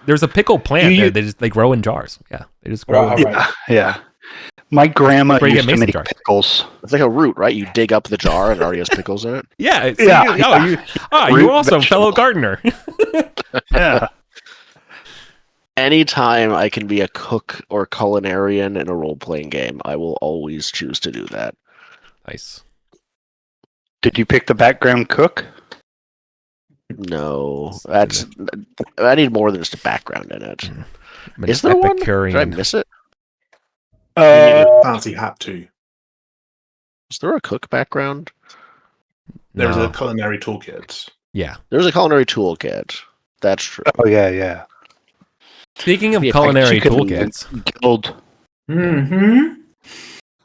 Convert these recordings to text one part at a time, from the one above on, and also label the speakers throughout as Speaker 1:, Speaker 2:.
Speaker 1: there's a pickle plant there. They grow in jars. Yeah, they just grow.
Speaker 2: Yeah. My grandma
Speaker 1: Where you
Speaker 2: used
Speaker 1: get
Speaker 2: to
Speaker 1: mason
Speaker 2: make
Speaker 1: jars.
Speaker 2: pickles.
Speaker 3: It's like a root, right? You dig up the jar and it already has pickles in it.
Speaker 1: Yeah. See,
Speaker 2: Yeah.
Speaker 1: you also fellow gardener.
Speaker 2: Yeah.
Speaker 3: Anytime I can be a cook or culinarian in a role-playing game, I will always choose to do that.
Speaker 1: Nice.
Speaker 2: Did you pick the background cook?
Speaker 3: No, I need more than just a background in it.
Speaker 1: I'm
Speaker 3: Is there one?
Speaker 1: Epicurean.
Speaker 3: Did I miss it?
Speaker 4: You need a fancy hat too.
Speaker 3: Is there a cook background?
Speaker 4: There's
Speaker 1: No.
Speaker 4: a culinary toolkit.
Speaker 1: Yeah.
Speaker 3: There's a culinary toolkit. That's true.
Speaker 2: Oh yeah.
Speaker 1: Speaking of
Speaker 3: Yeah,
Speaker 1: culinary
Speaker 2: Chicken
Speaker 1: toolkits,
Speaker 2: Guild.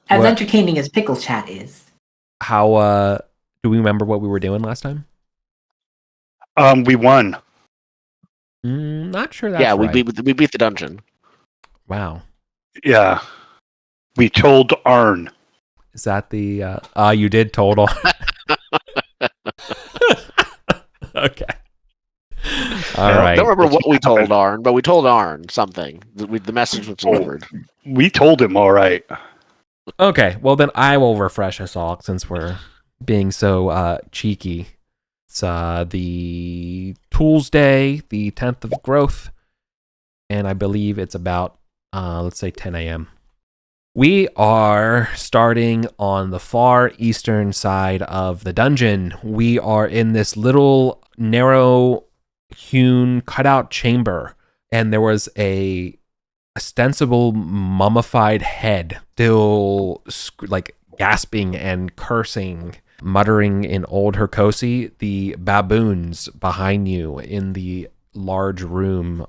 Speaker 5: As
Speaker 1: What?
Speaker 5: entertaining as Pickle Chat is.
Speaker 1: how do we remember what we were doing last time?
Speaker 2: We won.
Speaker 1: Not sure that's
Speaker 3: Yeah,
Speaker 1: right.
Speaker 3: we beat the dungeon.
Speaker 1: Wow.
Speaker 2: Yeah. We told Arn.
Speaker 1: Is that the you did total? Okay. All right.
Speaker 3: I don't remember what we told Arn, but we told Arn something. The message was delivered.
Speaker 2: We told him all right.
Speaker 1: Okay, well then I will refresh us all since we're being so cheeky. It's the Tools Day, the 10th of growth, and I believe it's about, let's say 10 a.m. We are starting on the far eastern side of the dungeon. We are in this little narrow-hewn cutout chamber, and there was a ostensible mummified head still like gasping and cursing, muttering in Old Herkosi. The baboons behind you in the large room,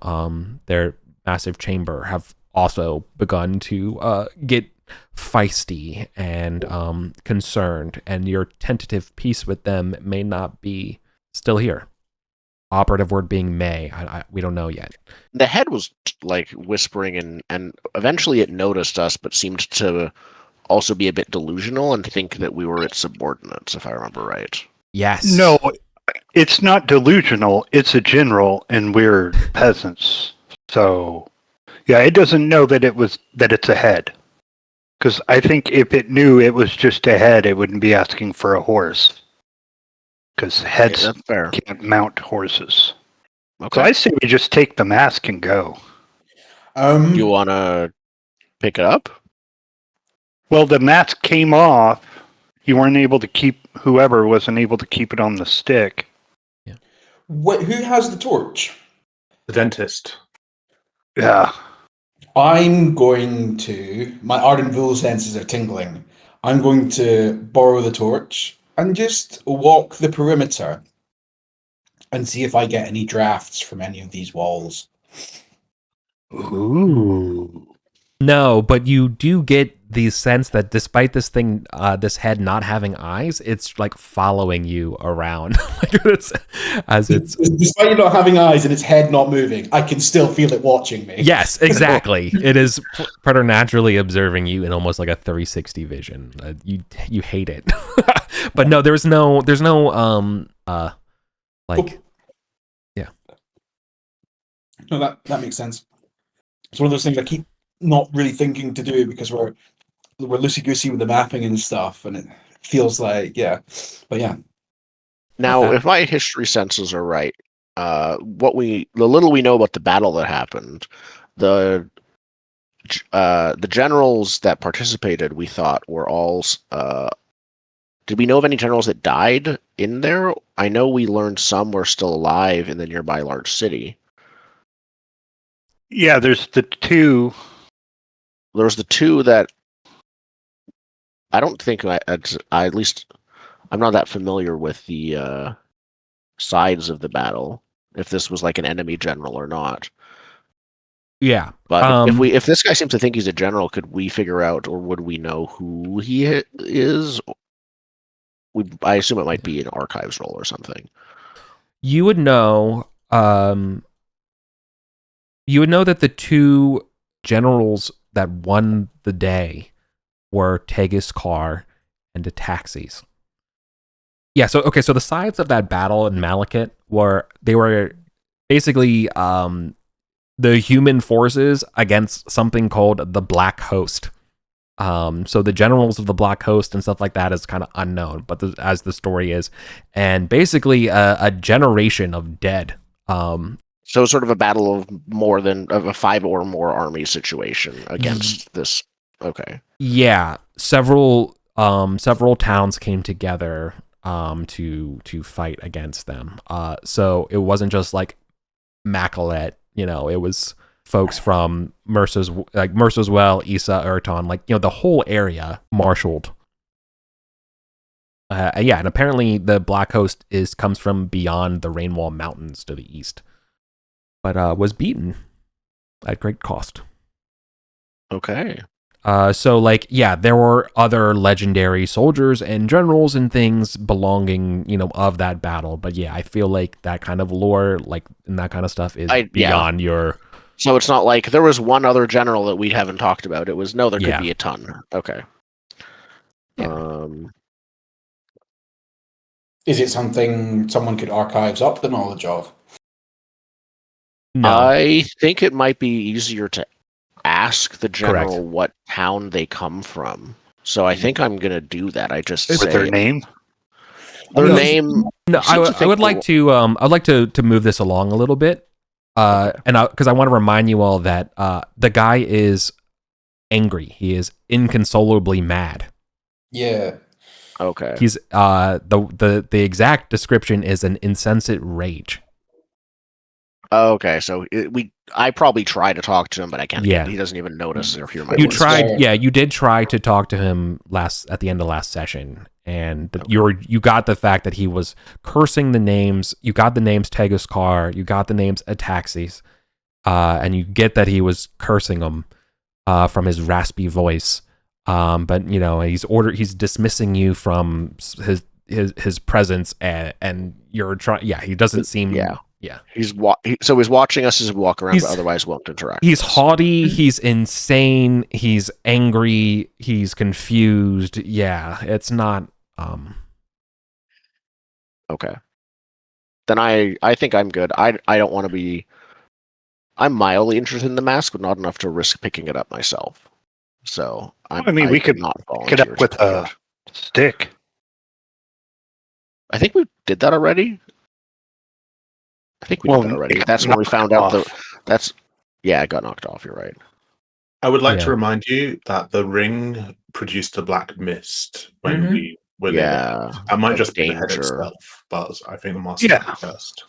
Speaker 1: their massive chamber, have also begun to get feisty and concerned, and your tentative peace with them may not be still here. Operative word being may. We don't know yet.
Speaker 3: The head was like whispering, and eventually it noticed us, but seemed to also be a bit delusional and think that we were its subordinates, if I remember right.
Speaker 1: Yes.
Speaker 2: No, it's not delusional. It's a general, and we're peasants. So, yeah, it doesn't know that it's a head. Because I think if it knew it was just a head, it wouldn't be asking for a horse. Because heads
Speaker 3: that's fair.
Speaker 2: can't mount horses.
Speaker 3: Okay.
Speaker 2: So I say we just take the mask and go.
Speaker 3: You want to pick it up?
Speaker 2: Well, the mask came off. You weren't able to keep, whoever wasn't able to keep it on the stick.
Speaker 6: Who has the torch?
Speaker 4: The dentist.
Speaker 2: Yeah.
Speaker 6: I'm going to. My ardent vul senses are tingling. I'm going to borrow the torch and just walk the perimeter and see if I get any drafts from any of these walls.
Speaker 2: Ooh.
Speaker 1: No, but you do get the sense that despite this thing, this head not having eyes, it's like following you around. Despite
Speaker 6: it not having eyes and its head not moving, I can still feel it watching me.
Speaker 1: Yes, exactly. It is preternaturally observing you in almost like a 360 vision. You hate it, but no, there's no like, yeah.
Speaker 6: No, that makes sense. It's one of those things I keep not really thinking to do because we're loosey-goosey with the mapping and stuff, and it feels like, yeah. But yeah.
Speaker 3: Now,
Speaker 1: Okay.
Speaker 3: if my history senses are right, the little we know about the battle that happened, the generals that participated, we thought were all. Did we know of any generals that died in there? I know we learned some were still alive in the nearby large city.
Speaker 2: Yeah, there's the two.
Speaker 3: There was the two that I don't think at least I'm not that familiar with the sides of the battle. If this was like an enemy general or not.
Speaker 1: Yeah.
Speaker 3: But if this guy seems to think he's a general, could we figure out, or would we know who he is? I assume it might be an archives role or something.
Speaker 1: You would know. You would know that the two generals that won the day were Tegus Carr and Ataxes. Yeah, so the sides of that battle in Malekith were basically the human forces against something called the Black Host. So the generals of the Black Host and stuff like that is kind of unknown, but as the story is, and basically a generation of dead.
Speaker 3: So sort of a battle of a 5 or more army situation against this. Okay.
Speaker 1: Yeah, several towns came together to fight against them. So it wasn't just like Makalet, it was folks from Mercer's Well, Issa, Urton, the whole area marshaled. Yeah, and apparently the Black Host comes from beyond the Rainwall Mountains to the east, but was beaten at great cost.
Speaker 3: Okay.
Speaker 1: So there were other legendary soldiers and generals and things belonging, of that battle. But yeah, I feel like that kind of lore, and that kind of stuff is beyond your.
Speaker 3: So it's not like there was one other general that we haven't talked about. It was there could be a ton. Okay.
Speaker 1: Yeah.
Speaker 6: Is it something someone could archives up the knowledge of?
Speaker 1: No.
Speaker 3: I think it might be easier to ask the general
Speaker 1: Correct.
Speaker 3: what town they come from. So I think I'm gonna do that. I just
Speaker 2: With
Speaker 3: say
Speaker 2: their name?
Speaker 3: Their name.
Speaker 1: No, I would like to. I'd like to move this along a little bit, and because I want to remind you all that the guy is angry. He is inconsolably mad.
Speaker 6: Yeah.
Speaker 3: Okay.
Speaker 1: He's the exact description is an insensate rage.
Speaker 3: Okay, so I probably try to talk to him, but I can't.
Speaker 1: Yeah.
Speaker 3: He doesn't even notice or hear my
Speaker 1: You
Speaker 3: voice.
Speaker 1: tried, you did try to talk to him at the end of last session, and you got the fact that he was cursing the names. You got the names Teguskar, you got the names Ataxis, and you get that he was cursing them from his raspy voice. But he's dismissing you from his presence, and you're trying. Yeah, he doesn't seem. Yeah.
Speaker 3: He's watching us as we walk around, but otherwise won't interact.
Speaker 1: He's haughty. He's insane. He's angry. He's confused. Yeah, it's not.
Speaker 3: Okay. Then I think I'm good. I don't want to be. I'm mildly interested in the mask, but not enough to risk picking it up myself. So
Speaker 2: we could
Speaker 3: not
Speaker 2: pick it up with a stick.
Speaker 3: I think we did that already. Did that already. That's when we found out it got knocked off. You're right.
Speaker 4: I would like to remind you that the ring produced a black mist when we were in it. That might just be the head itself, but I think the mask is cursed.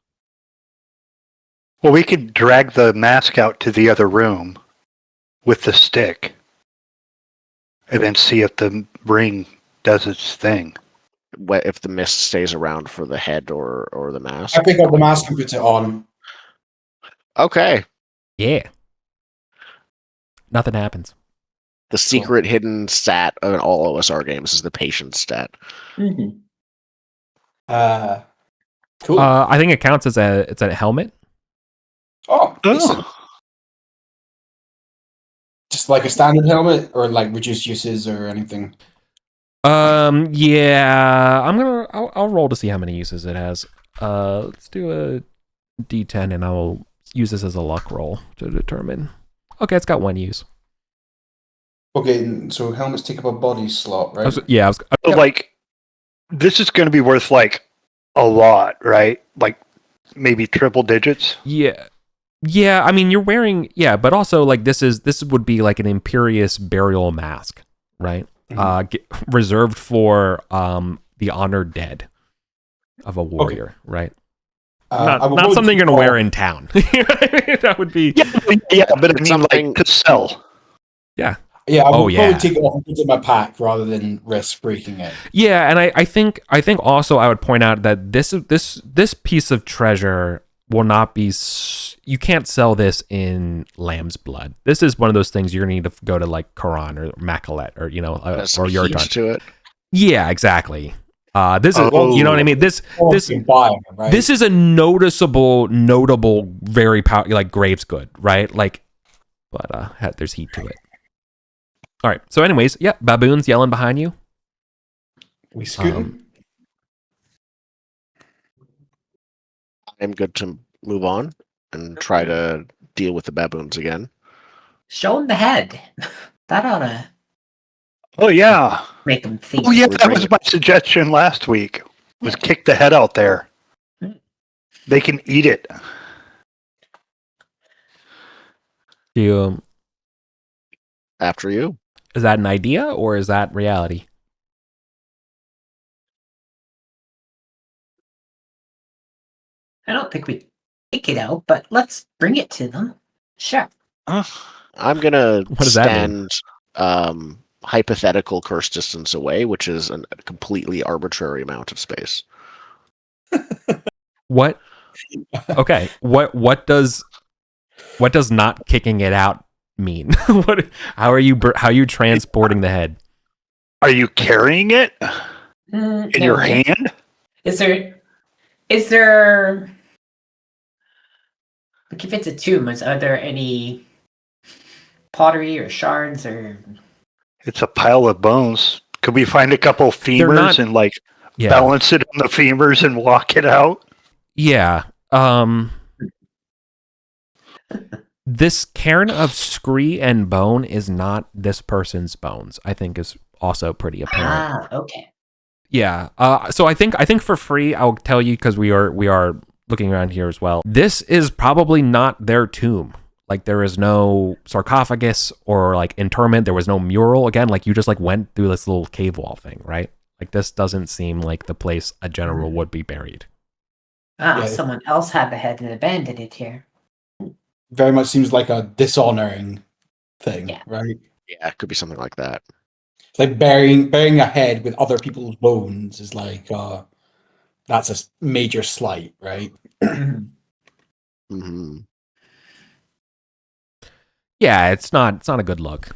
Speaker 2: Well, we could drag the mask out to the other room with the stick and then see if the ring does its thing.
Speaker 3: If the mist stays around for the head or the mask.
Speaker 6: I pick up the mask and put it on.
Speaker 3: Okay.
Speaker 1: Yeah. Nothing happens.
Speaker 3: The secret hidden stat in all OSR games is the patience stat.
Speaker 6: Mm-hmm. Cool.
Speaker 1: I think it counts as it's a helmet.
Speaker 6: Oh. Just like a standard helmet, or like reduced uses or anything.
Speaker 1: Yeah, I'll roll to see how many uses it has. Let's do a D10 and I'll use this as a luck roll to determine. Okay, it's got one use.
Speaker 6: Okay, so helmets take up a body slot, right?
Speaker 2: This is going to be worth a lot, right? Maybe triple digits.
Speaker 1: Yeah. Yeah, I mean you're wearing but also this would be like an Imperious burial mask, right? Reserved for the honored dead of a warrior, right? Not something you're gonna wear in town. That would be
Speaker 2: but I mean something to sell.
Speaker 6: Yeah, I would probably take it off and put it in my pack rather than risk breaking it.
Speaker 1: Yeah, and I think also I would point out that this piece of treasure will not be. You can't sell this in lamb's blood. This is one of those things you're gonna need to go to Quran or Makalet or or Eutropius
Speaker 3: to it.
Speaker 1: Yeah, exactly. This is you know what I mean. This is a notable, very powerful Graves good, right? But there's heat to it. All right. So, anyways, baboons yelling behind you.
Speaker 6: We scooting.
Speaker 3: I'm good to move on. and try to deal with the baboons again.
Speaker 5: Show him the head. That ought to
Speaker 2: Oh yeah.
Speaker 5: make him think.
Speaker 2: Oh yeah, that was my suggestion last week. Was kick the head out there. They can eat it.
Speaker 3: After you.
Speaker 1: Is that an idea or is that reality?
Speaker 5: I don't think we kick it out, but let's bring it to them. Sure.
Speaker 3: I'm gonna
Speaker 1: What does that mean?
Speaker 3: stand hypothetical curse distance away, which is a completely arbitrary amount of space.
Speaker 1: What? Okay. What does not kicking it out mean? How are you transporting the head?
Speaker 2: Are you carrying it in your hand?
Speaker 5: Is there like if it's a tomb, are there any pottery or shards or
Speaker 2: It's a pile of bones. Could we find a couple femurs and balance it on the femurs and walk it out?
Speaker 1: Yeah. This cairn of scree and bone is not this person's bones, I think is also pretty apparent.
Speaker 5: Okay.
Speaker 1: Yeah. So I think for free, I'll tell you, because we are looking around here as well. This is probably not their tomb. Like, there is no sarcophagus or like interment. There was no mural. Again, like, you just like went through this little cave wall thing, right? Like, this doesn't seem like the place a general would be buried.
Speaker 5: Someone else had the head and abandoned it here.
Speaker 6: Very much seems like a dishonoring thing, right?
Speaker 3: Yeah, it could be something like that.
Speaker 6: It's like burying a head with other people's bones is like that's a major slight, right?
Speaker 3: Mm-hmm.
Speaker 1: Yeah, it's not a good look.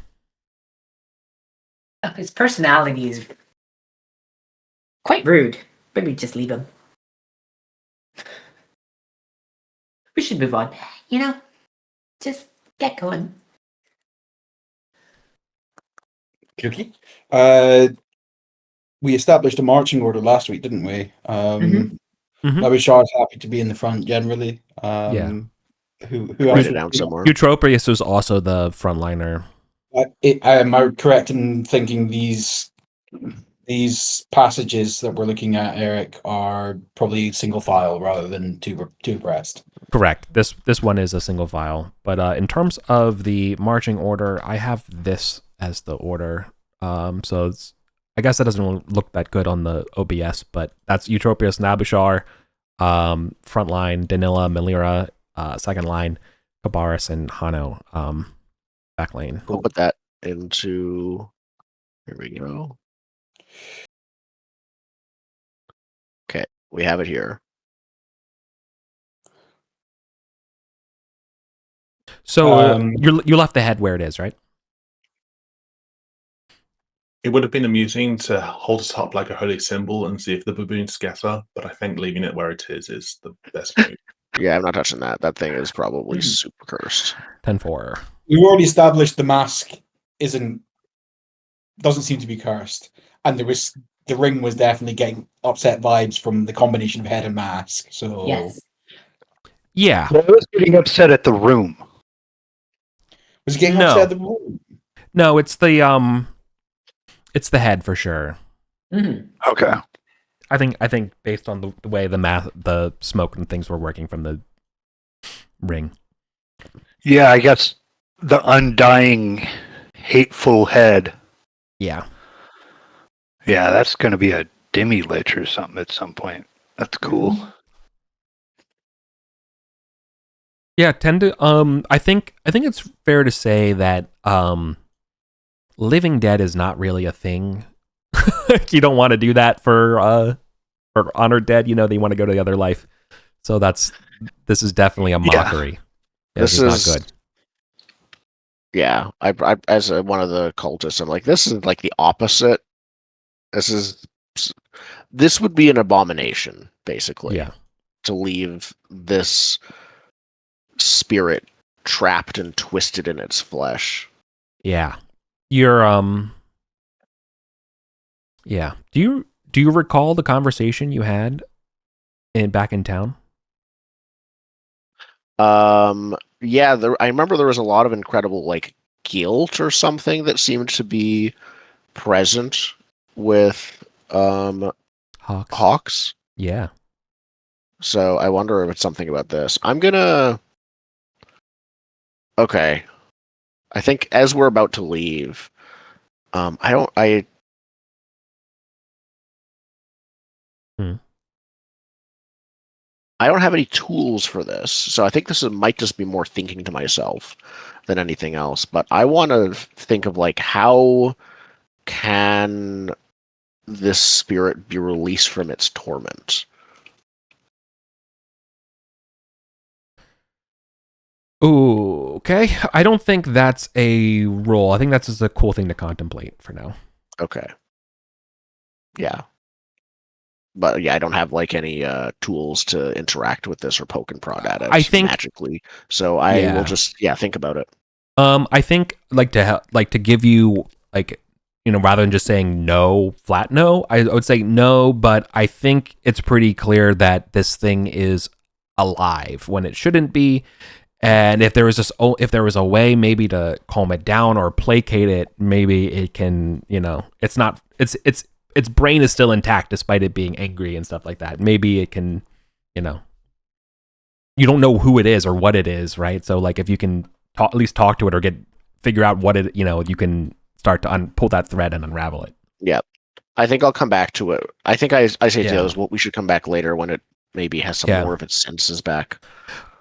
Speaker 5: His personality is quite rude. Maybe just leave him. We should move on. Just get going.
Speaker 6: Okay. We established a marching order last week, didn't we? Nabushar is happy to be in the front generally. Who
Speaker 3: write it down somewhere?
Speaker 1: Eutropius was also the frontliner.
Speaker 6: Am I correct in thinking these passages that we're looking at, Eric, are probably single file rather than two abreast?
Speaker 1: Correct. This one is a single file. But in terms of the marching order, I have this as the order. So I guess that doesn't look that good on the OBS, but that's Eutropius, Nabushar, front line, Danila, Melira, second line, Kabaras, and Hanno, back lane.
Speaker 3: We'll put that into... Here we go. Okay, we have it here.
Speaker 1: So you left the head where it is, right?
Speaker 4: It would have been amusing to hold it up like a holy symbol and see if the baboons scatter, but I think leaving it where it is the best move.
Speaker 3: Yeah, I'm not touching that. That thing is probably super cursed.
Speaker 1: 10-4.
Speaker 6: We've already established the mask doesn't seem to be cursed, and the ring was definitely getting upset vibes from the combination of head and mask. So
Speaker 1: yeah,
Speaker 2: well, I was getting upset at the room.
Speaker 6: Was it getting upset at the room?
Speaker 1: No, it's the head for sure.
Speaker 2: Okay.
Speaker 1: I think based on the way the smoke and things were working from the ring.
Speaker 2: Yeah, I guess the undying, hateful head.
Speaker 1: Yeah.
Speaker 2: Yeah, that's going to be a Demi Lich or something at some point. That's cool.
Speaker 1: Yeah, I think it's fair to say that living dead is not really a thing. You don't want to do that for honored dead. They want to go to the other life. So this is definitely a mockery. Yeah,
Speaker 3: this is
Speaker 1: not good.
Speaker 3: Yeah, I as one of the cultists, I'm like, this is like the opposite. This would be an abomination, basically.
Speaker 1: Yeah.
Speaker 3: To leave this spirit trapped and twisted in its flesh.
Speaker 1: Yeah. You're yeah. Do you recall the conversation you had back in town?
Speaker 3: Yeah, I remember there was a lot of incredible like guilt or something that seemed to be present with Hawks.
Speaker 1: Yeah.
Speaker 3: So I wonder if it's something about this. Okay. I think as we're about to leave, I don't have any tools for this, so I think this might just be more thinking to myself than anything else. But I want to think of like, how can this spirit be released from its torment?
Speaker 1: Ooh, okay. I don't think that's a role. I think that's just a cool thing to contemplate for now.
Speaker 3: Okay. Yeah. But yeah, I don't have like any tools to interact with this or poke and prod at it.
Speaker 1: I think
Speaker 3: magically. So I will just think about it.
Speaker 1: I think to give you like, rather than just saying no, flat no, I would say no, but I think it's pretty clear that this thing is alive when it shouldn't be. And if there was a way maybe to calm it down or placate it, maybe it can, its brain is still intact despite it being angry and stuff like that. Maybe it can, you don't know who it is or what it is, right? So like if you can at least talk to it or figure out what it, you can start to pull that thread and unravel it.
Speaker 3: Yeah. I think I'll come back to it. I think I say to the others, we should come back later when it maybe has some more of its senses back.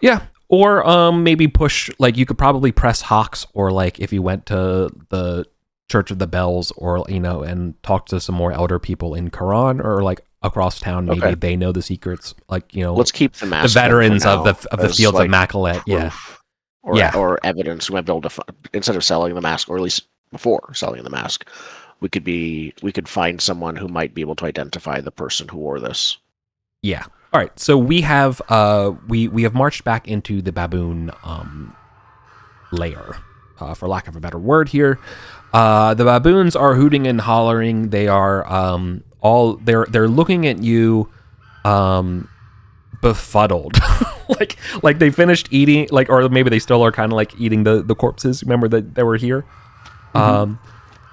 Speaker 1: Yeah. Or maybe push, like you could probably press Hawks, or like if you went to the Church of the Bells, or and talk to some more elder people in Quran or like across town, maybe they know the secrets, like
Speaker 3: let's keep the mask,
Speaker 1: the veterans of the fields of Makalet,
Speaker 3: or evidence. We might be able to instead of selling the mask, or at least before selling the mask, we could find someone who might be able to identify the person who wore this.
Speaker 1: Yeah. All right. So we have we have marched back into the baboon lair, for lack of a better word here. The baboons are hooting and hollering. They are they're looking at you befuddled. like they finished eating, or maybe they still are kind of like eating the corpses. Remember that they were here? Mm-hmm.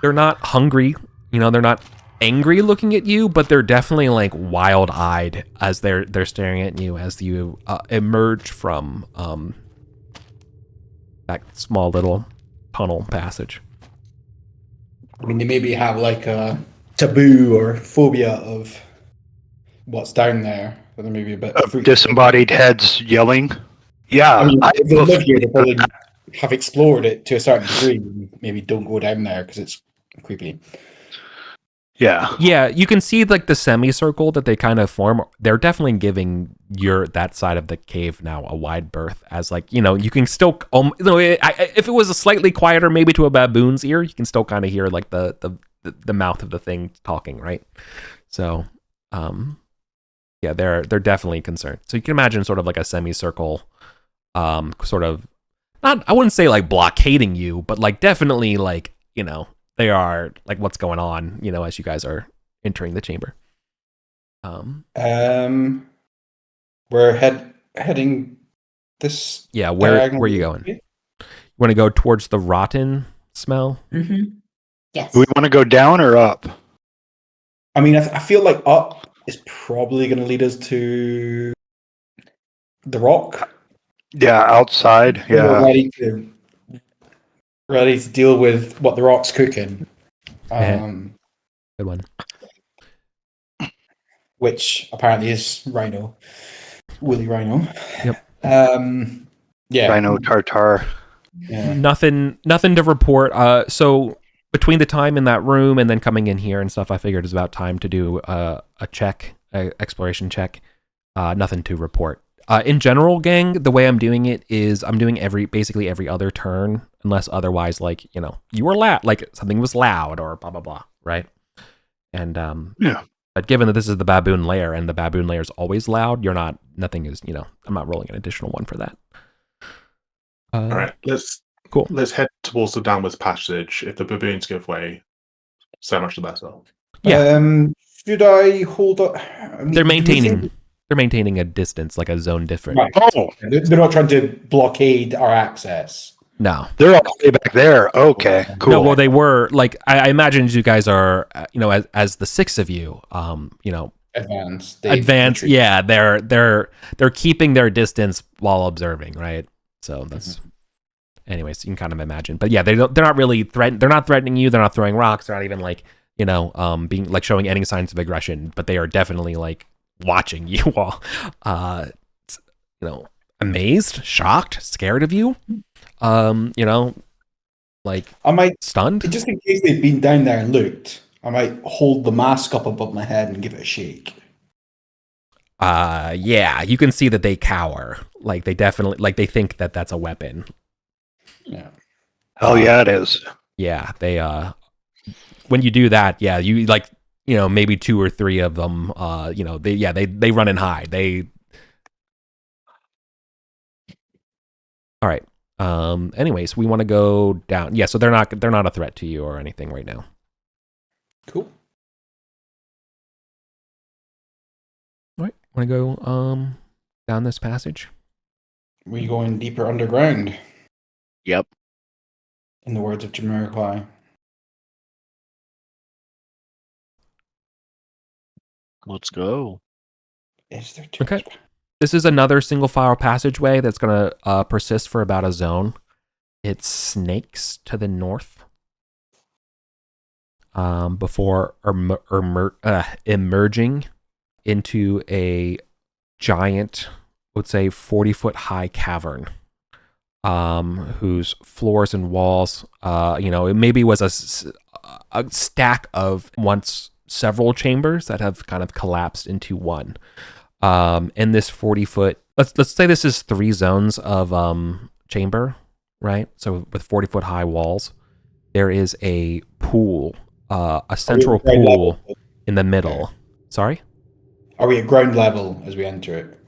Speaker 1: They're not hungry, they're not angry looking at you, but they're definitely like wild-eyed as they're staring at you as you emerge from that small little tunnel passage.
Speaker 6: I mean, they maybe have like a taboo or phobia of what's down there. So they're maybe a bit
Speaker 2: of disembodied heads yelling. Yeah,
Speaker 6: I mean, if they live here, they probably have explored it to a certain degree. And maybe don't go down there because it's creepy.
Speaker 1: Yeah, you can see like the semicircle that they kind of form. They're definitely giving that side of the cave now a wide berth, as like, you can still if it was a slightly quieter maybe to a baboon's ear, you can still kind of hear like the mouth of the thing talking, right? So yeah, they're definitely concerned. So you can imagine sort of like a semicircle, sort of, not, I wouldn't say like blockading you, but like definitely like, they are like, what's going on, as you guys are entering the chamber.
Speaker 6: We're heading this.
Speaker 1: Yeah, where are you going? You want to go towards the rotten smell?
Speaker 5: Mm-hmm. Yes.
Speaker 2: Do we want to go down or up?
Speaker 6: I mean, I feel like up is probably going to lead us to the rock.
Speaker 2: Yeah, outside. Yeah.
Speaker 6: Ready to deal with what the rock's cooking.
Speaker 1: Good one.
Speaker 6: Which apparently is Rhino. Woolly Rhino.
Speaker 1: Yep.
Speaker 6: Yeah.
Speaker 2: Rhino Tartar.
Speaker 1: Yeah. Nothing to report. So between the time in that room and then coming in here and stuff, I figured it's about time to do a exploration check. Nothing to report. In general, gang, the way I'm doing it is I'm doing basically every other turn, unless otherwise, like, you were loud, like something was loud or blah, blah, blah, right? And,
Speaker 2: yeah.
Speaker 1: But given that this is the baboon lair and the baboon lair is always loud, nothing is, I'm not rolling an additional one for that.
Speaker 4: All right, let's head towards the downwards passage. If the baboons give way, so much the better.
Speaker 1: Yeah.
Speaker 6: Should I hold up? I mean,
Speaker 1: they're maintaining. They're maintaining a distance, like a zone different.
Speaker 6: Right.
Speaker 2: Oh,
Speaker 6: They're not trying to blockade our access.
Speaker 1: No.
Speaker 2: they're all the way back there. Okay, cool.
Speaker 1: No, well, they were like I imagine you guys are, as the six of you,
Speaker 6: Advanced.
Speaker 1: Yeah, they're keeping their distance while observing, right? So that's, anyways, you can kind of imagine. But yeah, they're not really threatening. They're not threatening you. They're not throwing rocks. They're not even like being like showing any signs of aggression. But they are definitely like watching you all, amazed, shocked, scared of you. Like
Speaker 6: I might,
Speaker 1: stunned.
Speaker 6: just in case they've been down there and looked, I might hold the mask up above my head and give it a shake.
Speaker 1: Yeah, you can see that they cower. Like they definitely, like they think that that's a weapon.
Speaker 6: Yeah.
Speaker 2: Oh yeah, it is.
Speaker 1: Yeah, they when you do that, yeah, you like, maybe 2 or 3 of them, they run and hide. All right. Anyways, we want to go down. Yeah, so they're not a threat to you or anything right now.
Speaker 6: Cool.
Speaker 1: All right. Want to go down this passage?
Speaker 6: We going deeper underground,
Speaker 3: Yep.
Speaker 6: in the words of Jamiroquai.
Speaker 3: Let's go.
Speaker 6: Is there too
Speaker 1: Okay.
Speaker 6: much?
Speaker 1: This is another single file passageway that's going to persist for about a zone. It snakes to the north before emerging into a giant, let's say 40-foot high cavern, whose floors and walls, it maybe was a stack of once several chambers that have kind of collapsed into one. In this 40-foot, let's say this is 3 zones of chamber, right? So with 40-foot high walls, there is a pool, a central pool in the middle.
Speaker 6: Okay.
Speaker 1: Sorry?
Speaker 6: Are we at ground level as we enter it?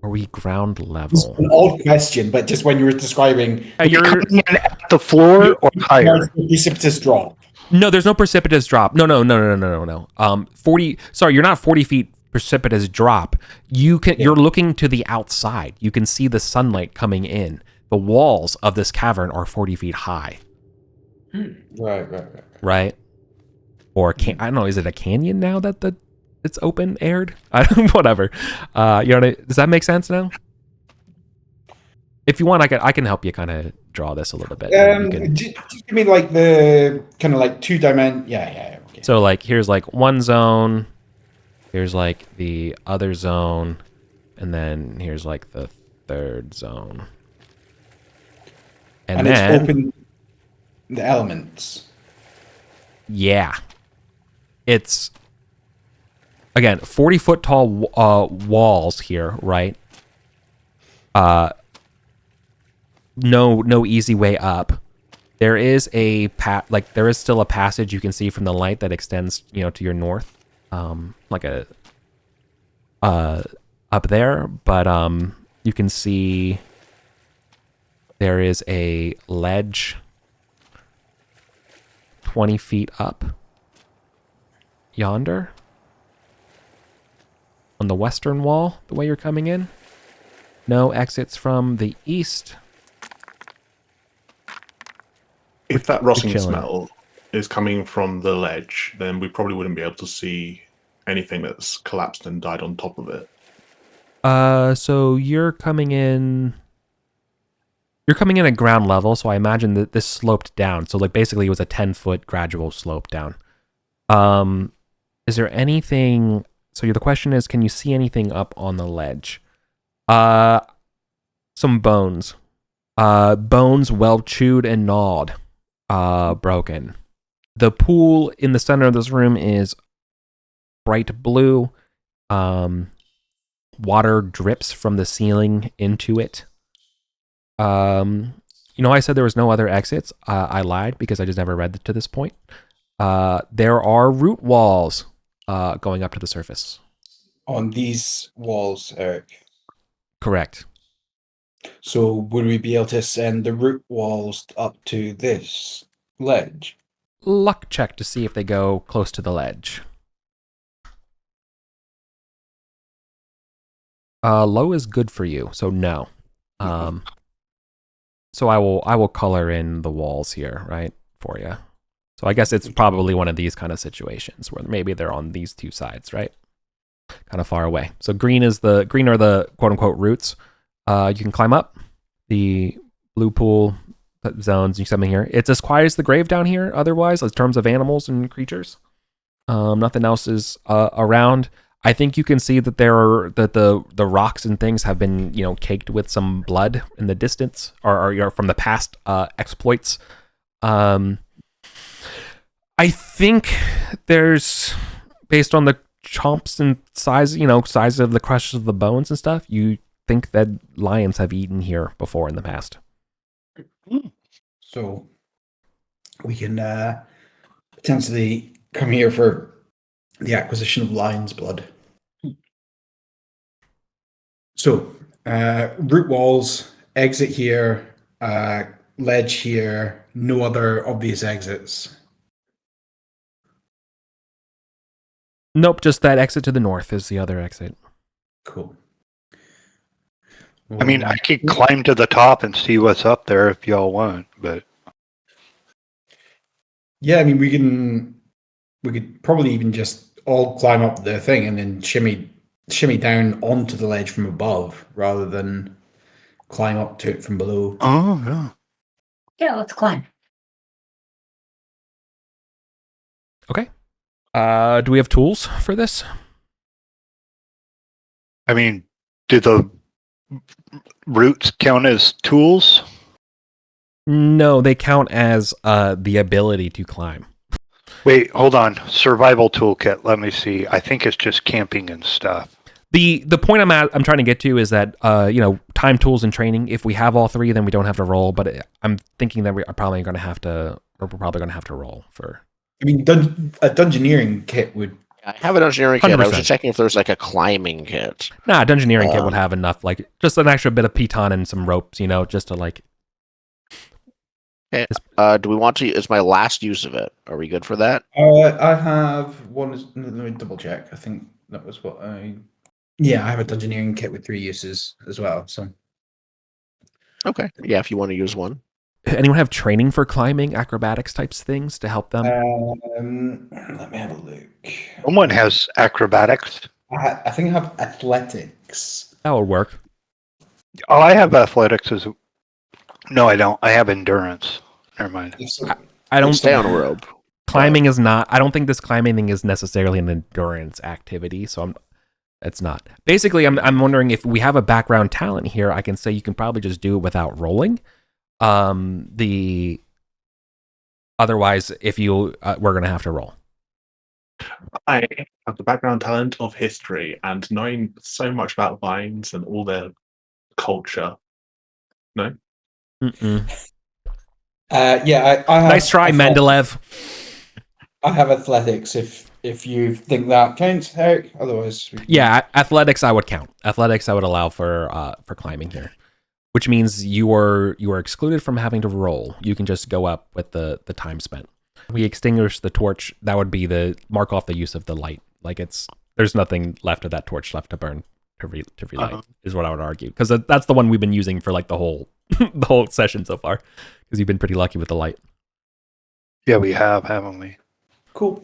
Speaker 1: Are we ground
Speaker 6: It's
Speaker 1: level?
Speaker 6: an odd question, but just when you were describing
Speaker 1: You're
Speaker 2: Coming in at the floor or higher?
Speaker 6: Precipitous drop.
Speaker 1: No, there's no precipitous drop. No. 40. Sorry, you're not 40 feet precipitous drop. You're looking to the outside. You can see the sunlight coming in. The walls of this cavern are 40 feet high.
Speaker 6: Right.
Speaker 1: Or I don't know. Is it a canyon now that it's open aired? Whatever. Does that make sense now? If you want, I can help you kind of draw this a little bit.
Speaker 6: Just give me like the kind of like 2-dimension. Yeah. Okay.
Speaker 1: So like here's like one zone, here's like the other zone, and then here's like the third zone. And then
Speaker 6: it's open the elements.
Speaker 1: Yeah. It's again 40-foot tall walls here, right? No easy way up. There is there is still a passage you can see from the light that extends, to your north, like a up there. But you can see there is a ledge 20 feet up yonder on the western wall. The way you're coming in, no exits from the east.
Speaker 4: If that rotting
Speaker 1: chilling.
Speaker 4: smell is coming from the ledge, then we probably wouldn't be able to see anything that's collapsed and died on top of it.
Speaker 1: So you're coming in at ground level, so I imagine that this sloped down. So like basically it was a 10-foot gradual slope down. Is there anything, so the question is, can you see anything up on the ledge? Some bones. Bones well chewed and gnawed. Broken. The pool in the center of this room is bright blue. Water drips from the ceiling into it. I said there was no other exits. I lied because I just never read to this point. There are root walls going up to the surface.
Speaker 6: On these walls, Eric.
Speaker 1: Correct.
Speaker 6: So would we be able to send the root walls up to this ledge?
Speaker 1: Luck check to see if they go close to the ledge. Low is good for you, so no. So I will color in the walls here, right, for you. So I guess it's probably one of these kind of situations where maybe they're on these two sides, right? Kind of far away. So green are the quote unquote roots. You can climb up the blue pool zones. You see something here. It's as quiet as the grave down here. Otherwise, in terms of animals and creatures, nothing else is around. I think you can see that the rocks and things have been caked with some blood in the distance, or from the past exploits. I think there's, based on the chomps and size of the crushes of the bones and stuff, you think that lions have eaten here before in the past.
Speaker 6: So we can potentially come here for the acquisition of lion's blood. So root walls, exit here, ledge here, no other obvious exits.
Speaker 1: Nope, just that exit to the north is the other exit.
Speaker 6: Cool.
Speaker 2: I mean, I could climb to the top and see what's up there if y'all want, but
Speaker 6: yeah, I mean, we could probably even just all climb up the thing and then shimmy down onto the ledge from above rather than climb up to it from below.
Speaker 2: oh yeah.
Speaker 5: Yeah, let's climb.
Speaker 1: Okay. Do we have tools for this?
Speaker 2: I mean, do the roots count as tools?
Speaker 1: No, they count as the ability to climb.
Speaker 2: Wait, hold on. Survival toolkit. Let me see. I think it's just camping and stuff.
Speaker 1: The point I'm trying to get to is that time, tools, and training. If we have all three, then we don't have to roll. But I'm thinking that we're probably going to have to roll for.
Speaker 6: I mean, a dungeoneering kit would.
Speaker 3: I have an engineering kit.
Speaker 1: 100%.
Speaker 3: I was just checking if there's like a climbing kit.
Speaker 1: Nah, dungeoneering kit would have enough, like just an extra bit of piton and some ropes, just to like.
Speaker 3: Okay. Do we want to? It's my last use of it. Are we good for that?
Speaker 6: I have one. Let me double check. I think that was what I. Yeah, I have a dungeoneering kit with 3 uses as well. So.
Speaker 3: Okay. Yeah, if you want to use one.
Speaker 1: Anyone have training for climbing, acrobatics types things to help them?
Speaker 6: Let me have a look.
Speaker 2: Someone has acrobatics.
Speaker 6: I think I have athletics.
Speaker 1: That would work.
Speaker 2: Oh, I have athletics as. No, I don't. I have endurance. Never mind.
Speaker 1: I don't
Speaker 3: stay on a rope.
Speaker 1: Climbing is not. I don't think this climbing thing is necessarily an endurance activity. So it's not. Basically, I'm wondering if we have a background talent here. I can say you can probably just do it without rolling. Otherwise, if you we're gonna have to roll.
Speaker 4: I have the background talent of history and knowing so much about vines and all their culture. No.
Speaker 1: Mm-mm.
Speaker 6: Yeah, I have.
Speaker 1: Nice try, Mendeleev.
Speaker 6: I have athletics. If you think that counts, Eric. Otherwise,
Speaker 1: yeah, athletics I would count. Athletics I would allow for climbing here. Which means you are excluded from having to roll. You can just go up with the time spent. We extinguish the torch. That would be the mark off the use of the light. Like there's nothing left of that torch left to burn to relight. Is what I would argue, because that's the one we've been using for like the whole session so far. Because you've been pretty lucky with the light.
Speaker 2: Yeah, we have, haven't we?
Speaker 6: Cool.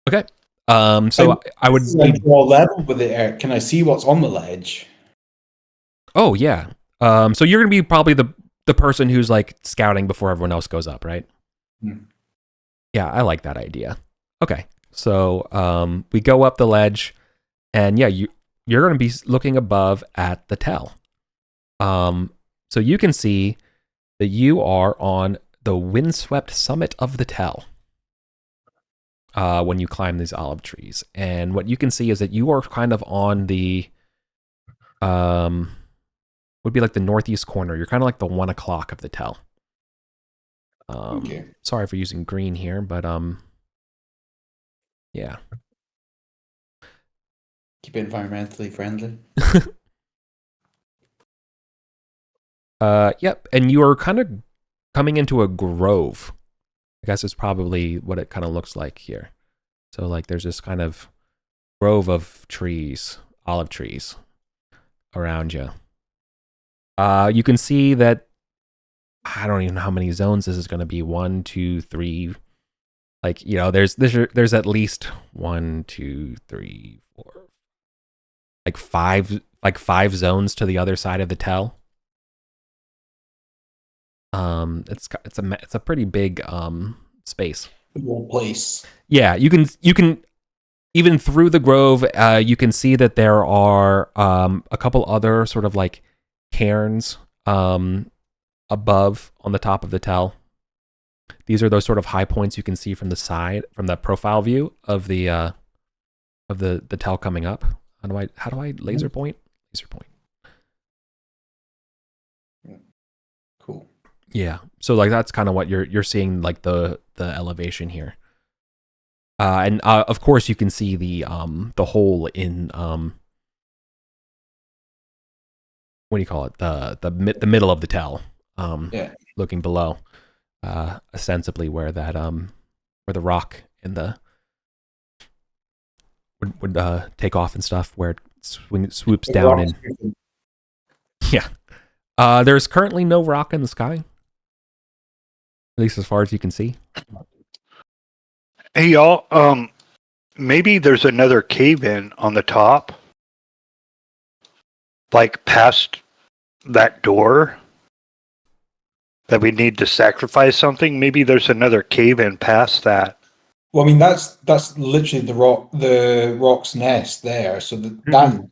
Speaker 1: Okay. So I would
Speaker 6: draw level with it, Eric. Can I see what's on the ledge?
Speaker 1: Oh yeah. So you're gonna be probably the person who's like scouting before everyone else goes up, right? Yeah, I like that idea. Okay, so we go up the ledge, and yeah, you're gonna be looking above at the tell. So you can see that you are on the windswept summit of the tell. When you climb these olive trees, and what you can see is that you are kind of on the would be like the northeast corner. You're kind of like the 1 o'clock of the tell.
Speaker 6: Okay.
Speaker 1: Sorry for using green here, but yeah.
Speaker 6: Keep it environmentally friendly.
Speaker 1: Yep, and you are kind of coming into a grove. I guess it's probably what it kind of looks like here. So like there's this kind of grove of trees, olive trees. around you. You can see that I don't even know how many zones this is going to be. 1, 2, 3. Like, you know, there's at least 1, 2, 3, 4, like five zones to the other side of the tell. It's a pretty big space.
Speaker 6: Whole place.
Speaker 1: Yeah, you can even through the grove, you can see that there are a couple other sort of like cairns above on the top of the tell. These are those sort of high points you can see from the side, from the profile view of the tell coming up. How do I laser point? Laser point.
Speaker 6: Cool.
Speaker 1: Yeah. So like that's kind of what you're seeing, like the elevation here. And of course you can see the hole in what do you call it? The middle of the tell. Looking below. Ostensibly where that where the rock and the would take off and stuff, where it swoops down and yeah. There's currently no rock in the sky, at least as far as you can see.
Speaker 2: Hey y'all, maybe there's another cave in on the top, like past that door, that we need to sacrifice something. Maybe there's another cave in past that.
Speaker 6: Well, I mean, that's literally the rock's nest there, so that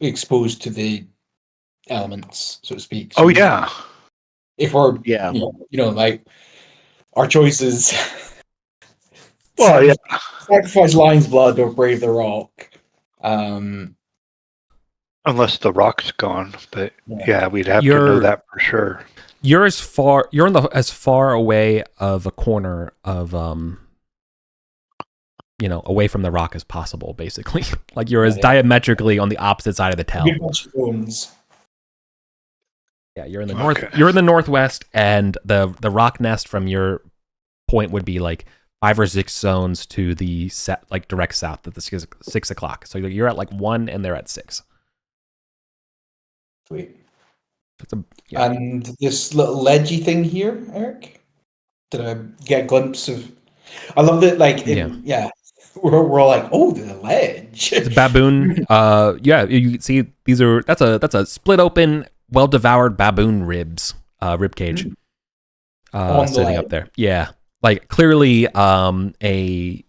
Speaker 6: exposed to the elements, so to speak. So
Speaker 2: yeah.
Speaker 6: If we're like our choices,
Speaker 2: well, yeah,
Speaker 6: sacrifice lion's blood or brave the rock.
Speaker 2: Unless the rock's gone, but yeah we'd have to know that for sure.
Speaker 1: You're as far away of a corner of away from the rock as possible, basically. Like you're as diametrically on the opposite side of the tell. Yeah, you're in the north. You're in the northwest, and the rock nest from your point would be like 5 or 6 zones to the direct south at the 6 o'clock. So you're at like 1, and they're at 6.
Speaker 6: Sweet. And this little ledgy thing here, Eric. Did I get a glimpse of? I love that. Like, we're all like, oh, the ledge.
Speaker 1: It's a baboon. You can see that's a split open, well devoured baboon rib cage sitting up there. Yeah, like clearly a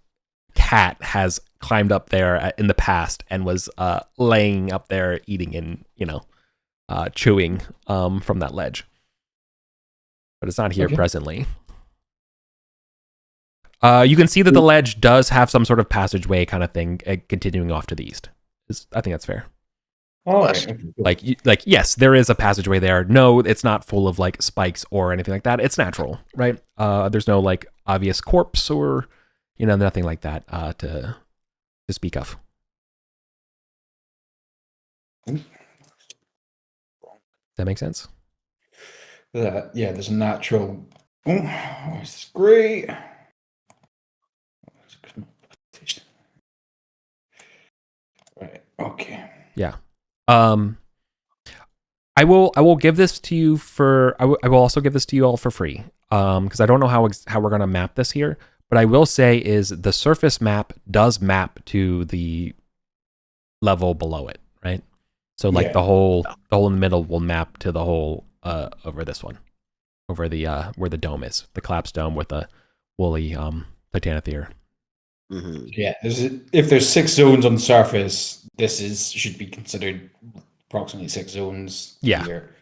Speaker 1: cat has climbed up there in the past and was laying up there eating and chewing from that ledge, but it's not here presently. You can see that the ledge does have some sort of passageway kind of thing continuing off to the east. I think that's fair. Like yes, there is a passageway there. No, it's not full of like spikes or anything like that. It's natural, right? There's no like obvious corpse or nothing like that to speak of. Does that make sense?
Speaker 6: There's a natural. Oh, this is great. Right. Okay.
Speaker 1: Yeah. I will give this to you I will also give this to you all for free. Because I don't know how we're gonna map this here, but I will say is the surface map does map to the level below it, right? So like the hole in the middle will map to the hole over this one, over the where the dome is, the collapsed dome with the woolly titanothere.
Speaker 3: Mm-hmm.
Speaker 6: Yeah, if there's 6 zones on the surface, should be considered approximately 6 zones.
Speaker 1: Yeah.
Speaker 6: Here,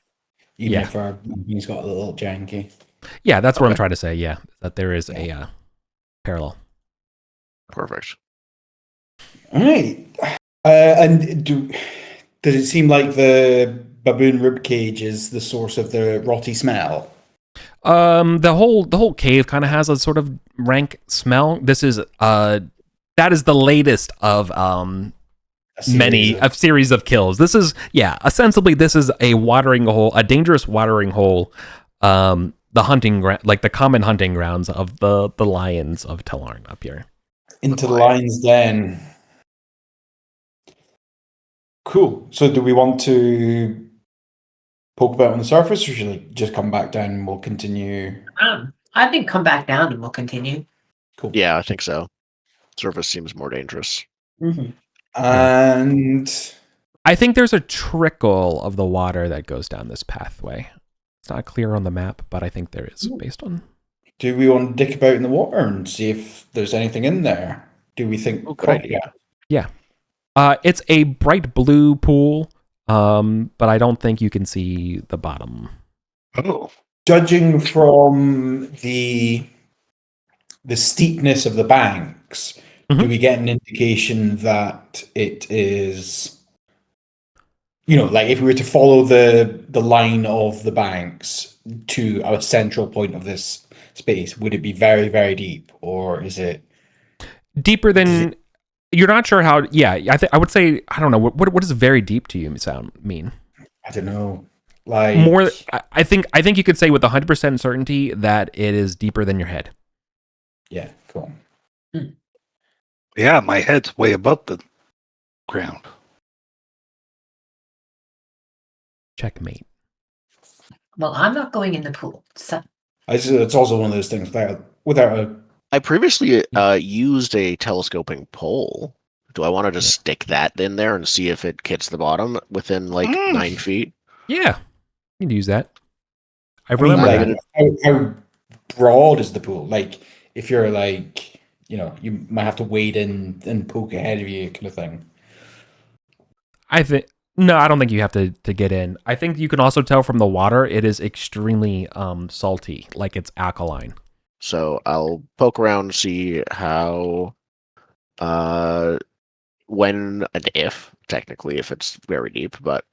Speaker 6: even if our he's got a little janky.
Speaker 1: Yeah, that's what I'm trying to say. Yeah, that there is a parallel.
Speaker 3: Perfect.
Speaker 6: All right. And does it seem like the baboon ribcage is the source of the rotty smell?
Speaker 1: The whole cave kind of has a sort of rank smell. This is that is the latest of a series of kills. This is ostensibly this is a watering hole, a dangerous watering hole. The hunting like the common hunting grounds of the lions of Tellarn up here.
Speaker 6: Into the lion's den. Cool. So do we want to poke about on the surface, or should we just come back down and we'll continue?
Speaker 5: I think come back down and we'll continue.
Speaker 6: Cool.
Speaker 3: Yeah, I think so. Surface seems more dangerous.
Speaker 5: Mm-hmm.
Speaker 6: And
Speaker 1: I think there's a trickle of the water that goes down this pathway. It's not clear on the map, but I think there is based on.
Speaker 6: do we want to dick about in the water and see if there's anything in there? Do we think?
Speaker 3: Good idea.
Speaker 1: Yeah. It's a bright blue pool, but I don't think you can see the bottom.
Speaker 2: Oh.
Speaker 6: Judging from the steepness of the banks, do we get an indication that it is, like if we were to follow the line of the banks to a central point of this space, would it be very, very deep, or is it
Speaker 1: deeper than? You're not sure how. Yeah, I would say I don't know. What does very deep to you mean?
Speaker 6: I don't know. Like
Speaker 1: More. I think you could say with 100% certainty that it is deeper than your head.
Speaker 6: Yeah, cool.
Speaker 2: Yeah, my head's way above the ground.
Speaker 1: Checkmate.
Speaker 5: Well, I'm not going in the pool. So
Speaker 6: It's also one of those things without a.
Speaker 3: I previously used a telescoping pole. Do I want to just stick that in there and see if it hits the bottom within 9 feet?
Speaker 1: Yeah, you can use that. I
Speaker 6: I mean,
Speaker 1: remember that.
Speaker 6: how broad is the pool? Like, if you're you might have to wade in and poke ahead of you, kind of thing.
Speaker 1: No, I don't think you have to get in. I think you can also tell from the water it is extremely salty, like it's alkaline.
Speaker 3: So I'll poke around and see how, when and if, technically, if it's very deep, but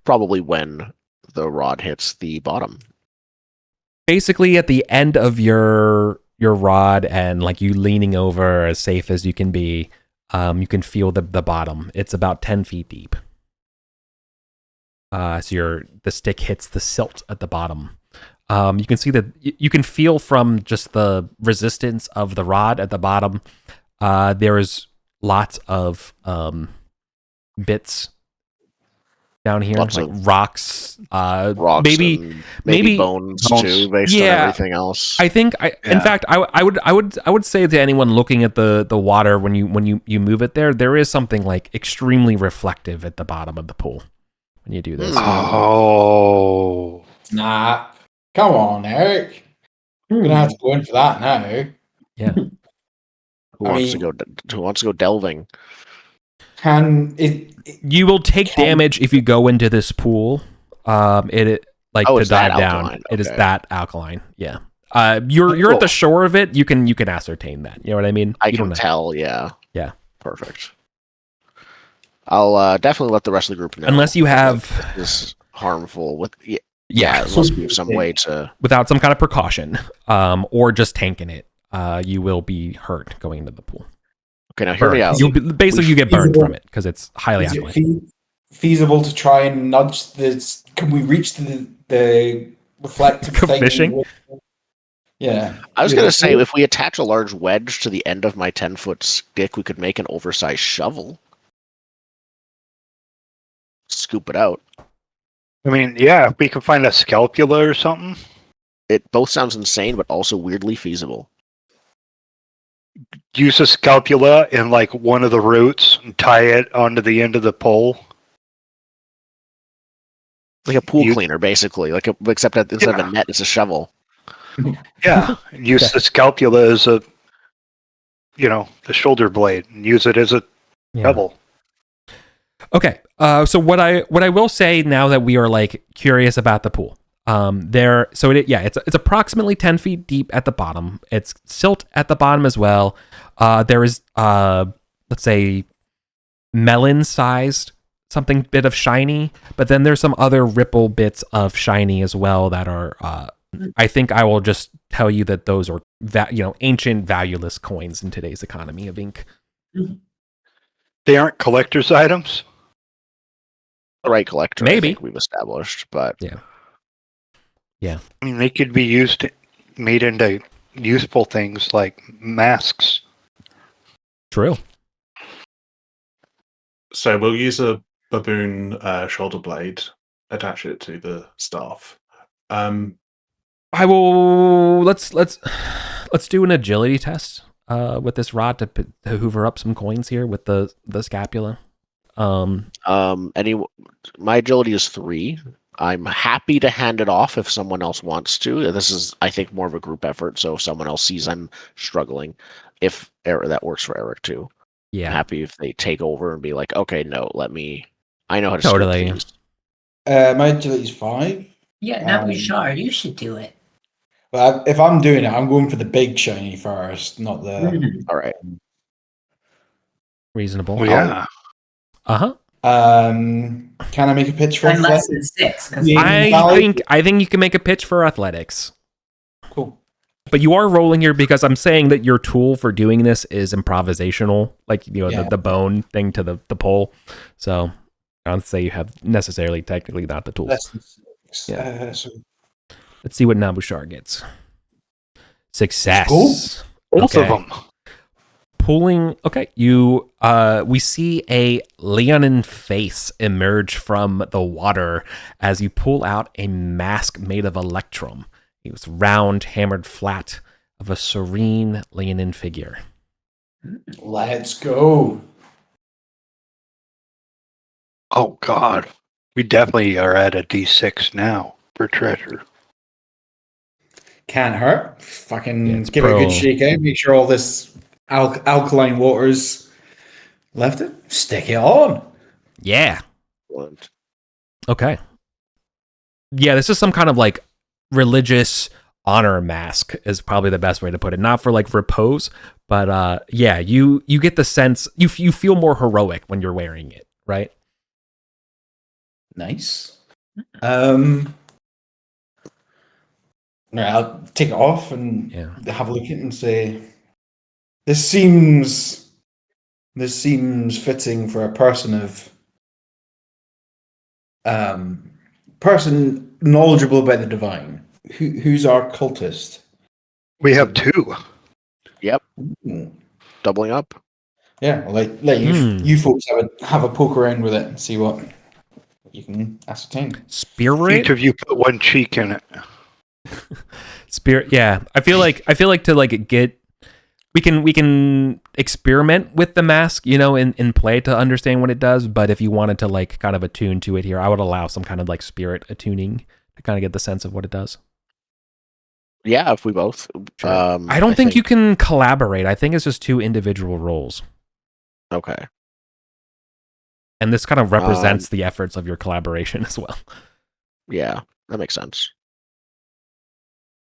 Speaker 3: probably when the rod hits the bottom.
Speaker 1: Basically, at the end of your rod and like you leaning over as safe as you can be, you can feel the bottom. It's about 10 feet deep. So the stick hits the silt at the bottom. You can see that you can feel from just the resistance of the rod at the bottom. There is lots of bits down here,
Speaker 3: Lots
Speaker 1: like
Speaker 3: of
Speaker 1: rocks,
Speaker 3: maybe bones too, based on everything else.
Speaker 1: I think in fact, I would say to anyone looking at the water when you move it there is something like extremely reflective at the bottom of the pool when you do this.
Speaker 2: Oh,
Speaker 6: Nah, come on, Eric. You're gonna have to go in for that now.
Speaker 1: Yeah.
Speaker 3: Who wants to go delving?
Speaker 1: You will take damage if you go into this pool. To dive down. It is that alkaline. Yeah. You're at the shore of it. You can ascertain that. You know what I mean?
Speaker 3: I can tell. Yeah.
Speaker 1: Yeah.
Speaker 3: Perfect. I'll definitely let the rest of the group know.
Speaker 1: Unless you have
Speaker 3: this is harmful with.
Speaker 1: Yeah.
Speaker 3: Unless we have some way to
Speaker 1: without some kind of precaution, or just tanking it, you will be hurt going into the pool.
Speaker 3: Okay, now hear me out.
Speaker 1: You get burned from it because it's highly alkaline.
Speaker 6: Feasible to try and nudge this? Can we reach the reflective thing?
Speaker 1: Fishing?
Speaker 6: Yeah.
Speaker 3: I was going to say, if we attach a large wedge to the end of my 10-foot stick, we could make an oversized shovel. Scoop it out.
Speaker 2: I mean, yeah, if we could find a scalpula or something.
Speaker 3: It both sounds insane, but also weirdly feasible.
Speaker 2: Use a scalpula in like one of the roots and tie it onto the end of the pole.
Speaker 3: Like a pool cleaner, basically. Except that instead of a net, it's a shovel.
Speaker 2: Yeah. Use the scalpula as the shoulder blade, and use it as a shovel.
Speaker 1: Okay. So what I will say now that we are like curious about the pool. It's approximately 10 feet deep at the bottom. It's silt at the bottom as well. There is let's say melon-sized something bit of shiny, but then there's some other ripple bits of shiny as well that are I think I will just tell you that those are ancient valueless coins in today's economy of ink.
Speaker 2: They aren't collector's items?
Speaker 3: The right collector,
Speaker 1: maybe.
Speaker 3: I think we've established, but
Speaker 1: yeah.
Speaker 2: I mean, they could be made into useful things like masks.
Speaker 1: True.
Speaker 4: So we'll use a baboon shoulder blade, attach it to the staff.
Speaker 1: I will. Let's do an agility test with this rod to hoover up some coins here with the scapula.
Speaker 3: My agility is 3. I'm happy to hand it off if someone else wants to. This is, I think, more of a group effort. So if someone else sees I'm struggling, if that works for Eric too.
Speaker 1: Yeah.
Speaker 3: I'm happy if they take over and be like, okay, no, let me. I know how to
Speaker 1: Totally.
Speaker 3: scoop these.
Speaker 6: My agility is 5.
Speaker 5: Yeah, Nabushar, you should do it.
Speaker 6: But if I'm doing it, I'm going for the big shiny first, not the.
Speaker 3: All right.
Speaker 1: Reasonable.
Speaker 2: Well, yeah.
Speaker 6: Can I make a pitch for
Speaker 5: I'm less
Speaker 6: athletics?
Speaker 5: than 6. 'Cause
Speaker 1: I think you can make a pitch for athletics.
Speaker 6: Cool.
Speaker 1: But you are rolling here because I'm saying that your tool for doing this is improvisational, like the bone thing to the pole. So I don't say you have necessarily technically not the tools.
Speaker 6: Less than 6.
Speaker 1: Yeah.
Speaker 6: So
Speaker 1: Let's see what Nabushar gets. Success.
Speaker 6: Cool.
Speaker 2: Both of them.
Speaker 1: Pulling. Okay, we see a leonine face emerge from the water as you pull out a mask made of Electrum. It was round, hammered flat of a serene leonine figure.
Speaker 6: let's go.
Speaker 2: Oh, God. We definitely are at a D6 now for treasure.
Speaker 6: Can't hurt. Fucking
Speaker 1: Yeah, it's
Speaker 6: give it a
Speaker 1: pro.
Speaker 6: good shake out. Make sure all this alkaline water's left it. Stick it on.
Speaker 1: Yeah.
Speaker 3: Excellent.
Speaker 1: Okay. Yeah, this is some kind of like religious honor mask is probably the best way to put it. Not for like repose, but yeah, you get the sense you feel more heroic when you're wearing it, right?
Speaker 6: Nice. Right, I'll take it off and have a look at it and say, this seems fitting for a person knowledgeable about the divine. Who's our cultist?
Speaker 2: We have 2.
Speaker 3: Yep.
Speaker 6: Ooh.
Speaker 3: Doubling up.
Speaker 6: Yeah, I'll let you folks have a poke around with it and see what you can ascertain.
Speaker 1: Spirit.
Speaker 2: Each of you put one cheek in it.
Speaker 1: Spirit. Yeah, I feel like to like get we can experiment with the mask, in play to understand what it does. But if you wanted to like kind of attune to it here, I would allow some kind of like spirit attuning to kind of get the sense of what it does.
Speaker 3: Yeah, if we both.
Speaker 1: Sure. I don't think you can collaborate. I think it's just 2 individual roles.
Speaker 3: Okay.
Speaker 1: And this kind of represents the efforts of your collaboration as well.
Speaker 3: Yeah, that makes sense.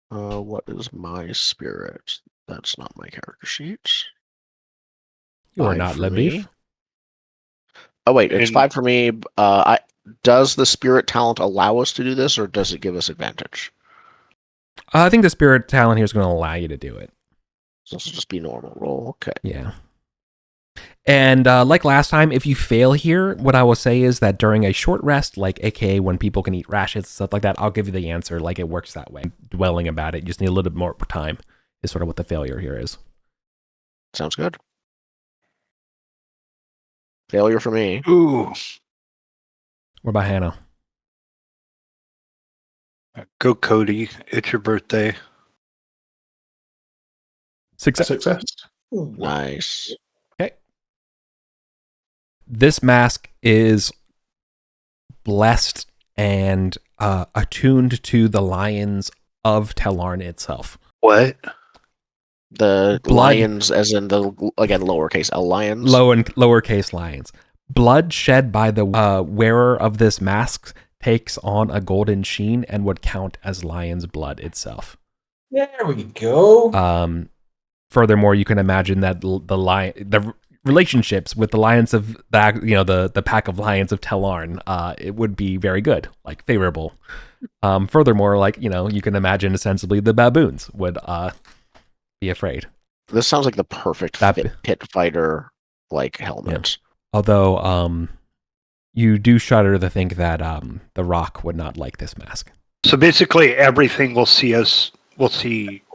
Speaker 3: What is my spirit? That's not my character sheet.
Speaker 1: You are
Speaker 3: 5
Speaker 1: not
Speaker 3: for
Speaker 1: Lebif.
Speaker 3: me. Oh wait, it's 5 for me. Does the spirit talent allow us to do this, or does it give us advantage?
Speaker 1: I think the spirit talent here is going to allow you to do it.
Speaker 3: So this will just be normal roll. Okay.
Speaker 1: Yeah. And like last time, if you fail here, what I will say is that during a short rest, like aka when people can eat rashes, stuff like that, I'll give you the answer. Like it works that way. Dwelling about it, you just need a little bit more time is sort of what the failure here is.
Speaker 3: Sounds good. Failure for me.
Speaker 2: Ooh.
Speaker 1: What about Hanno?
Speaker 2: Go, Cody. It's your birthday.
Speaker 1: Success.
Speaker 3: Nice.
Speaker 1: Okay. This mask is blessed and attuned to the lions of Tellarn itself.
Speaker 2: What?
Speaker 3: The
Speaker 1: Blood.
Speaker 3: lions, as in the, again, lowercase L lions.
Speaker 1: Lowercase lions. Blood shed by the wearer of this mask takes on a golden sheen and would count as lion's blood itself.
Speaker 6: There we go.
Speaker 1: Furthermore, you can imagine that the relationships with the lions of the pack of lions of Tellarn, it would be very good, like favorable. Furthermore, you can imagine ostensibly the baboons would be afraid.
Speaker 3: This sounds like the perfect pit fighter helmet.
Speaker 1: Yeah. Although you do shudder to think that the Rock would not like this mask.
Speaker 2: So basically, everything will see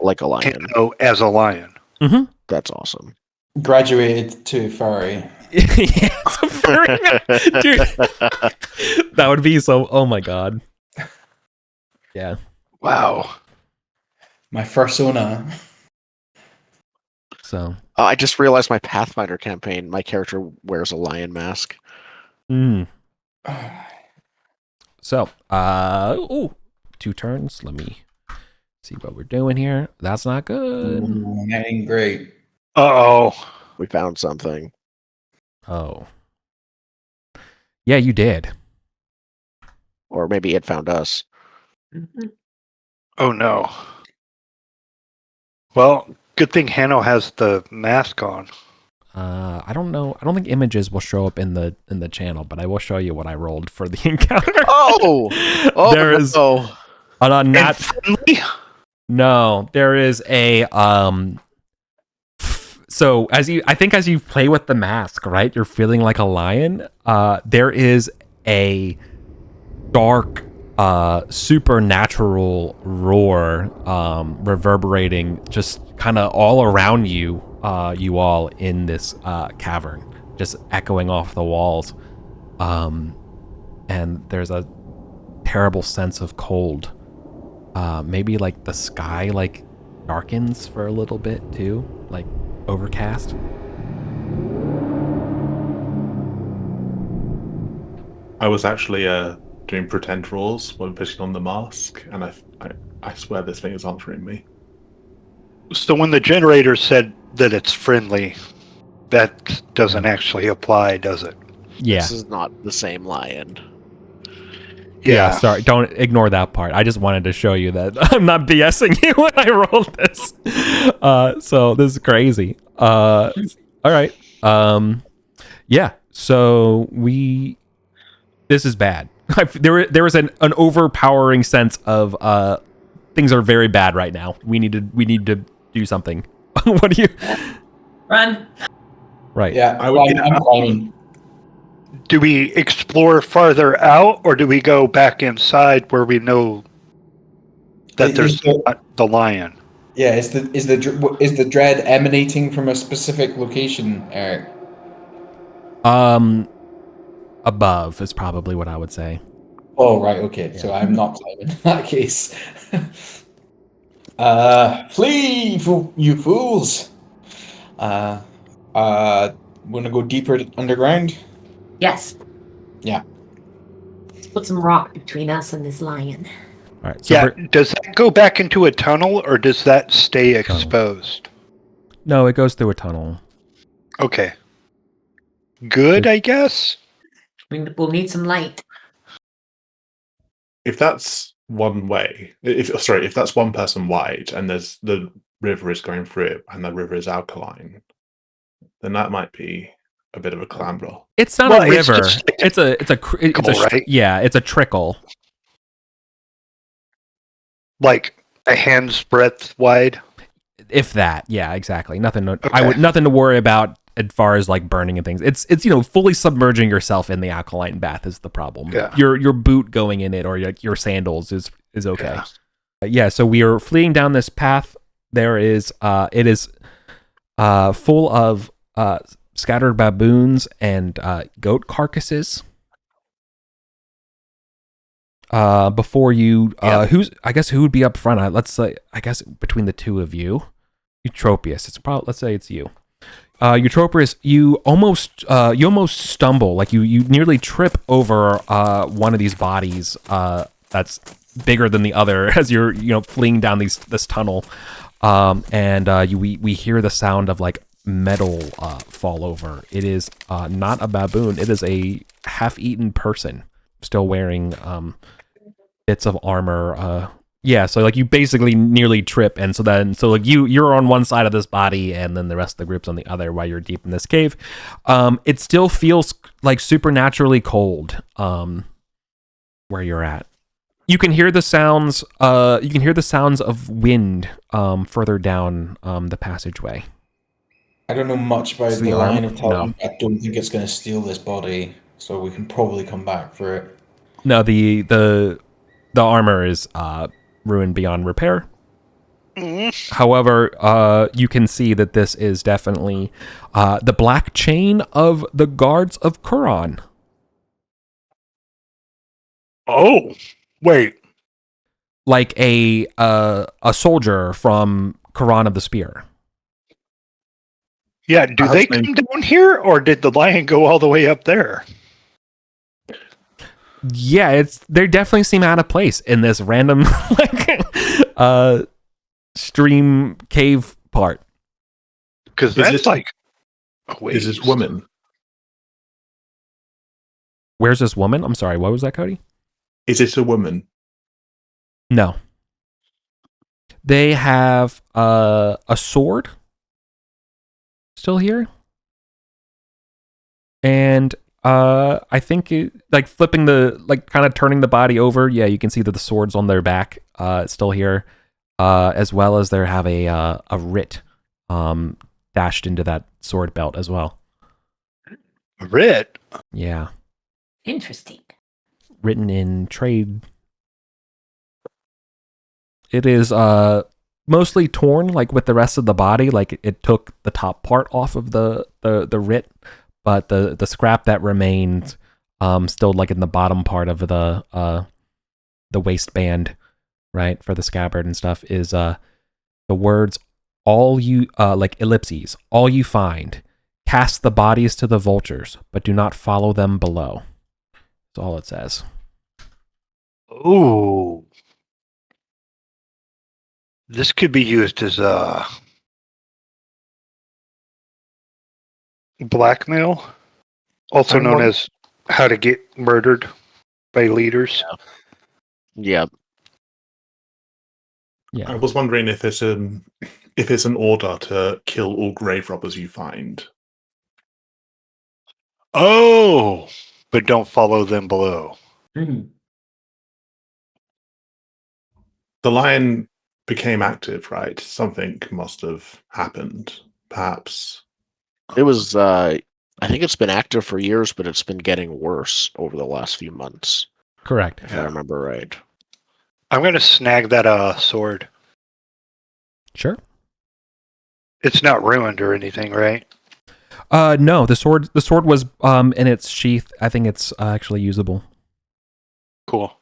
Speaker 3: like a lion.
Speaker 2: Hanno as a lion.
Speaker 1: Mm-hmm.
Speaker 3: That's awesome.
Speaker 6: Graduated to furry.
Speaker 1: Yeah, it's a covering. Dude, that would be so. Oh my god. Yeah.
Speaker 2: Wow.
Speaker 6: My fursona.
Speaker 1: So.
Speaker 3: I just realized my Pathfinder campaign. My character wears a lion mask.
Speaker 1: So, 2 turns. Let me see what we're doing here. That's not good.
Speaker 6: Ooh, that ain't great.
Speaker 2: Uh-oh.
Speaker 3: We found something.
Speaker 1: Oh. Yeah, you did.
Speaker 3: Or maybe it found us.
Speaker 2: Oh no. Well, good thing Hanno has the mask on.
Speaker 1: I don't know. I don't think images will show up in the channel, but I will show you what I rolled for the encounter.
Speaker 3: Oh,
Speaker 1: there is not
Speaker 2: friendly?
Speaker 1: No, there is a so as you play with the mask, right? You're feeling like a lion. There is a dark supernatural roar reverberating just kind of all around you, you all in this cavern, just echoing off the walls. And there's a terrible sense of cold. Maybe like the sky like darkens for a little bit too, like overcast.
Speaker 4: I was actually doing pretend rolls when putting on the mask, and I swear this thing is answering me.
Speaker 2: So when the generator said that it's friendly, that doesn't actually apply, does it?
Speaker 1: Yeah.
Speaker 3: This is not the same lion.
Speaker 1: Yeah, sorry. Don't ignore that part. I just wanted to show you that I'm not BSing you when I rolled this. So this is crazy. All right. Yeah. So this is bad. There was an overpowering sense of things are very bad right now. We need to do something. What do you
Speaker 5: run?
Speaker 1: Right.
Speaker 6: Yeah, I'm calling.
Speaker 2: Do we explore farther out, or do we go back inside where we know that there's not the lion?
Speaker 6: Yeah, is the dread emanating from a specific location, Eric?
Speaker 1: Above is probably what I would say.
Speaker 6: Oh, right, okay. Yeah. So I'm not climbing in that case. Flee, you fools! Wanna go deeper underground?
Speaker 5: Yes.
Speaker 6: Yeah.
Speaker 5: Let's put some rock between us and this lion.
Speaker 1: All right. So
Speaker 2: yeah, does that go back into a tunnel, or does that stay exposed?
Speaker 1: No, it goes through a tunnel.
Speaker 2: Okay. Good, I guess?
Speaker 5: We'll need some light.
Speaker 4: If that's one way, if that's one person wide, and there's the river is going through it, and the river is alkaline, then that might be a bit of a clamber.
Speaker 1: It's not a river. It's a trickle.
Speaker 2: Like a hand's breadth wide.
Speaker 1: If that, yeah, exactly. Nothing to worry about as far as like burning and things. It's fully submerging yourself in the alkaline bath is the problem.
Speaker 2: Yeah.
Speaker 1: Your boot going in it or your sandals is okay. Yeah. So we are fleeing down this path. There is it is full of scattered baboons and goat carcasses. Before you, who would be up front? Let's say, I guess between the two of you, Eutropius. Let's say it's you. Eutropius, you almost stumble, like you nearly trip over one of these bodies that's bigger than the other as you're fleeing down this tunnel, and we hear the sound of like metal fall over. It is not a baboon. It is a half-eaten person still wearing bits of armor. So like you basically nearly trip, and so like you're on one side of this body and then the rest of the group's on the other while you're deep in this cave. It still feels like supernaturally cold where you're at. You can hear the sounds of wind further down the passageway.
Speaker 6: I don't know much about the line of talent. No. I don't think it's going to steal this body, so we can probably come back for it.
Speaker 1: No, the armor is ruined beyond repair. However, you can see that this is definitely the black chain of the guards of Quran.
Speaker 2: Oh, wait.
Speaker 1: Like a soldier from Quran of the Spear.
Speaker 2: Yeah, do they come down here, or did the lion go all the way up there?
Speaker 1: Yeah, they definitely seem out of place in this random stream cave part.
Speaker 2: Because that's like,
Speaker 4: is this woman?
Speaker 1: Where's this woman? I'm sorry, what was that, Cody?
Speaker 4: Is it a woman?
Speaker 1: No. They have a sword still here, and I think like flipping kind of turning the body over. Yeah, you can see that the sword's on their back. It's still here, as well as they have a writ dashed into that sword belt as well.
Speaker 2: A writ?
Speaker 1: Yeah.
Speaker 5: Interesting.
Speaker 1: Written in trade. It is mostly torn, like with the rest of the body. Like it took the top part off of the writ, but the scrap that remained, still like in the bottom part of the waistband, right, for the scabbard and stuff, is the words all you like ellipses. All you find, cast the bodies to the vultures, but do not follow them below. That's all it says.
Speaker 2: Ooh. This could be used as blackmail, also known as how to get murdered by leaders.
Speaker 3: Yeah.
Speaker 1: Yeah.
Speaker 4: I was wondering if it's an order to kill all grave robbers you find.
Speaker 2: Oh, but don't follow them below.
Speaker 5: Mm-hmm.
Speaker 4: The lion became active, right? Something must have happened, perhaps.
Speaker 3: It was, I think it's been active for years, but it's been getting worse over the last few months.
Speaker 1: Correct.
Speaker 3: If I remember right.
Speaker 2: I'm going to snag that sword.
Speaker 1: Sure.
Speaker 2: It's not ruined or anything, right?
Speaker 1: No, the sword was in its sheath. I think it's actually usable.
Speaker 2: Cool.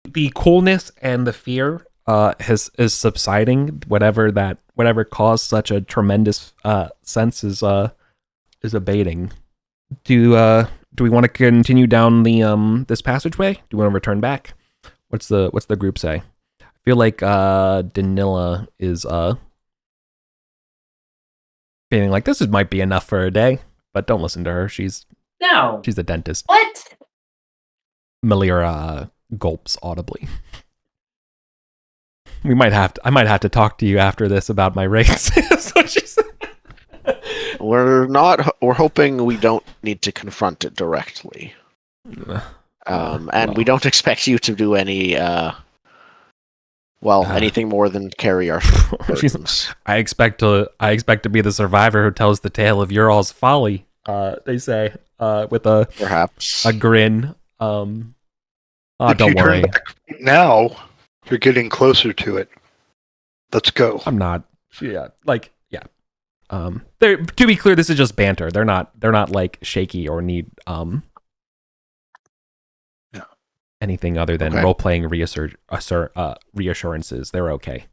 Speaker 1: The coolness and the fear is subsiding. Whatever caused such a tremendous sense is abating. Do we want to continue down the this passageway? Do we want to return back? What's the group say? I feel like Danila is feeling like this might be enough for a day, but don't listen to her. She's a dentist.
Speaker 5: What?
Speaker 1: Melira gulps audibly. I might have to talk to you after this about my rates. That's what she said.
Speaker 3: We're hoping we don't need to confront it directly. And we don't expect you to do any anything more than carry our burdens.
Speaker 1: I expect to be the survivor who tells the tale of Ural's folly, they say, with
Speaker 3: perhaps
Speaker 1: a grin. Don't worry.
Speaker 2: Now you're getting closer to it. Let's go.
Speaker 1: I'm not. Yeah. To be clear, this is just banter. They're not like shaky or need anything other than role playing reassurances. They're okay.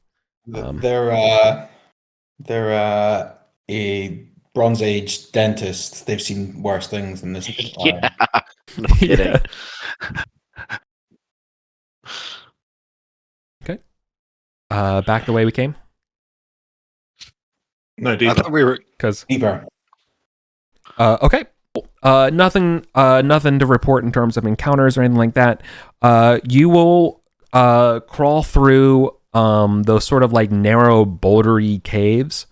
Speaker 6: They're a Bronze Age dentist. They've seen worse things than this.
Speaker 3: Yeah. No kidding.
Speaker 1: Yeah. Okay. Back the way we came.
Speaker 4: No, deeper.
Speaker 2: I thought we were
Speaker 6: deeper.
Speaker 1: Okay. Nothing to report in terms of encounters or anything like that. You will crawl through those sort of like narrow bouldery caves,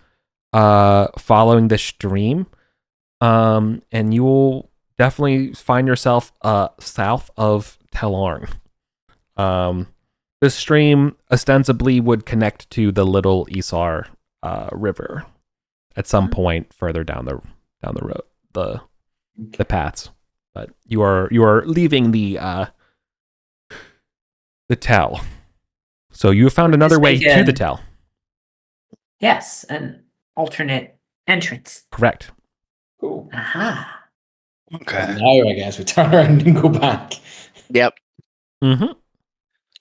Speaker 1: following the stream, and you will definitely find yourself south of Telarn. The stream ostensibly would connect to the Little Isar River at some point further down the road, the paths. But you are leaving the tell. So you have found another way to the tell.
Speaker 5: Yes, an alternate entrance.
Speaker 1: Correct.
Speaker 6: Cool.
Speaker 5: Aha.
Speaker 2: Okay.
Speaker 6: Now I guess we turn around and go back.
Speaker 3: Yep.
Speaker 1: Mm-hmm.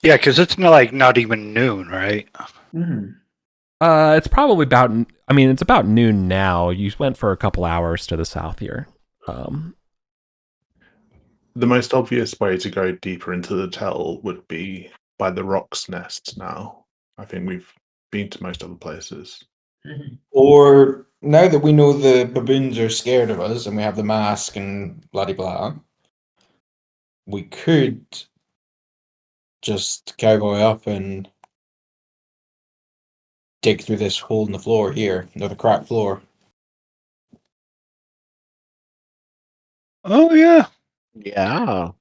Speaker 2: Yeah, because it's not even noon, right?
Speaker 5: Mm.
Speaker 1: It's probably about. I mean, it's about noon now. You went for a couple hours to the south here.
Speaker 4: The most obvious way to go deeper into the tell would be by the roc's nest now. I think we've been to most other places.
Speaker 5: Mhm.
Speaker 6: Or now that we know the baboons are scared of us and we have the mask and blah blah, we could just cowboy up and dig through this hole in the floor here, or the cracked floor.
Speaker 2: Oh yeah.
Speaker 3: Yeah.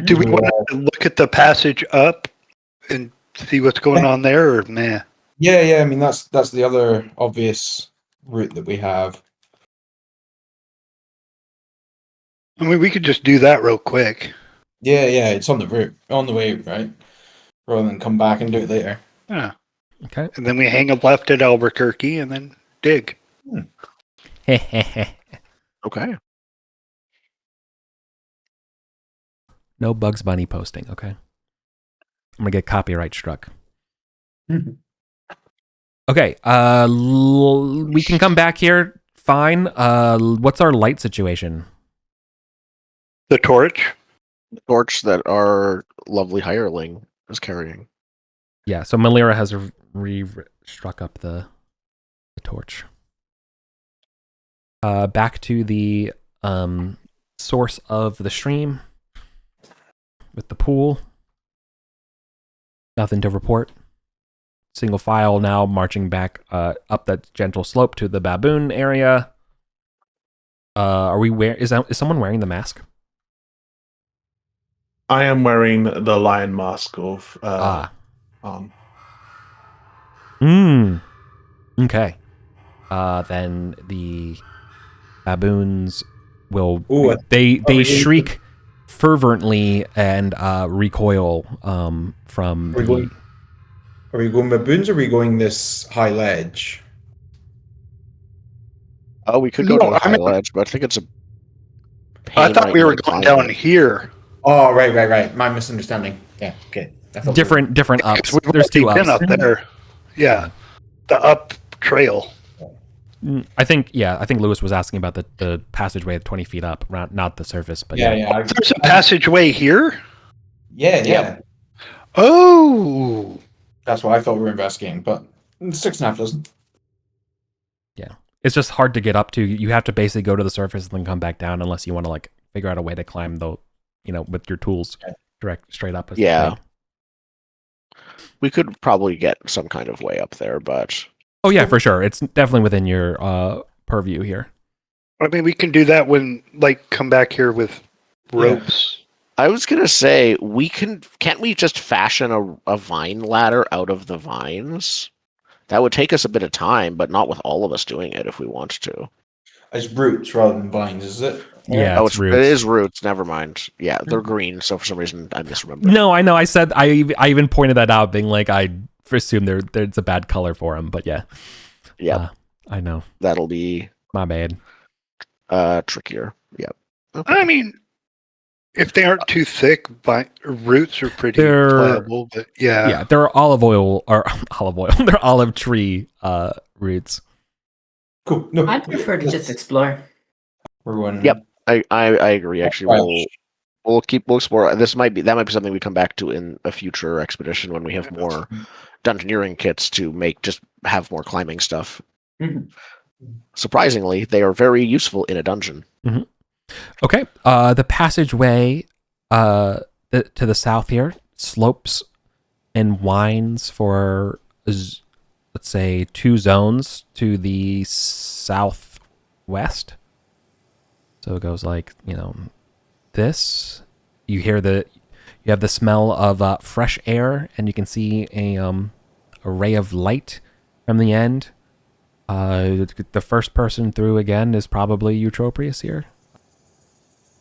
Speaker 2: Do we
Speaker 5: Mhm.
Speaker 2: want to look at the passage up and see what's going on there, or meh?
Speaker 6: Yeah. I mean, that's the other obvious route that we have.
Speaker 2: I mean, we could just do that real quick.
Speaker 6: Yeah. It's on the way, right? Rather than come back and do it later.
Speaker 2: Yeah.
Speaker 1: Okay.
Speaker 2: And then we hang a left at Albuquerque and then dig.
Speaker 3: Okay.
Speaker 1: No Bugs Bunny posting. Okay. I'm gonna get copyright struck.
Speaker 5: Mhm.
Speaker 1: Okay. We can come back here. Fine. What's our light situation?
Speaker 2: The torch.
Speaker 3: The torch that our lovely hireling is carrying.
Speaker 1: Yeah. So Malira has struck up the torch. Back to the source of the stream with the pool. Nothing to report. Single file now marching back up that gentle slope to the baboon area. Are we is someone wearing the mask?
Speaker 4: I am wearing the lion mask of
Speaker 1: Okay. Then the baboons will
Speaker 6: Ooh,
Speaker 1: they shriek fervently and recoil from
Speaker 6: Are we going? Are we going baboons or are we going this high ledge?
Speaker 3: Oh, we could go to the high ledge, but I think it's a pain
Speaker 2: I thought
Speaker 3: right
Speaker 2: we
Speaker 3: now
Speaker 2: were
Speaker 3: to
Speaker 2: going
Speaker 3: climb
Speaker 2: down
Speaker 3: it.
Speaker 2: here.
Speaker 6: Oh, right. My misunderstanding. Yeah, okay. I thought
Speaker 1: different ups.
Speaker 2: We've
Speaker 1: There's two
Speaker 2: already
Speaker 1: ups.
Speaker 2: been up there. Yeah. The up trail.
Speaker 1: I think Lewis was asking about the passageway at 20 feet up, not the surface, but
Speaker 6: Yeah.
Speaker 2: There's a passageway here?
Speaker 6: Yeah.
Speaker 2: Oh.
Speaker 6: That's what I thought we were investigating, but 6.5 doesn't.
Speaker 1: Yeah. It's just hard to get up to. You have to basically go to the surface and then come back down unless you want to like figure out a way to climb with your tools straight up.
Speaker 3: Yeah. We could probably get some kind of way up there, but
Speaker 1: oh yeah, for sure. It's definitely within your purview here.
Speaker 2: I mean, we can do that when, come back here with ropes.
Speaker 3: I was gonna say can't we just fashion a vine ladder out of the vines? That would take us a bit of time, but not with all of us doing it if we want to.
Speaker 6: It's roots rather than vines, is it?
Speaker 1: Yeah,
Speaker 3: it is roots. Never mind. Yeah, they're green, so for some reason I misremembered.
Speaker 1: No, I know. I said I even pointed that out, being like I assume there's a bad color for them, but yeah.
Speaker 3: Yeah,
Speaker 1: I know.
Speaker 3: That'll be
Speaker 1: my bad.
Speaker 3: Trickier. Yep. Okay.
Speaker 2: I mean, if they aren't too thick, roots are pretty pliable. But yeah,
Speaker 1: they're olive oil. They're olive tree roots.
Speaker 6: Cool. No,
Speaker 5: I prefer to just explore.
Speaker 6: We're going.
Speaker 3: Yep, I agree. Actually, we'll explore. That might be something we come back to in a future expedition when we have more dungeoneering kits to have more climbing stuff.
Speaker 5: Mm-hmm.
Speaker 3: Surprisingly, they are very useful in a dungeon.
Speaker 1: Mm-hmm. Okay, the passageway to the south here slopes and winds for, let's say, 2 zones to the southwest. So it goes like, this. You have the smell of fresh air, and you can see a ray of light from the end. The first person through again is probably Eutropius here.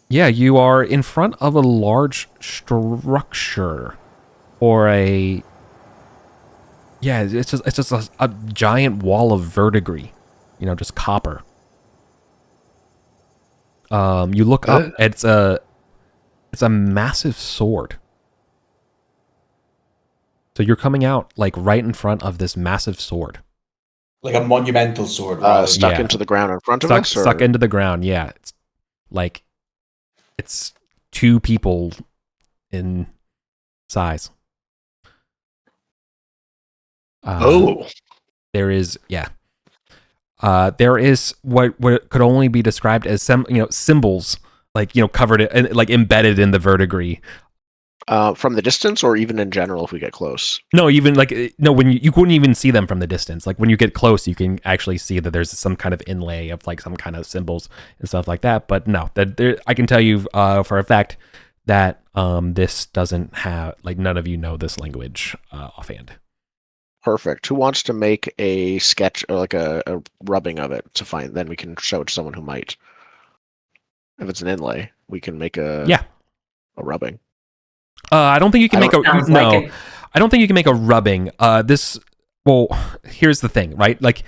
Speaker 1: Yeah, you are in front of a large structure, or Yeah, it's just a giant wall of verdigris, just copper. You look up, it's a massive sword. So you're coming out like right in front of this massive sword.
Speaker 6: Like a monumental sword,
Speaker 3: stuck into the ground in front of us?
Speaker 1: Stuck into the ground, yeah. It's like it's 2 people in size. There is there is what could only be described as symbols, like covered and like embedded in the verdigris.
Speaker 3: From the distance, or even in general, if we get close.
Speaker 1: No, even like when you couldn't even see them from the distance. Like when you get close, you can actually see that there's some kind of inlay of like some kind of symbols and stuff like that. But no, I can tell you for a fact that this doesn't have, like, none of you know this language offhand.
Speaker 3: Perfect. Who wants to make a sketch or like a rubbing of it to find? Then we can show it to someone who might. If it's an inlay, we can make a rubbing.
Speaker 1: I don't think you can make a I don't think you can make a rubbing. Here's the thing, right? Like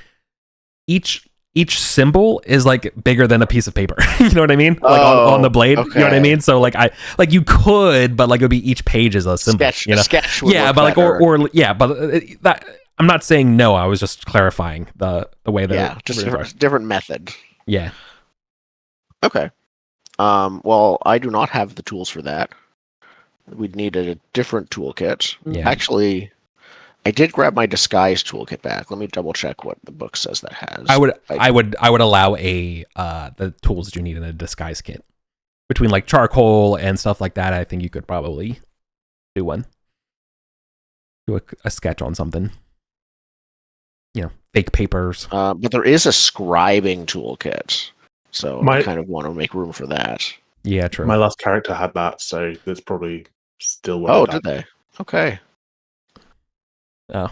Speaker 1: each symbol is like bigger than a piece of paper. You know what I mean? Like on the blade. Okay. You know what I mean? So like you could, but like it would be each page is a symbol.
Speaker 3: Sketch.
Speaker 1: Yeah, but like that. I'm not saying no. I was just clarifying the way that.
Speaker 3: Just different method.
Speaker 1: Yeah.
Speaker 3: Okay. Well, I do not have the tools for that. We'd need a different toolkit.
Speaker 1: Yeah.
Speaker 3: Actually, I did grab my disguise toolkit back. Let me double check what the book says that has.
Speaker 1: I would allow the tools that you need in a disguise kit. Between like charcoal and stuff like that, I think you could probably do a sketch on something. Fake papers.
Speaker 3: But there is a scribing toolkit, so I kind of want to make room for that.
Speaker 1: Yeah, true.
Speaker 4: My last character had that, so there's probably still one.
Speaker 3: Oh, did they? Okay.
Speaker 1: Oh.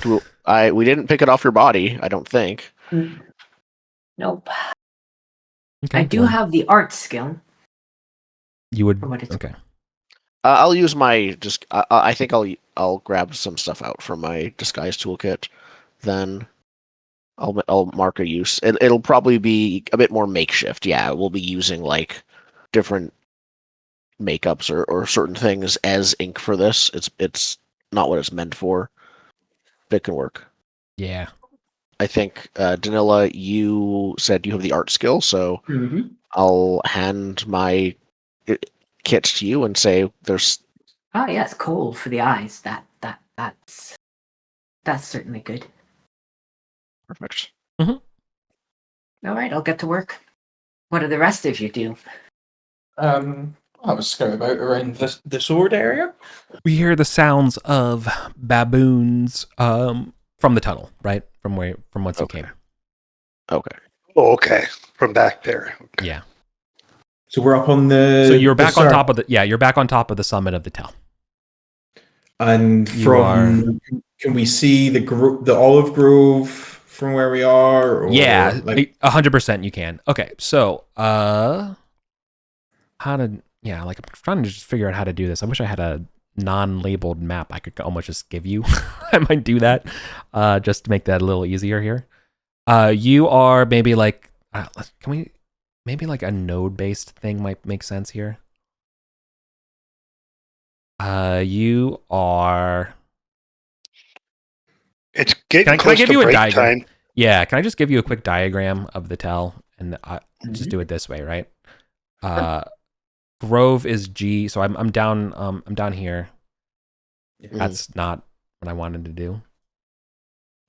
Speaker 3: We didn't pick it off your body, I don't think.
Speaker 5: Nope.
Speaker 1: Okay,
Speaker 5: I do have the art skill.
Speaker 1: You would. Okay.
Speaker 3: I'll use my I think I'll grab some stuff out from my disguise toolkit. Then I'll mark a use. It'll probably be a bit more makeshift. Yeah, we'll be using like different makeups or certain things as ink for this. It's not what it's meant for. But it can work.
Speaker 1: Yeah.
Speaker 3: I think Danila, you said you have the art skill, so I'll hand my kit to you and say there's.
Speaker 5: Oh yes, coal for the eyes. That's certainly good.
Speaker 3: Perfect.
Speaker 5: All right, I'll get to work. What do the rest of you do?
Speaker 6: I was scout about around the sword area.
Speaker 1: We hear the sounds of baboons from the tunnel, right? From whence you came.
Speaker 3: Okay.
Speaker 2: Oh, okay. From back there. Okay.
Speaker 1: Yeah.
Speaker 6: So we're up on the.
Speaker 1: So you're back on top of the. Yeah, you're back on top of the summit of the tell.
Speaker 6: And can we see the olive grove from where we are? Or
Speaker 1: yeah, 100% you can. Okay, so I'm trying to just figure out how to do this. I wish I had a non-labeled map I could almost just give you. I might do that just to make that a little easier here. You are maybe like maybe like a node-based thing might make sense here. You are.
Speaker 2: It's getting
Speaker 1: can I give
Speaker 2: to
Speaker 1: you a
Speaker 2: break
Speaker 1: diagram?
Speaker 2: time.
Speaker 1: Yeah, can I just give you a quick diagram of the tell and just do it this way, right? Grove is G, so I'm down here. That's not what I wanted to do.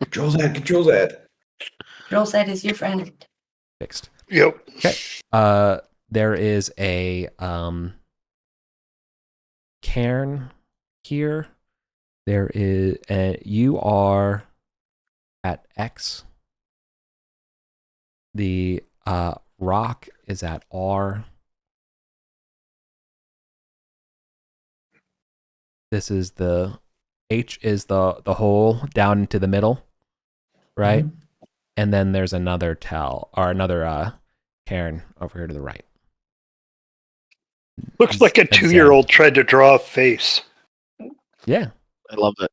Speaker 6: Control Z.
Speaker 5: Control Z is your friend.
Speaker 1: Fixed.
Speaker 2: Yep.
Speaker 1: Okay. There is a cairn here. There is you are at X. The rock is at R. This is the H is the hole down into the middle, right? And then there's another tell or another cairn over here to the right.
Speaker 2: Looks like a 2-year-old tried to draw a face.
Speaker 1: Yeah.
Speaker 3: I love it.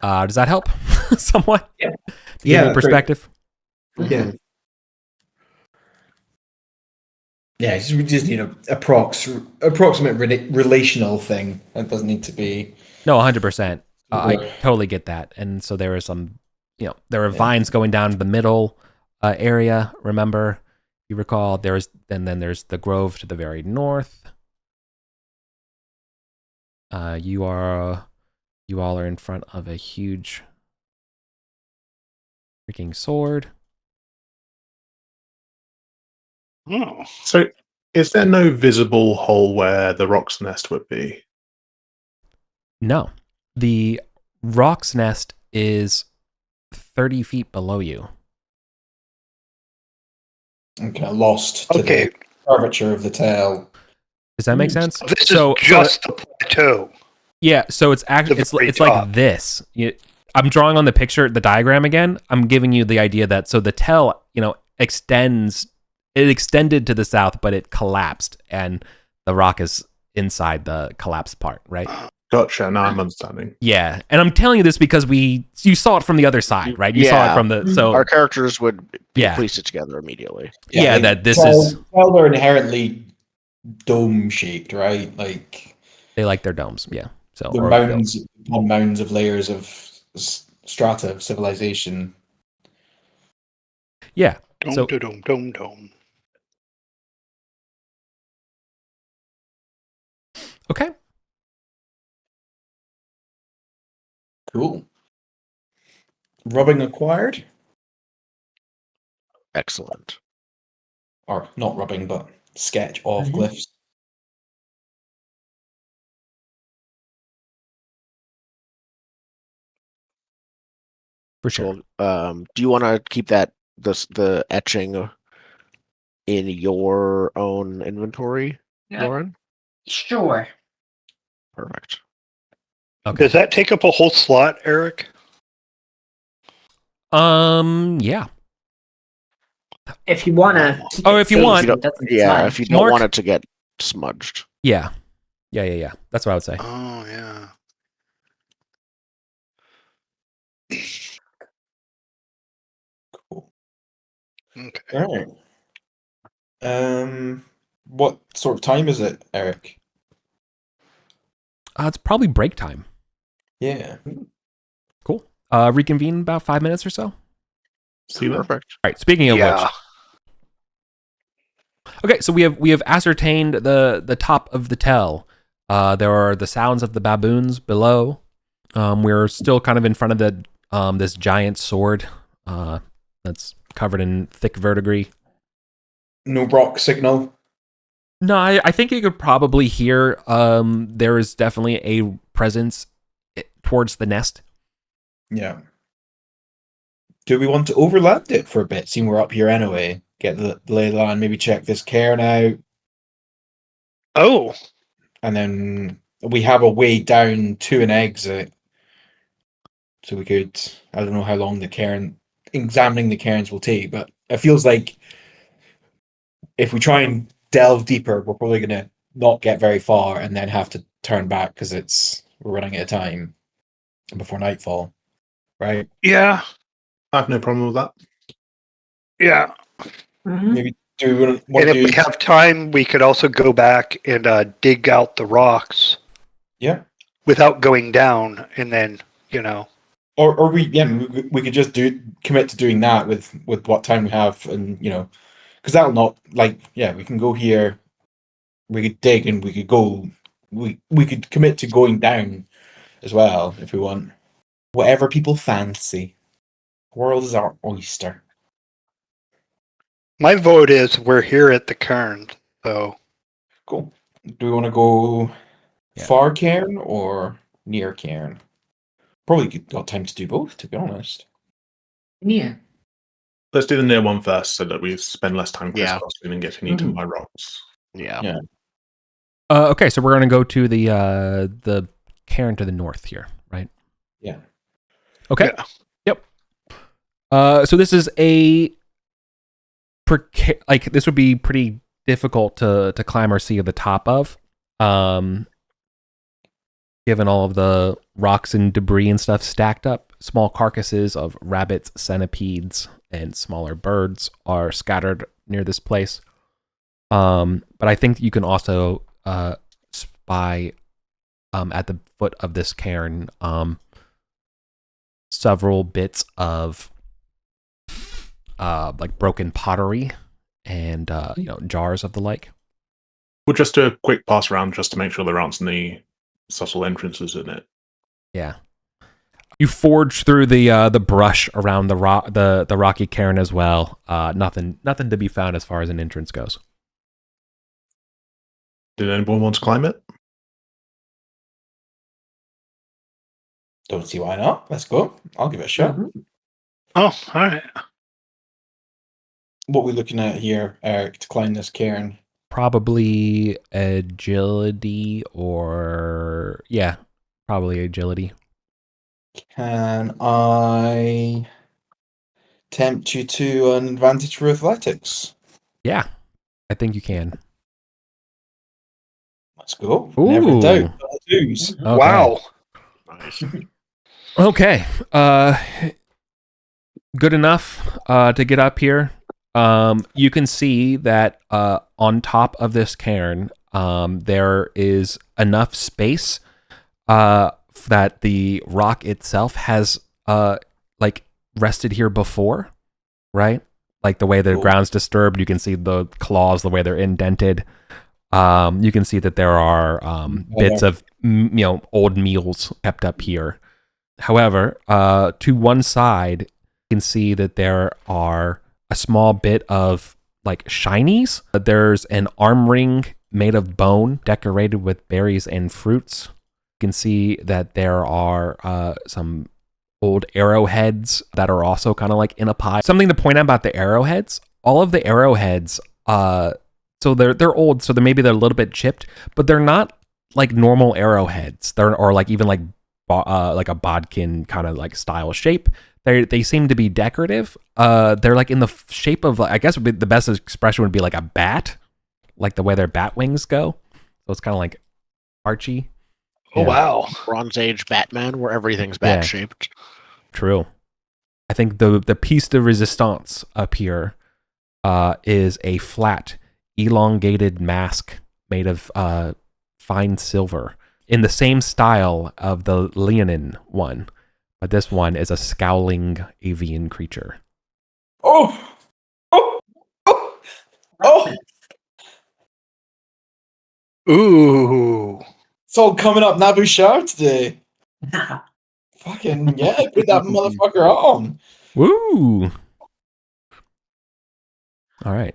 Speaker 1: Does that help somewhat?
Speaker 7: Yeah.
Speaker 1: To give you perspective.
Speaker 7: Yeah. Yeah, we just need a approximate relational thing. That doesn't need to be.
Speaker 1: No, 100%. I totally get that. And so there are some, there are vines going down the middle area. Remember, you recall there's then there's the grove to the very north. You all are in front of a huge freaking sword.
Speaker 2: Oh.
Speaker 4: So, is there no visible hole where the rock's nest would be?
Speaker 1: No. The rock's nest is 30 feet below you.
Speaker 7: I'm kind of lost to the curvature of the tail.
Speaker 1: Does that make sense?
Speaker 2: This is just the plateau.
Speaker 1: Yeah, so it's actually it's like this. I'm drawing on the picture, the diagram again. I'm giving you the idea that so the tail, extended to the south, but it collapsed, and the rock is inside the collapsed part, right?
Speaker 4: Gotcha. Now I'm understanding.
Speaker 1: Yeah, and I'm telling you this because you saw it from the other side, right? You saw it from the
Speaker 3: our characters would piece it together immediately.
Speaker 1: Yeah, that this is.
Speaker 7: Well, they're inherently dome shaped, right? Like
Speaker 1: they like their domes, yeah. So
Speaker 7: the mounds upon mounds of layers of strata of civilization.
Speaker 1: Yeah.
Speaker 2: Dome.
Speaker 1: Okay.
Speaker 7: Cool. Rubbing acquired?
Speaker 3: Excellent.
Speaker 7: Or not rubbing, but sketch of glyphs.
Speaker 1: For sure.
Speaker 3: So, do you want to keep the etching in your own inventory, Lauren?
Speaker 5: Sure.
Speaker 3: Perfect.
Speaker 2: Okay. Does that take up a whole slot, Eric?
Speaker 1: Yeah.
Speaker 5: If you want to.
Speaker 1: If you want.
Speaker 3: If you don't want it to get smudged.
Speaker 1: Yeah. That's what I would say.
Speaker 2: Oh, yeah.
Speaker 7: Cool.
Speaker 2: Okay.
Speaker 7: All right. What sort of time is it, Eric?
Speaker 1: It's probably break time.
Speaker 7: Yeah.
Speaker 1: Cool. Reconvene about 5 minutes or so.
Speaker 4: See,
Speaker 3: perfect.
Speaker 1: All right. Speaking of which. Okay, so we have ascertained the top of the tell. There are the sounds of the baboons below. We're still kind of in front of the this giant sword that's covered in thick verdigris.
Speaker 7: No rock signal.
Speaker 1: No, I think you could probably hear there is definitely a presence towards the nest.
Speaker 7: Yeah. Do we want to overlap it for a bit? Seeing we're up here anyway. Get the lay of the land, maybe check this cairn out.
Speaker 2: Oh.
Speaker 7: And then we have a way down to an exit. So we could, I don't know how long examining the cairns will take, but it feels like if we try and delve deeper, we're probably going to not get very far and then have to turn back because we're running out of time before nightfall, right?
Speaker 2: Yeah.
Speaker 4: I have no problem with that.
Speaker 2: Yeah.
Speaker 5: Mm-hmm.
Speaker 7: Maybe do we want
Speaker 2: and if we have time, we could also go back and dig out the rocks.
Speaker 7: Yeah.
Speaker 2: Without going down, and then
Speaker 7: Or we we could just commit to doing that with what time we have, and because that'll not we can go here, we could dig, and we could go, we could commit to going down as well if we want. Whatever people fancy. The world is our oyster.
Speaker 2: My vote is we're here at the cairn, so
Speaker 7: cool. Do we want to go far cairn or near cairn? Probably got time to do both, to be honest.
Speaker 5: Yeah.
Speaker 4: Let's do the near one first so that we spend less time crisscrossing and getting eaten by rocks.
Speaker 3: Yeah.
Speaker 1: Okay, so we're going to go to the cairn to the north here, right?
Speaker 7: Yeah.
Speaker 1: Okay. Yeah. Yep. So this is this would be pretty difficult to climb or see at the top of. Given all of the rocks and debris and stuff stacked up, small carcasses of rabbits, centipedes, and smaller birds are scattered near this place. But I think you can also spy at the foot of this cairn several bits of like broken pottery and jars of the like.
Speaker 4: We'll just do a quick pass around just to make sure there aren't any subtle entrances in it.
Speaker 1: Yeah. You forge through the brush around the rocky cairn as well. Nothing to be found as far as an entrance goes.
Speaker 4: Did anyone want to climb it?
Speaker 7: Don't see why not. Let's go. I'll give it a shot.
Speaker 2: Mm-hmm. Oh, all right.
Speaker 7: What are we looking at here, Eric, to climb this cairn?
Speaker 1: Probably agility or... Yeah, probably agility.
Speaker 7: Can I tempt you to an advantage for athletics?
Speaker 1: Yeah, I think you can.
Speaker 7: Let's go.
Speaker 1: Ooh.
Speaker 7: Never doubt. Twos.
Speaker 1: Okay.
Speaker 2: Wow.
Speaker 3: Nice.
Speaker 1: Okay. Good enough to get up here. You can see that on top of this cairn, there is enough space that the rock itself has like rested here before, right? Like the way the ground's disturbed, you can see the claws, the way they're indented. You can see that there are bits of old meals kept up here. However, to one side, you can see that there are a small bit of like shinies. There's an arm ring made of bone decorated with berries and fruits. You can see that there are some old arrowheads that are also kind of like in a pile. Something to point out about the arrowheads, all of the arrowheads, so they're old, so maybe they're a little bit chipped, but they're not like normal arrowheads. Or like even like a bodkin kind of like style shape. They seem to be decorative. They're like in the shape of, I guess the best expression would be like a bat, like the way their bat wings go. So it's kind of like archy.
Speaker 2: Oh,
Speaker 1: Yeah.
Speaker 2: wow.
Speaker 3: Bronze Age Batman, where everything's bat shaped.
Speaker 1: True. I think the piece de resistance up here is a flat, elongated mask made of fine silver in the same style of the Leonin one. But this one is a scowling avian creature.
Speaker 7: Oh!
Speaker 2: Ooh.
Speaker 7: It's all coming up Nabushar today. Fucking yeah, put that motherfucker on.
Speaker 1: Woo! All right.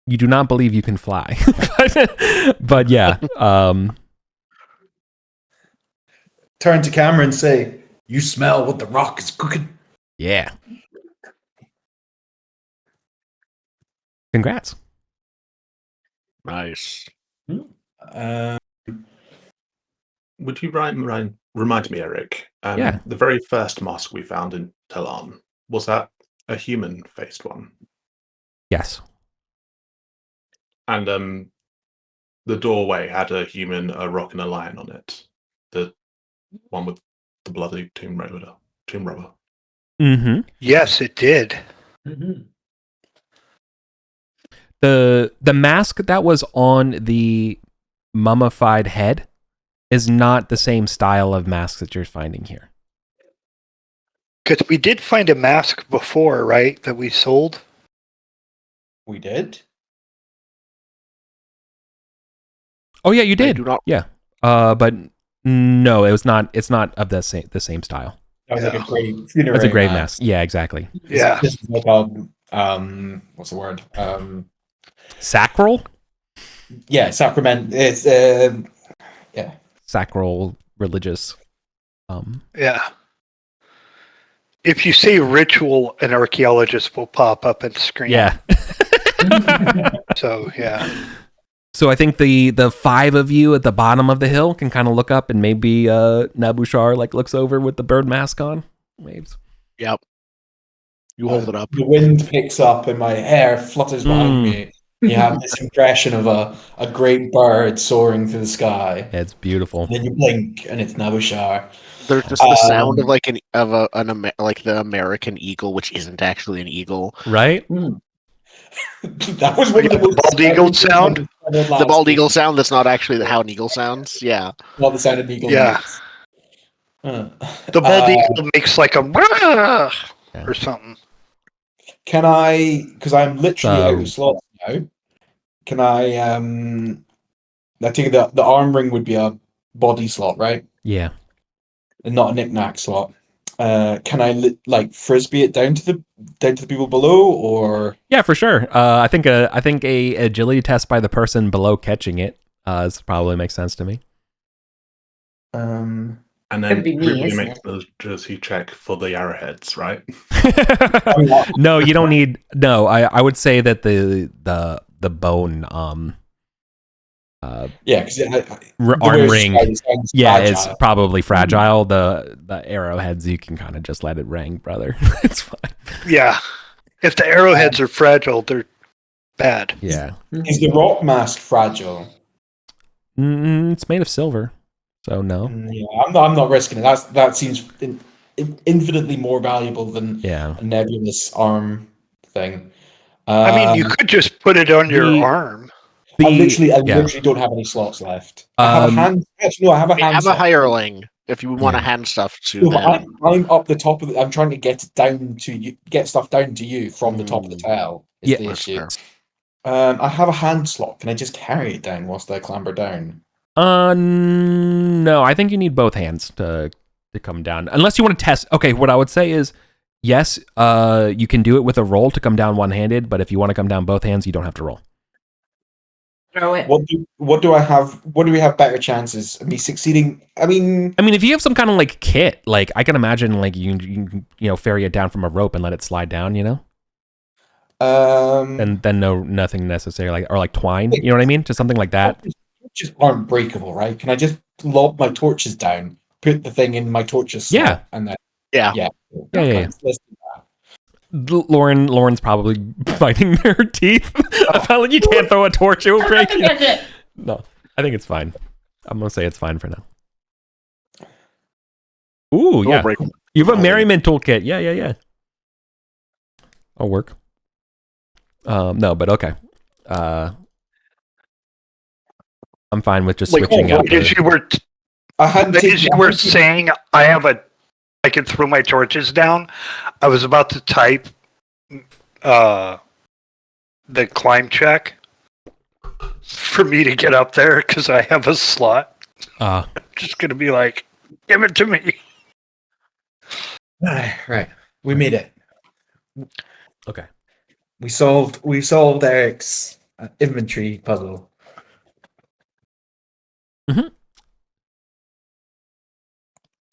Speaker 1: You do not believe you can fly, but yeah.
Speaker 7: Turn to camera and say, "You smell what the rock is cooking."
Speaker 1: Yeah. Congrats.
Speaker 3: Nice.
Speaker 4: Would you remind me, Eric?
Speaker 1: Yeah.
Speaker 4: The very first mask we found in Telan, was that a human-faced one?
Speaker 1: Yes.
Speaker 4: And the doorway had a human, a rock, and a lion on it. The one with the bloody tomb robber.
Speaker 1: Mm-hmm.
Speaker 2: Yes, it did.
Speaker 5: Mm-hmm.
Speaker 1: The mask that was on the mummified head is not the same style of mask that you're finding here.
Speaker 2: Because we did find a mask before, right? That we sold.
Speaker 7: We did.
Speaker 1: Oh yeah, you did.
Speaker 3: I do not.
Speaker 1: Yeah. But no, it was not. It's not of the same style.
Speaker 7: That was like
Speaker 2: Yeah.
Speaker 7: a grave funerary.
Speaker 1: That's a grave mask. Yeah, exactly.
Speaker 2: Yeah.
Speaker 7: This is like a what's the word?
Speaker 1: Sacral.
Speaker 7: Yeah, sacrament. It's yeah.
Speaker 1: Sacral religious.
Speaker 2: Yeah. If you say ritual, an archaeologist will pop up and scream.
Speaker 1: Yeah.
Speaker 2: So, yeah.
Speaker 1: So I think the five of you at the bottom of the hill can kind of look up, and maybe Nabushar like looks over with the bird mask on, waves.
Speaker 3: Yep. You hold it up.
Speaker 7: The wind picks up and my hair flutters behind me. You have this impression of a great bird soaring through the sky.
Speaker 1: It's beautiful.
Speaker 7: And then you blink, and it's Nabushar.
Speaker 3: There's just the sound of like like the American eagle, which isn't actually an eagle.
Speaker 1: Right?
Speaker 7: That was one of the
Speaker 2: bald eagle sound.
Speaker 3: The bald eagle sound. That's not actually how an eagle sounds. Yeah.
Speaker 7: Not the sound of an eagle.
Speaker 2: Yeah. The bald eagle makes like a or something.
Speaker 7: Can I? Because I'm literally out of slots now. Can I? I think the arm ring would be a body slot, right?
Speaker 1: Yeah.
Speaker 7: And not a knick-knack slot. Can I like frisbee it down to the people below, or?
Speaker 1: Yeah, for sure. I think a agility test by the person below catching it probably makes sense to me.
Speaker 4: And then everybody makes the jersey check for the arrowheads, right?
Speaker 1: No, you don't need. No, I would say that the bone
Speaker 7: yeah, because
Speaker 1: arm ring, yeah,
Speaker 7: fragile.
Speaker 1: is probably fragile. The arrowheads, you can kind of just let it ring, brother. It's fine.
Speaker 2: Yeah, if the arrowheads are fragile, they're bad.
Speaker 1: Yeah.
Speaker 7: Is the rock mask fragile?
Speaker 1: It's made of silver, so no.
Speaker 7: Yeah, I'm not risking it. That seems infinitely more valuable than a nebulous arm thing.
Speaker 2: I mean, you could just put it on your arm.
Speaker 7: I literally don't have any slots left. I have a hand. Actually, no, I have a hand.
Speaker 3: Have a hireling if you want to hand stuff to
Speaker 7: no,
Speaker 3: them.
Speaker 7: I'm up the top of I'm trying to get it down to you. Get stuff down to you from the top of the tail. Is the issue. I have a hand slot. Can I just carry it down whilst I clamber down?
Speaker 1: No, I think you need both hands to come down. Unless you want to test. Okay, what I would say is, yes, you can do it with a roll to come down one-handed, but if you want to come down both hands, you don't have to roll.
Speaker 5: Throw it.
Speaker 7: What do I have? What do we have better chances of me succeeding? I mean,
Speaker 1: if you have some kind of like kit, like I can imagine, like you ferry it down from a rope and let it slide down, and then nothing necessary, like or like twine, you know what I mean? Just something like that.
Speaker 7: Torches aren't breakable, right? Can I just lob my torches down, put the thing in my torches slot, and then
Speaker 1: yeah. Lauren's probably biting their teeth. I felt like you can't throw a torch; it will break you. No, I think it's fine. I'm gonna say it's fine for now. Ooh, yeah. You have a merriment toolkit. Yeah. I'll work. No, but okay. I'm fine with just switching out.
Speaker 2: As you were saying, I can throw my torches down. I was about to type the climb check for me to get up there because I have a slot. I'm just gonna be like, give it to me.
Speaker 7: Right. We made it.
Speaker 1: Okay.
Speaker 7: We solved Eric's inventory puzzle.
Speaker 1: Mm-hmm.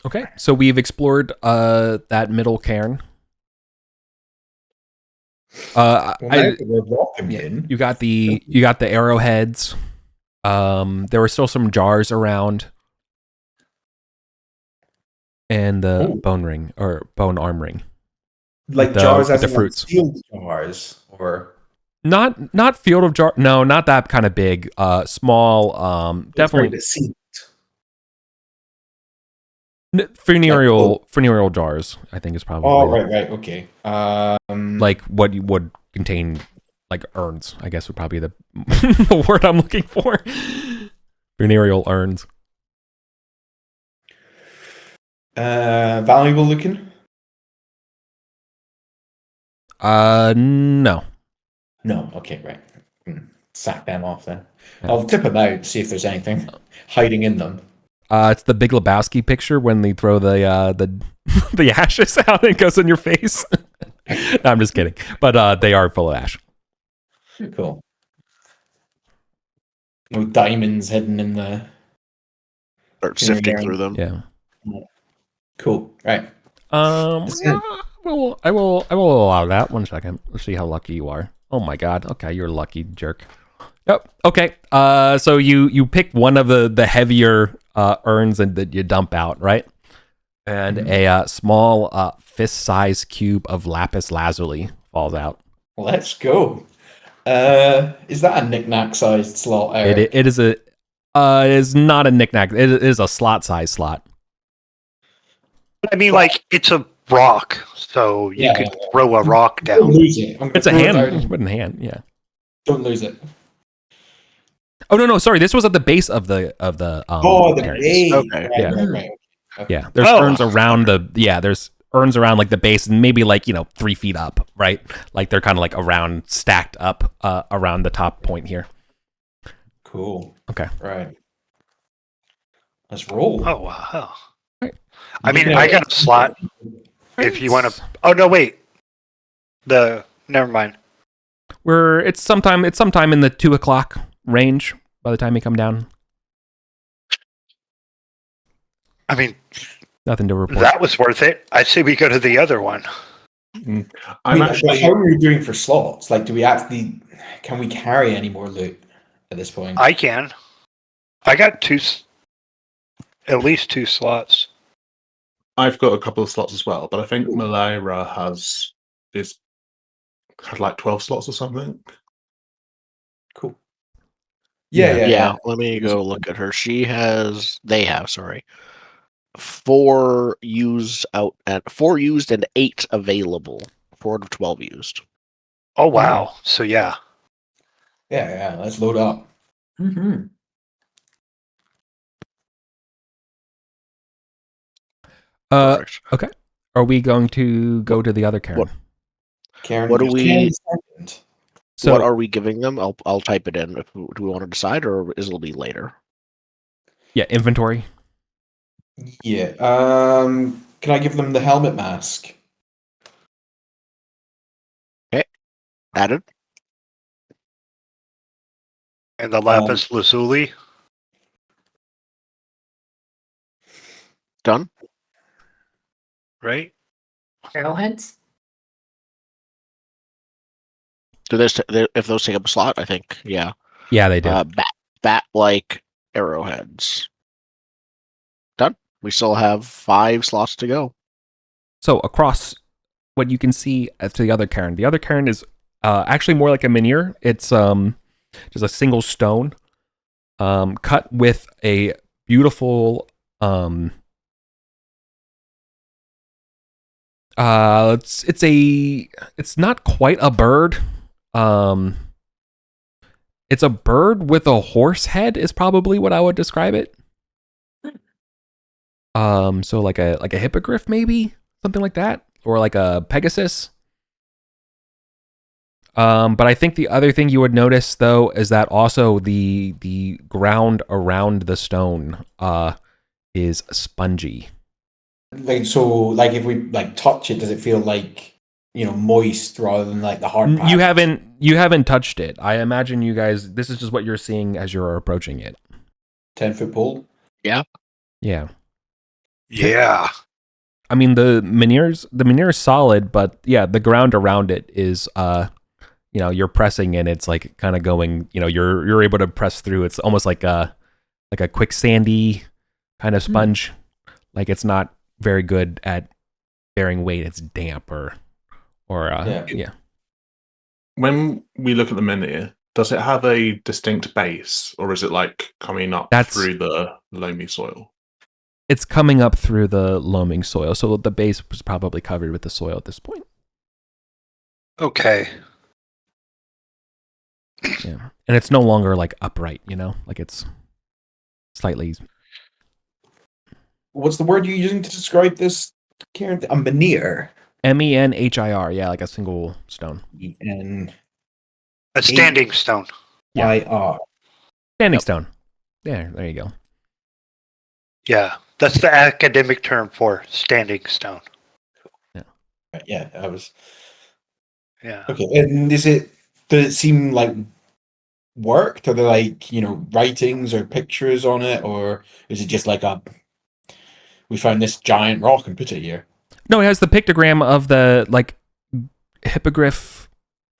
Speaker 1: Okay, so we've explored that middle cairn. You got the arrowheads. There were still some jars around, and the bone ring or bone arm ring,
Speaker 7: like jars as the fruits, field jars, or
Speaker 1: not field of jar. No, not that kind of big. Small. Definitely. Funereal jars, I think is probably.
Speaker 7: Oh, right, okay.
Speaker 1: Like what you would contain, like urns, I guess would probably be the word I'm looking for. Funereal urns.
Speaker 7: Valuable looking?
Speaker 1: No.
Speaker 7: No, okay, right. Sack them off then. Yeah. I'll tip them out, see if there's anything hiding in them.
Speaker 1: It's the Big Lebowski picture when they throw the ashes out and it goes in your face. No, I'm just kidding, but they are full of ash.
Speaker 7: Cool. No diamonds hidden in the.
Speaker 3: Start sifting through them.
Speaker 1: Yeah.
Speaker 7: Cool. Right.
Speaker 1: I will allow that. 1 second. Let's see how lucky you are. Oh my god. Okay, you're a lucky jerk. Yep. Okay. So you pick one of the heavier urns and that you dump out, right? And a small fist-sized cube of lapis lazuli falls out.
Speaker 7: Let's go. Is that a knick-knack sized slot,
Speaker 1: It
Speaker 7: Eric?
Speaker 1: is a it is not a knickknack. It is a slot size slot.
Speaker 2: I mean, like, it's a rock, so you
Speaker 7: Yeah,
Speaker 2: could
Speaker 7: yeah.
Speaker 2: throw a rock
Speaker 7: Don't
Speaker 2: down.
Speaker 7: lose it. I'm gonna
Speaker 1: It's a
Speaker 7: throw it
Speaker 1: hand.
Speaker 7: down.
Speaker 1: Put in hand. Yeah.
Speaker 7: Don't lose it.
Speaker 1: Oh no, sorry. This was at the base of the
Speaker 7: The
Speaker 1: cairn.
Speaker 7: base.
Speaker 3: Okay.
Speaker 7: Right,
Speaker 1: Yeah.
Speaker 7: right.
Speaker 1: Yeah, there's urns around there's urns around like the base and maybe like 3 feet up, right? Like they're kind of like around stacked up around the top point here.
Speaker 7: Cool.
Speaker 1: Okay.
Speaker 7: Right. Let's roll.
Speaker 2: Oh, wow.
Speaker 1: Right.
Speaker 2: I mean, I got a slot if you want to. Oh, no, wait. Never mind.
Speaker 1: It's sometime in the 2 o'clock range by the time you come down.
Speaker 2: I mean,
Speaker 1: Nothing to report.
Speaker 2: that was worth it. I say we go to the other one.
Speaker 4: I'm
Speaker 7: But
Speaker 4: actually.
Speaker 7: how are we doing for slots? Like, can we carry any more loot at this point?
Speaker 2: I can. I got at least 2 slots.
Speaker 4: I've got a couple of slots as well, but I think Malira had like 12 slots or something.
Speaker 7: Cool.
Speaker 1: Yeah.
Speaker 3: Yeah, let me go look at her. They have, sorry. 4 used and 8 available. 4 out of 12 used.
Speaker 2: Oh, wow. So, yeah.
Speaker 7: Yeah, let's load up.
Speaker 5: Mm-hmm.
Speaker 3: Perfect.
Speaker 1: Okay. Are we going to go to the other cairn?
Speaker 3: What?
Speaker 7: Karen,
Speaker 3: What do we-
Speaker 7: Karen's second.
Speaker 1: So
Speaker 3: what are we giving them? I'll type it in. Do we want to decide, or it'll be later?
Speaker 1: yeah, inventory.
Speaker 7: Yeah. Can I give them the helmet mask?
Speaker 3: Added.
Speaker 2: And the lapis lazuli.
Speaker 3: Done.
Speaker 2: Right?
Speaker 5: Arrowheads?
Speaker 3: Do this if those take up a slot? I think. Yeah.
Speaker 1: Yeah, they do.
Speaker 3: Bat-like arrowheads. Done. We still have 5 slots to go.
Speaker 1: So across what you can see to the other cairn. The other cairn is actually more like a menhir. It's just a single stone cut with a beautiful it's not quite a bird. It's a bird with a horse head is probably what I would describe it. So like a hippogriff maybe, something like that, or like a pegasus. But I think the other thing you would notice though is that also the ground around the stone is spongy.
Speaker 7: Like if we touch it, does it feel like moist rather than like the hard patch?
Speaker 1: You haven't touched it. I imagine you guys. This is just what you're seeing as you're approaching it.
Speaker 7: 10-foot pole.
Speaker 1: Yeah.
Speaker 2: Yeah.
Speaker 1: I mean the menhir is solid, but yeah, the ground around it is you're pressing and it's like kind of going. You're able to press through. It's almost like a quicksandy kind of sponge. Like it's not very good at bearing weight. It's damp or yeah.
Speaker 4: When we look at the menhir, does it have a distinct base, or is it like coming up through the loamy soil?
Speaker 1: It's coming up through the loaming soil, so the base was probably covered with the soil at this point.
Speaker 2: Okay.
Speaker 1: Yeah, and it's no longer like upright, like it's slightly.
Speaker 7: What's the word you're using to describe this, Karen? A menhir.
Speaker 1: menhir, yeah, like a single stone.
Speaker 2: A standing stone.
Speaker 7: IR.
Speaker 1: Standing stone. Yeah, there you go.
Speaker 2: Yeah, that's the academic term for standing stone.
Speaker 7: Yeah, I was.
Speaker 2: Yeah.
Speaker 7: Okay, and does it seem like worked? Are there like writings or pictures on it, or is it just like we found this giant rock and put it here?
Speaker 1: No, it has the pictogram of the like hippogriff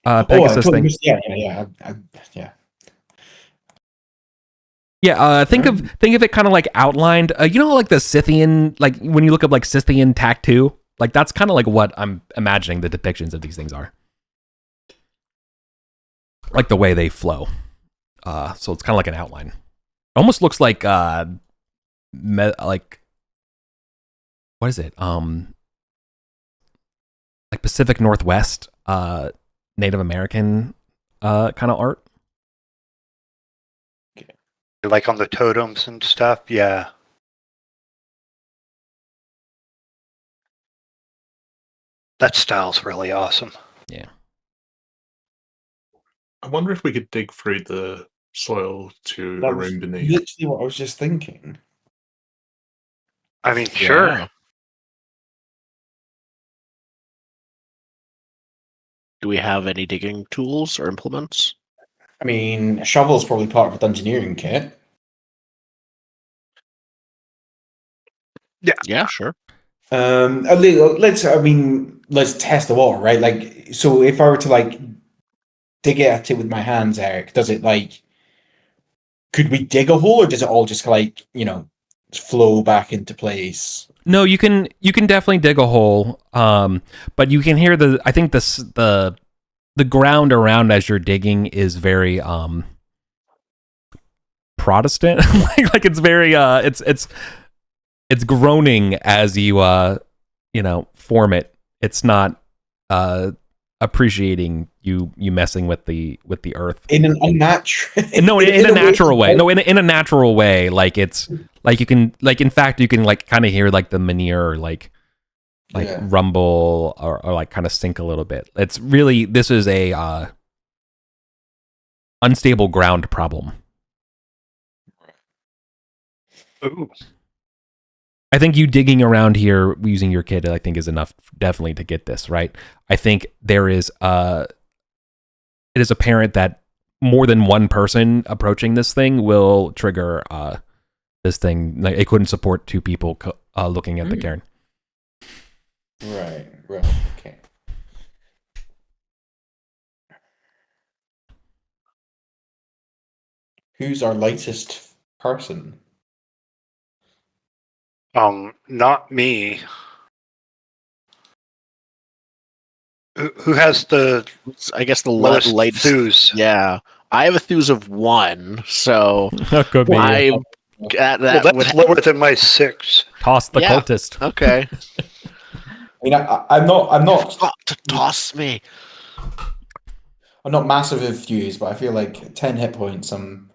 Speaker 1: Pegasus thing.
Speaker 7: Yeah.
Speaker 1: Yeah, think of it kind of like outlined. Like the Scythian, like when you look up like Scythian tattoo, like that's kind of like what I'm imagining the depictions of these things are. like the way they flow. So it's kind of like an outline. Almost looks like like what is it? Like Pacific Northwest, Native American kind of art.
Speaker 2: Like on the totems and stuff, yeah. That style's really awesome.
Speaker 1: Yeah.
Speaker 4: I wonder if we could dig through the soil to a room beneath.
Speaker 6: Literally what I was just thinking.
Speaker 2: I mean, sure.
Speaker 3: Yeah. Do we have any digging tools or implements?
Speaker 6: I mean, a shovel is probably part of a dungeoneering kit.
Speaker 3: Yeah, sure.
Speaker 6: Let's test the water, right? Like, so if I were to like dig at it with my hands, Eric, does it like? Could we dig a hole, or does it all just like flow back into place?
Speaker 1: No, you can definitely dig a hole, but you can hear I think the ground around as you're digging is very Protestant, like it's very it's groaning as you form it. It's not appreciating you messing with the earth
Speaker 6: in an unnatural
Speaker 1: in a natural way. No, in a natural way. Like it's like you can in fact you can like kind of hear like the manure like rumble or like kind of sink a little bit. It's really, this is a unstable ground problem.
Speaker 2: Ooh.
Speaker 1: I think you digging around here using your kit, I think, is enough definitely to get this, right? I think there is it is apparent that more than one person approaching this thing will trigger this thing. Like it couldn't support two people looking at the cairn.
Speaker 6: Right, okay. Who's our lightest person?
Speaker 2: Not me. Who has the?
Speaker 3: I guess the
Speaker 2: lowest
Speaker 3: light
Speaker 2: thews?
Speaker 3: Yeah, I have a thews of 1, so
Speaker 1: Could be.
Speaker 3: I'm at that.
Speaker 2: Well, that's lower than my 6.
Speaker 1: Toss the cultist.
Speaker 3: Okay.
Speaker 6: I mean, I'm not
Speaker 3: Stop to toss me.
Speaker 6: I'm not massive with thews, but I feel like 10 hit points. I'm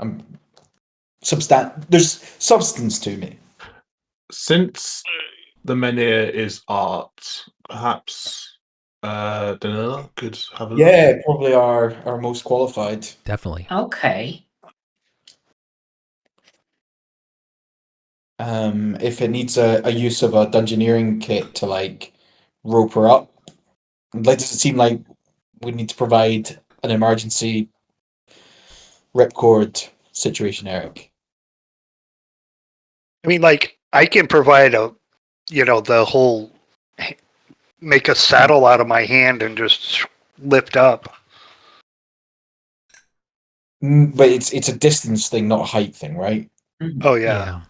Speaker 6: there's substance to me.
Speaker 4: Since the menhir is art, perhaps Danila could have a look.
Speaker 6: Yeah, probably our most qualified.
Speaker 1: Definitely.
Speaker 5: Okay.
Speaker 6: If it needs a use of a dungeoneering kit to like rope her up, like does it seem like we need to provide an emergency ripcord situation, Eric?
Speaker 2: I mean, like, I can provide the whole, make a saddle out of my hand and just lift up.
Speaker 6: But it's a distance thing, not a height thing, right?
Speaker 2: Oh yeah.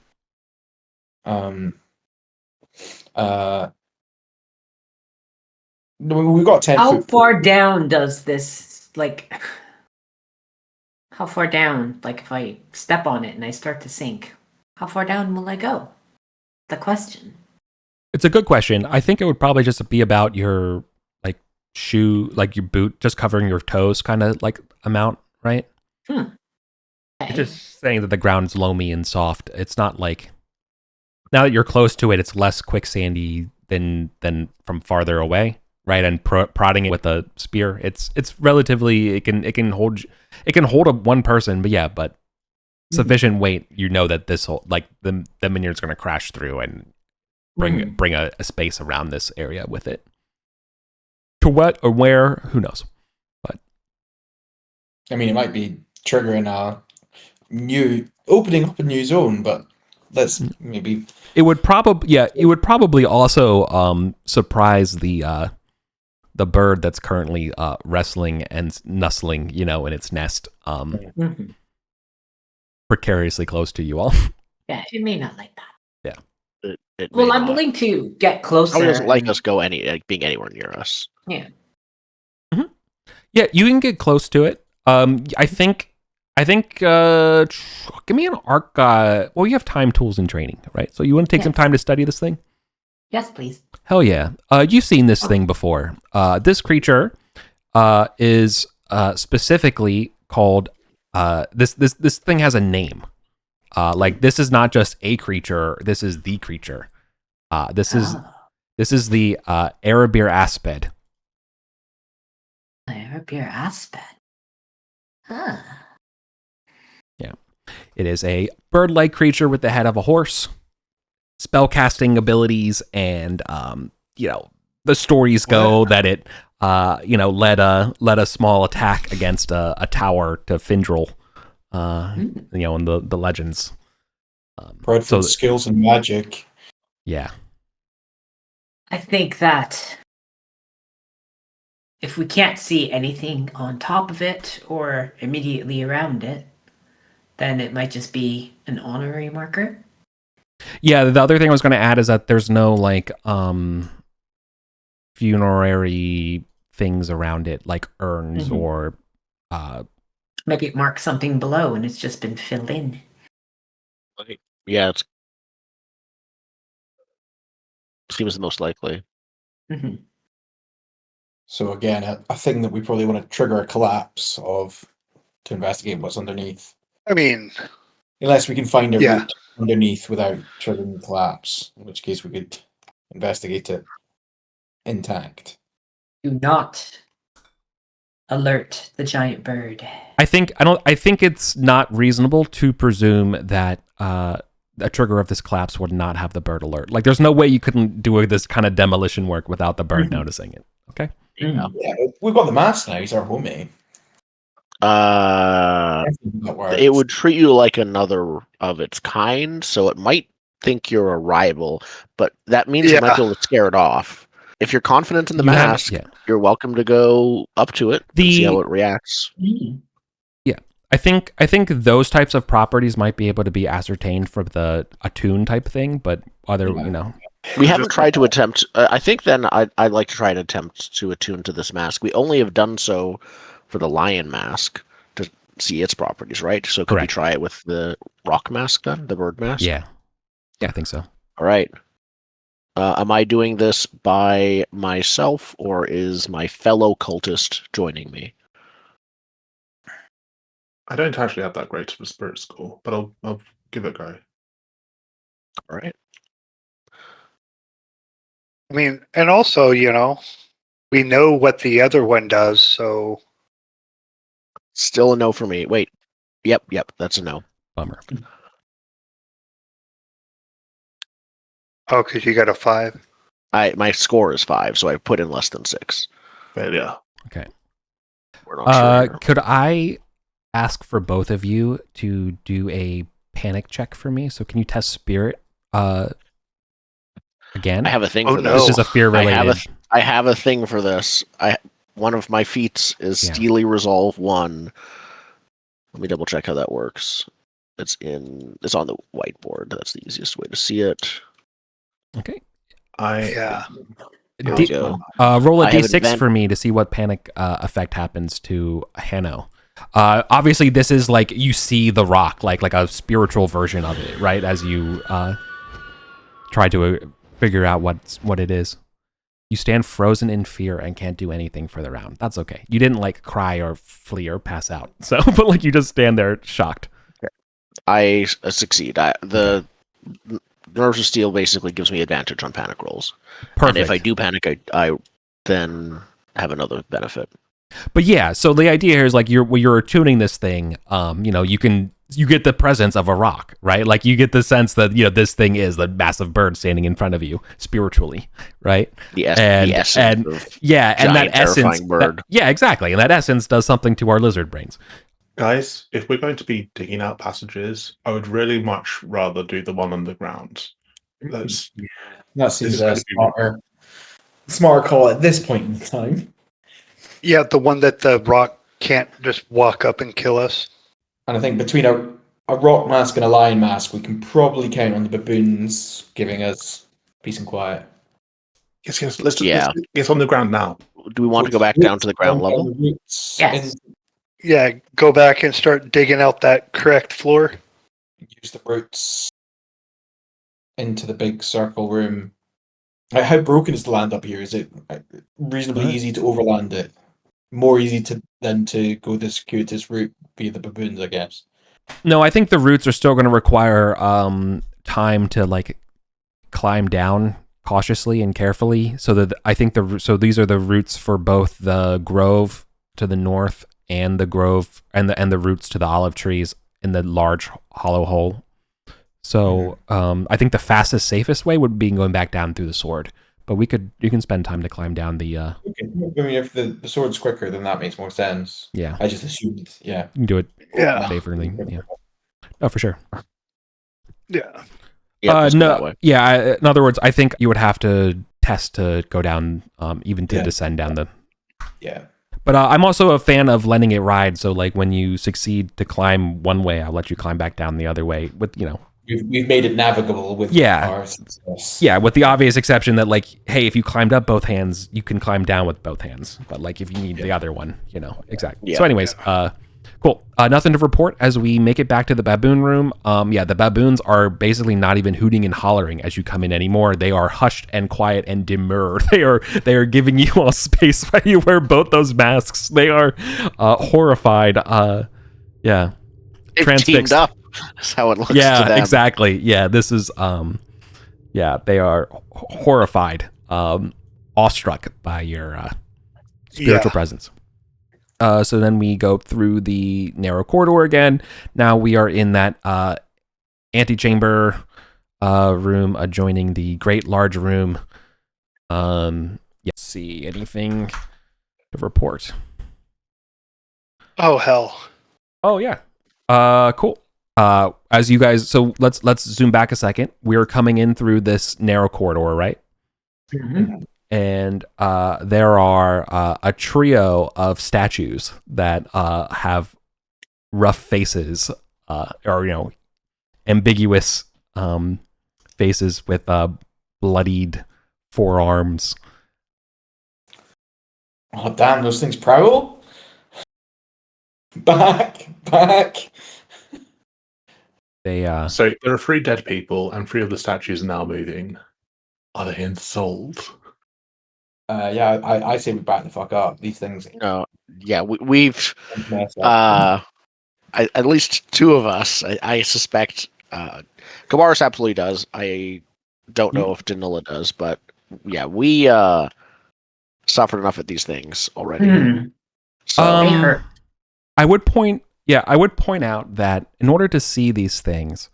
Speaker 6: We've got 10
Speaker 5: How
Speaker 6: foot.
Speaker 5: far down does this, like, how far down, like, if I step on it and I start to sink, how far down will I go? The question.
Speaker 1: It's a good question. I think it would probably just be about your like shoe, like your boot, just covering your toes, kind of like amount, right?
Speaker 5: Okay.
Speaker 1: It's just saying that the ground's loamy and soft. It's not like, now that you're close to it, it's less quicksandy than from farther away, right? And prodding it with a spear, it's relatively, it can hold a one person, but yeah, but sufficient weight, that this whole, like the minions going to crash through and bring a space around this area with it. To what or where, who knows? But
Speaker 6: I mean, it might be triggering opening up a new zone, but that's maybe.
Speaker 1: It would probably also surprise the bird that's currently wrestling and nuzzling, in its nest, precariously close to you all.
Speaker 5: Yeah, it may not like that.
Speaker 1: Yeah.
Speaker 5: Well, I'm willing to get closer.
Speaker 3: Probably doesn't like us being anywhere near us.
Speaker 5: Yeah.
Speaker 1: Yeah, you can get close to it. I think. Give me an arc. Well, you have time, tools, and training, right? So you want to take some time to study this thing?
Speaker 5: Yes, please.
Speaker 1: Hell yeah. You've seen this thing before. This creature is specifically called. This thing has a name. Like this is not just a creature. This is the creature. This is the Arabir aspid.
Speaker 5: Arabir aspid. Huh.
Speaker 1: Yeah. It is a bird-like creature with the head of a horse. Spellcasting abilities, and the stories go that it led a small attack against a tower to Findril. In the legends.
Speaker 7: Prideful skills and magic.
Speaker 1: Yeah.
Speaker 5: I think that if we can't see anything on top of it or immediately around it, then it might just be an honorary marker.
Speaker 1: Yeah, the other thing I was going to add is that there's no funerary things around it, like urns or
Speaker 5: maybe it marks something below and it's just been filled in.
Speaker 3: Yeah, it seems the most likely.
Speaker 5: Mm-hmm.
Speaker 7: So again, a thing that we probably want to trigger a collapse of to investigate what's underneath.
Speaker 2: I mean,
Speaker 7: unless we can find a route underneath without triggering the collapse, in which case we could investigate it intact.
Speaker 5: Do not alert the giant bird.
Speaker 1: I think it's not reasonable to presume that a trigger of this collapse would not have the bird alert. Like, there's no way you couldn't do this kind of demolition work without the bird noticing it. Okay.
Speaker 7: Yeah, we've got the mask now. He's our homie.
Speaker 3: It would treat you like another of its kind, so it might think you're a rival, but that means you might be able to scare it off. If you're confident in the mask, you're welcome to go up to it and see how it reacts.
Speaker 1: Yeah, I think those types of properties might be able to be ascertained for the attune type thing, but other
Speaker 3: we haven't tried to attempt. I think then I'd like to try an attempt to attune to this mask. We only have done so for the lion mask to see its properties, right? So could we try it with the rock mask then, the bird mask?
Speaker 1: Yeah, I think so.
Speaker 3: All right. Am I doing this by myself, or is my fellow cultist joining me?
Speaker 4: I don't actually have that great of a spirit score, but I'll give it a go.
Speaker 3: All right.
Speaker 2: I mean, and also, we know what the other one does, so...
Speaker 3: Still a no for me. Wait. Yep, that's a no.
Speaker 1: Bummer.
Speaker 2: Oh, because you got a 5?
Speaker 3: My score is 5, so I put in less than 6.
Speaker 4: Failure.
Speaker 1: Okay.
Speaker 3: We're not sure.
Speaker 1: Could I ask for both of you to do a panic check for me? So can you test spirit again?
Speaker 3: I have a thing for this.
Speaker 2: No.
Speaker 1: This is a fear related.
Speaker 3: I have a thing for this. One of my feats is Steely Resolve 1. Let me double check how that works. It's on the whiteboard. That's the easiest way to see it.
Speaker 1: Okay.
Speaker 3: Roll
Speaker 1: a d6 for me to see what panic effect happens to Hanno. Obviously, this is like you see the rock, like a spiritual version of it, right? As you try to figure out what it is. You stand frozen in fear and can't do anything for the round. That's okay. You didn't cry or flee or pass out. So, but you just stand there shocked.
Speaker 3: Okay. I succeed. The Nerves of Steel basically gives me advantage on panic rolls.
Speaker 1: Perfect.
Speaker 3: And if I do panic, I then have another benefit.
Speaker 1: But yeah, so the idea here is you're tuning this thing. You get the presence of a rock, right? Like you get the sense that this thing is the massive bird standing in front of you spiritually, right?
Speaker 3: The essence of
Speaker 1: that essence,
Speaker 3: bird.
Speaker 1: Exactly, and that essence does something to our lizard brains.
Speaker 4: Guys, if we're going to be digging out passages, I would really much rather do the one underground.
Speaker 7: That seems a smarter call at this point in time.
Speaker 2: Yeah, the one that the rock can't just walk up and kill us.
Speaker 7: And I think between a rock mask and a lion mask, we can probably count on the baboons giving us peace and quiet.
Speaker 4: Yes. Let's get on the ground now.
Speaker 3: Do we want to go back down to the ground level?
Speaker 5: Yes.
Speaker 2: Yeah, go back and start digging out that correct floor.
Speaker 6: Use the roots into the big circle room. How broken is the land up here? Is it reasonably easy to overland it? More easy than to go the circuitous route via the baboons, I guess.
Speaker 1: No, I think the routes are still going to require time to like climb down cautiously and carefully. So that I think these are the routes for both the grove to the north and the grove and the routes to the olive trees in the large hollow hole. So I think the fastest, safest way would be going back down through the sword. But you can spend time to climb down the.
Speaker 6: Okay. I mean, if the sword's quicker, then that makes more sense.
Speaker 1: Yeah.
Speaker 6: I just assumed. Yeah.
Speaker 1: You can do it.
Speaker 2: Yeah.
Speaker 1: Saferly. Yeah. Oh, for sure.
Speaker 2: Yeah.
Speaker 3: Yeah,
Speaker 1: no. Yeah. In other words, I think you would have to test to go down, even to descend down the.
Speaker 6: Yeah.
Speaker 1: But I'm also a fan of letting it ride. So like when you succeed to climb one way, I'll let you climb back down the other way. With
Speaker 6: We've made it navigable with our success.
Speaker 1: Yeah, with the obvious exception that like, hey, if you climbed up both hands, you can climb down with both hands. But like if you need the other one, exactly. Yeah. So anyways, cool. Nothing to report as we make it back to the baboon room. The baboons are basically not even hooting and hollering as you come in anymore. They are hushed and quiet and demure. They are giving you all space while you wear both those masks. They are horrified.
Speaker 3: They've teamed up. That's how it looks to them.
Speaker 1: Exactly. Yeah, this is they are horrified, awestruck by your spiritual presence. So then we go through the narrow corridor again. Now we are in that antechamber room adjoining the great large room. Let's see, anything to report?
Speaker 2: Oh hell.
Speaker 1: Oh yeah. Cool. As you guys, so let's zoom back a second. We're coming in through this narrow corridor, right?
Speaker 5: Mm-hmm.
Speaker 1: And there are a trio of statues that have rough faces, or ambiguous faces with bloodied forearms.
Speaker 6: Oh damn! Those things prowl. Back.
Speaker 1: They
Speaker 4: So there are 3 dead people, and 3 of the statues are now moving. Are they ensouled?
Speaker 6: I say we back the fuck up. These things.
Speaker 3: No, yeah, we've at least 2 of us. I suspect Kabaras absolutely does. I don't know if Danila does, but yeah, we suffered enough at these things already. So
Speaker 5: They hurt.
Speaker 1: I would point out that in order to see these things,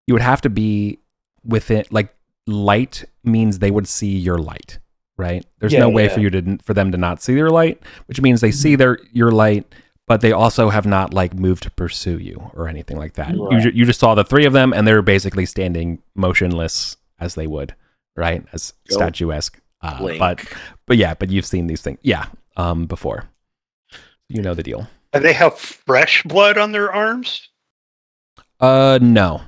Speaker 1: you would have to be within, like, light means they would see your light, right? There's no way for them to not see your light, which means they see your light, but they also have not like moved to pursue you or anything like that. Right. You just saw the 3 of them, and they're basically standing motionless as they would, right? As statuesque. But you've seen these things, before. You know the deal.
Speaker 2: And they have fresh blood on their arms?
Speaker 1: No.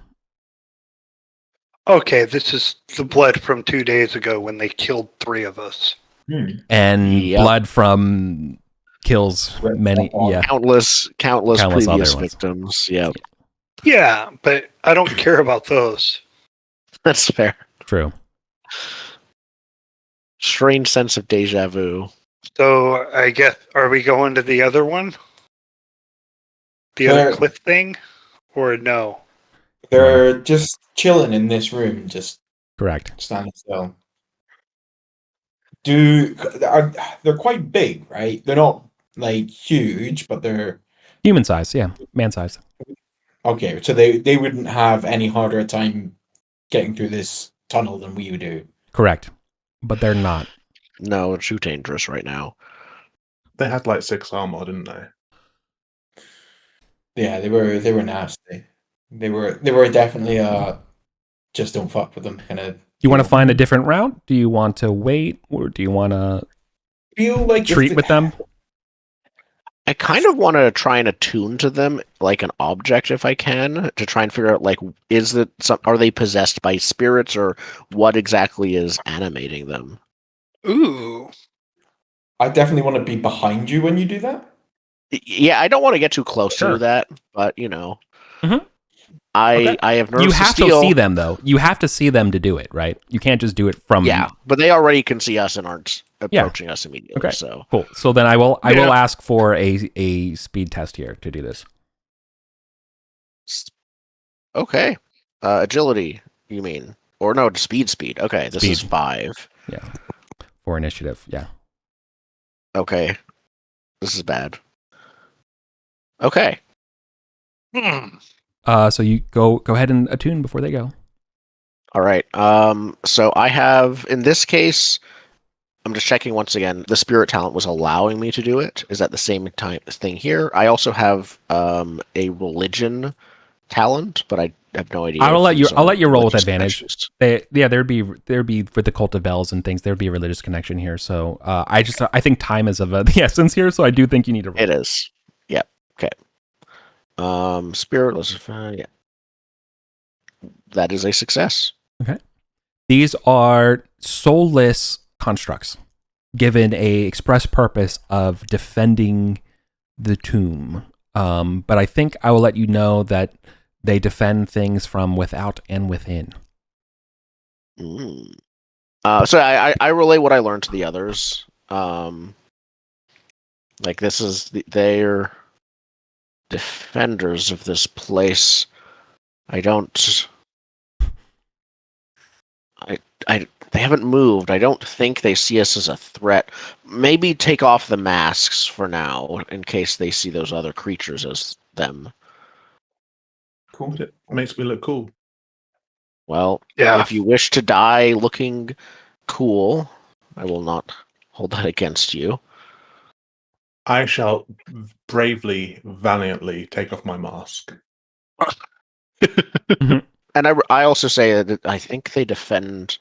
Speaker 2: Okay, this is the blood from 2 days ago when they killed 3 of us.
Speaker 1: And blood from kills many,
Speaker 3: countless previous victims.
Speaker 2: Yeah, but I don't care about those.
Speaker 3: That's fair.
Speaker 1: True.
Speaker 3: Strange sense of deja vu.
Speaker 2: So I guess, are we going to the other one? The other cliff thing? Or no?
Speaker 6: They're just chilling in this room, just
Speaker 1: correct,
Speaker 6: standing still. They're quite big, right? They're not like huge, but they're
Speaker 1: human size, man size.
Speaker 6: Okay, so they wouldn't have any harder a time getting through this tunnel than we would do.
Speaker 1: Correct, but they're not.
Speaker 3: No, it's too dangerous right now.
Speaker 4: They had like 6 armor, didn't they?
Speaker 6: Yeah, they were nasty. They were definitely just don't fuck with them kind of.
Speaker 1: You want to find a different route? Do you want to wait, or do you want to
Speaker 6: feel like
Speaker 1: treat with them?
Speaker 3: I kind of want to try and attune to them like an object if I can, to try and figure out like are they possessed by spirits, or what exactly is animating them?
Speaker 2: Ooh.
Speaker 6: I definitely want to be behind you when you do that.
Speaker 3: Yeah, I don't want to get too close
Speaker 1: Sure.
Speaker 3: to that, but you know,
Speaker 1: Mhm.
Speaker 3: I
Speaker 1: Okay.
Speaker 3: I have nerves
Speaker 1: You have
Speaker 3: to
Speaker 1: to
Speaker 3: steal.
Speaker 1: see them though. You have to see them to do it, right? You can't just do it from.
Speaker 3: Yeah, but they already can see us and aren't approaching us immediately.
Speaker 1: Okay.
Speaker 3: So
Speaker 1: Cool. So then I will ask for a speed test here to do this.
Speaker 3: okay, agility. You mean? Or no, speed. Okay, this is
Speaker 1: Speed.
Speaker 3: 5.
Speaker 1: Yeah. For initiative. Yeah.
Speaker 3: Okay, this is bad. Okay.
Speaker 1: So you go ahead and attune before they go.
Speaker 3: All right. So I have, in this case, I'm just checking once again. The spirit talent was allowing me to do it. Is that the same thing here? I also have a religion talent, but I have no idea.
Speaker 1: I'll let you roll with
Speaker 3: religious
Speaker 1: advantage.
Speaker 3: connections.
Speaker 1: There'd be with the cult of bells and things. There'd be a religious connection here. So I think time is of the essence here. So I do think you need to roll.
Speaker 3: It is. Yeah. Okay. Spirit was yeah. That is a success.
Speaker 1: Okay. These are soulless constructs given a express purpose of defending the tomb. But I think I will let you know that they defend things from without and within.
Speaker 3: So I relay what I learned to the others. Like this is they're defenders of this place. They haven't moved. I don't think they see us as a threat. Maybe take off the masks for now in case they see those other creatures as them.
Speaker 4: Cool. It makes me look cool.
Speaker 3: Well, if you wish to die looking cool, I will not hold that against you.
Speaker 4: I shall bravely, valiantly take off my mask.
Speaker 3: And I also say that I think they defend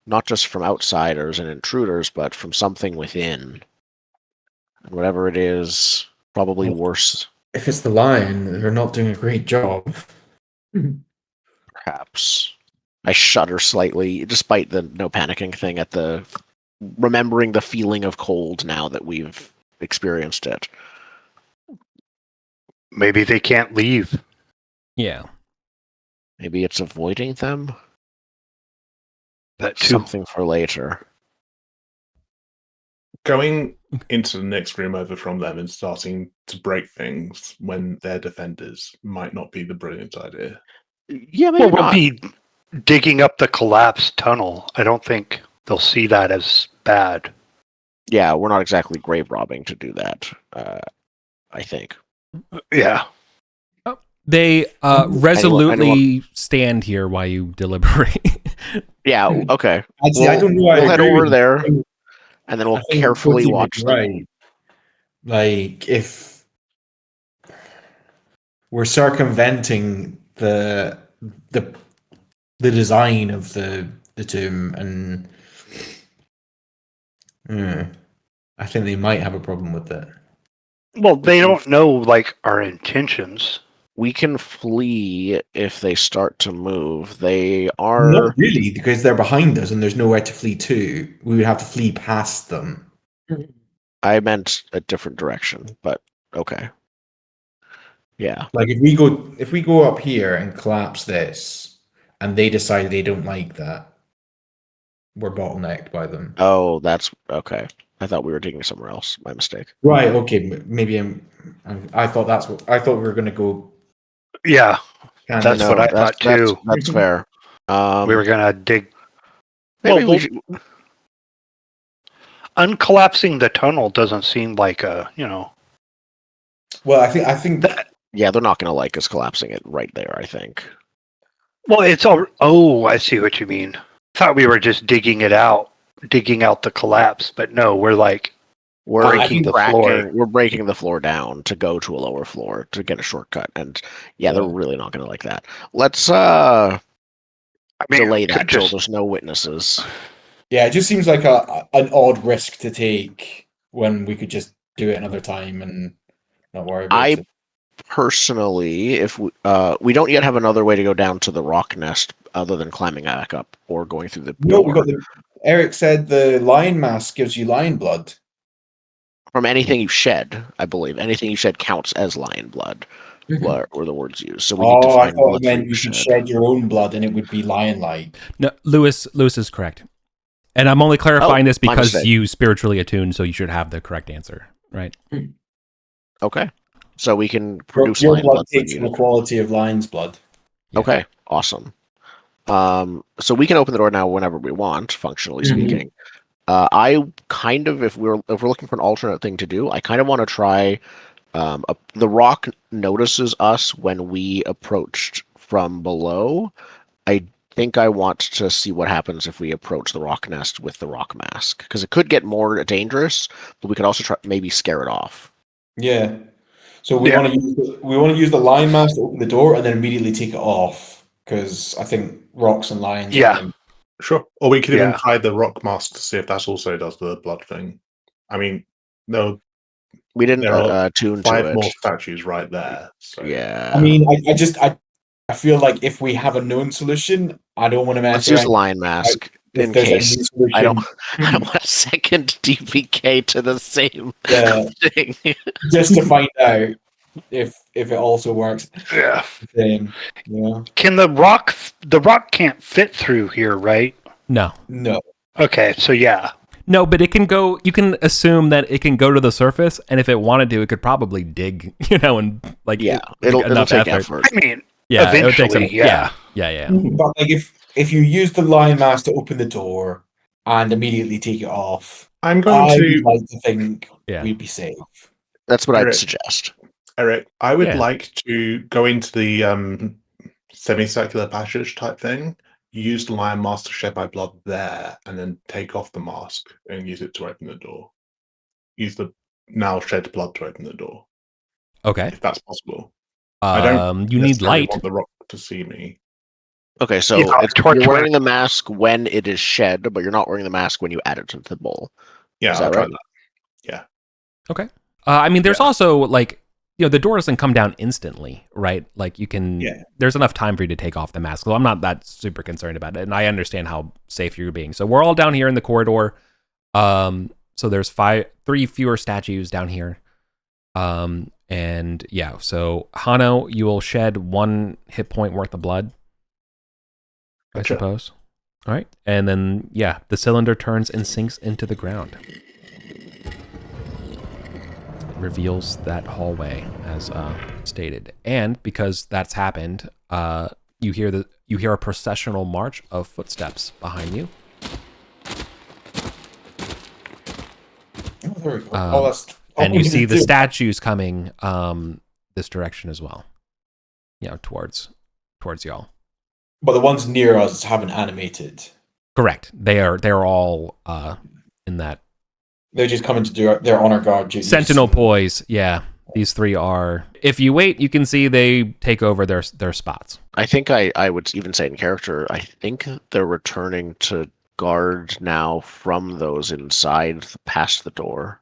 Speaker 3: not just from outsiders and intruders, but from something within. And whatever it is, probably worse.
Speaker 7: If it's the lion, they're not doing a great job.
Speaker 3: Perhaps. I shudder slightly, despite the no panicking thing at the remembering the feeling of cold now that we've experienced it.
Speaker 2: Maybe they can't leave.
Speaker 1: Yeah.
Speaker 3: Maybe it's avoiding them?
Speaker 2: That too.
Speaker 3: Something for later.
Speaker 4: Going into the next room over from them and starting to break things when they're defenders might not be the brilliant idea.
Speaker 3: Yeah, maybe
Speaker 2: we'll
Speaker 3: not.
Speaker 2: be digging up the collapsed tunnel. I don't think they'll see that as bad.
Speaker 3: Yeah, we're not exactly grave robbing to do that, I think.
Speaker 2: Yeah.
Speaker 1: They resolutely stand here while you deliberate.
Speaker 3: Yeah, okay.
Speaker 6: Actually, I don't know.
Speaker 3: We'll head over there, and then we'll carefully watch them.
Speaker 7: Right. Like, if we're circumventing the design of the tomb, and I think they might have a problem with that.
Speaker 2: Well, they don't know like our intentions.
Speaker 3: We can flee if they start to move. They are
Speaker 7: Not really, because they're behind us and there's nowhere to flee to. We would have to flee past them.
Speaker 3: I meant a different direction, but okay. Yeah.
Speaker 7: Like if we go up here and collapse this, and they decide they don't like that, we're bottlenecked by them.
Speaker 3: Oh, that's okay. I thought we were digging somewhere else. My mistake.
Speaker 7: Right. Okay. Maybe I thought I thought we were going to go.
Speaker 2: Yeah, that's what I thought too.
Speaker 3: That's fair.
Speaker 2: We were gonna dig.
Speaker 3: Maybe
Speaker 2: well, uncollapsing the tunnel doesn't seem like a
Speaker 7: Well, I think
Speaker 2: that.
Speaker 3: Yeah, they're not going to like us collapsing it right there. I think.
Speaker 2: Well, it's all. Oh, I see what you mean. Thought we were just digging out the collapse, but no, we're like breaking the floor.
Speaker 3: We're breaking the floor down to go to a lower floor to get a shortcut, and they're really not going to like that. Let's delay that until there's no witnesses.
Speaker 7: Yeah, it just seems like an odd risk to take when we could just do it another time and not worry about it.
Speaker 3: Personally, if we don't yet have another way to go down to the rock nest other than climbing back up or going through the door.
Speaker 7: No, Eric said the lion mask gives you lion blood.
Speaker 3: From anything you shed, I believe. Anything you shed counts as lion blood.
Speaker 5: Mhm.
Speaker 3: Were the words used. So we need to
Speaker 7: I
Speaker 3: find
Speaker 7: thought
Speaker 3: blood
Speaker 7: it meant you
Speaker 3: from
Speaker 7: could shed your own blood and it would be lion-like.
Speaker 1: No, Lewis is correct. And I'm only clarifying this
Speaker 3: my
Speaker 1: because
Speaker 3: mistake.
Speaker 1: you spiritually attuned, so you should have the correct answer, right?
Speaker 3: Okay. So we can
Speaker 7: Your,
Speaker 3: produce
Speaker 7: your
Speaker 3: lion
Speaker 7: blood
Speaker 3: blood from
Speaker 7: takes
Speaker 3: you.
Speaker 7: the quality of lion's blood.
Speaker 1: Yeah.
Speaker 3: Okay, awesome. So we can open the door now whenever we want, functionally
Speaker 5: Mhm.
Speaker 3: speaking. I kind of, if we're looking for an alternate thing to do, I kind of want to try. The rock notices us when we approached from below. I think I want to see what happens if we approach the rock nest with the rock mask, because it could get more dangerous, but we could also try maybe scare it off.
Speaker 7: Yeah. So we want to use the lion mask to open the door and then immediately take it off, because I think rocks and lions.
Speaker 2: Yeah.
Speaker 4: Sure. Or we could even
Speaker 2: Yeah.
Speaker 4: try the rock mask to see if that also does the blood thing. I mean, no,
Speaker 3: We didn't
Speaker 4: there are
Speaker 3: tune to
Speaker 4: 5
Speaker 3: it.
Speaker 4: more statues right there. So.
Speaker 3: Yeah.
Speaker 7: I mean, I feel like if we have a known solution, I don't want to mess
Speaker 3: Let's use
Speaker 7: around.
Speaker 3: the lion mask
Speaker 7: If
Speaker 3: in
Speaker 7: there's a
Speaker 3: case.
Speaker 7: new solution.
Speaker 3: I don't want a second DPK to the same thing.
Speaker 7: Just to find out if it also works.
Speaker 2: Yeah.
Speaker 7: Then, yeah.
Speaker 2: Can the rock can't fit through here, right?
Speaker 1: No.
Speaker 2: Okay, so yeah.
Speaker 1: No, but it can go, you can assume that it can go to the surface, and if it wanted to, it could probably dig, and like,
Speaker 3: it'll
Speaker 1: enough
Speaker 3: take effort.
Speaker 2: I mean,
Speaker 1: Yeah, it would take
Speaker 2: eventually,
Speaker 1: some,
Speaker 2: yeah.
Speaker 1: yeah.
Speaker 7: But like if you use the lion mask to open the door and immediately take it off,
Speaker 4: I'm going
Speaker 7: I
Speaker 4: to
Speaker 7: would like to think
Speaker 1: Yeah.
Speaker 7: we'd be safe.
Speaker 3: That's what I'd
Speaker 4: Eric.
Speaker 3: suggest.
Speaker 4: Eric, I would
Speaker 1: Yeah.
Speaker 4: like to go into the semicircular passage type thing, use the lion mask to shed my blood there, and then take off the mask and use it to open the door. Use the now shed blood to open the door,
Speaker 1: Okay.
Speaker 4: if that's possible. I don't
Speaker 1: you need
Speaker 4: necessarily
Speaker 1: light.
Speaker 4: want the rock to see me.
Speaker 3: Okay, so
Speaker 2: Yeah,
Speaker 3: you're wearing the mask when it is shed, but you're not wearing the mask when you add it to the bowl.
Speaker 4: Yeah,
Speaker 3: Is that
Speaker 4: I'll try
Speaker 3: right?
Speaker 4: that. Yeah.
Speaker 1: Okay. I mean, there's also like, the door doesn't come down instantly, right? Like you can, there's enough time for you to take off the mask. So I'm not that super concerned about it. And I understand how safe you're being. So we're all down here in the corridor. So there's 3 fewer statues down here. And yeah, so Hanno, you will shed 1 hit point worth of blood,
Speaker 4: Gotcha.
Speaker 1: I suppose. All right. And then, the cylinder turns and sinks into the ground. Reveals that hallway as stated, and because that's happened, you hear a processional march of footsteps behind you.
Speaker 7: Oh, there we go.
Speaker 1: And you see the statues coming this direction as well. Towards y'all.
Speaker 7: But the ones near us haven't animated.
Speaker 1: Correct. They're all in that.
Speaker 7: They're just coming to do their honor guard duties.
Speaker 1: Sentinel poise, yeah. These 3 are. If you wait, you can see they take over their spots.
Speaker 3: I think I would even say in character, I think they're returning to guard now from those inside past the door.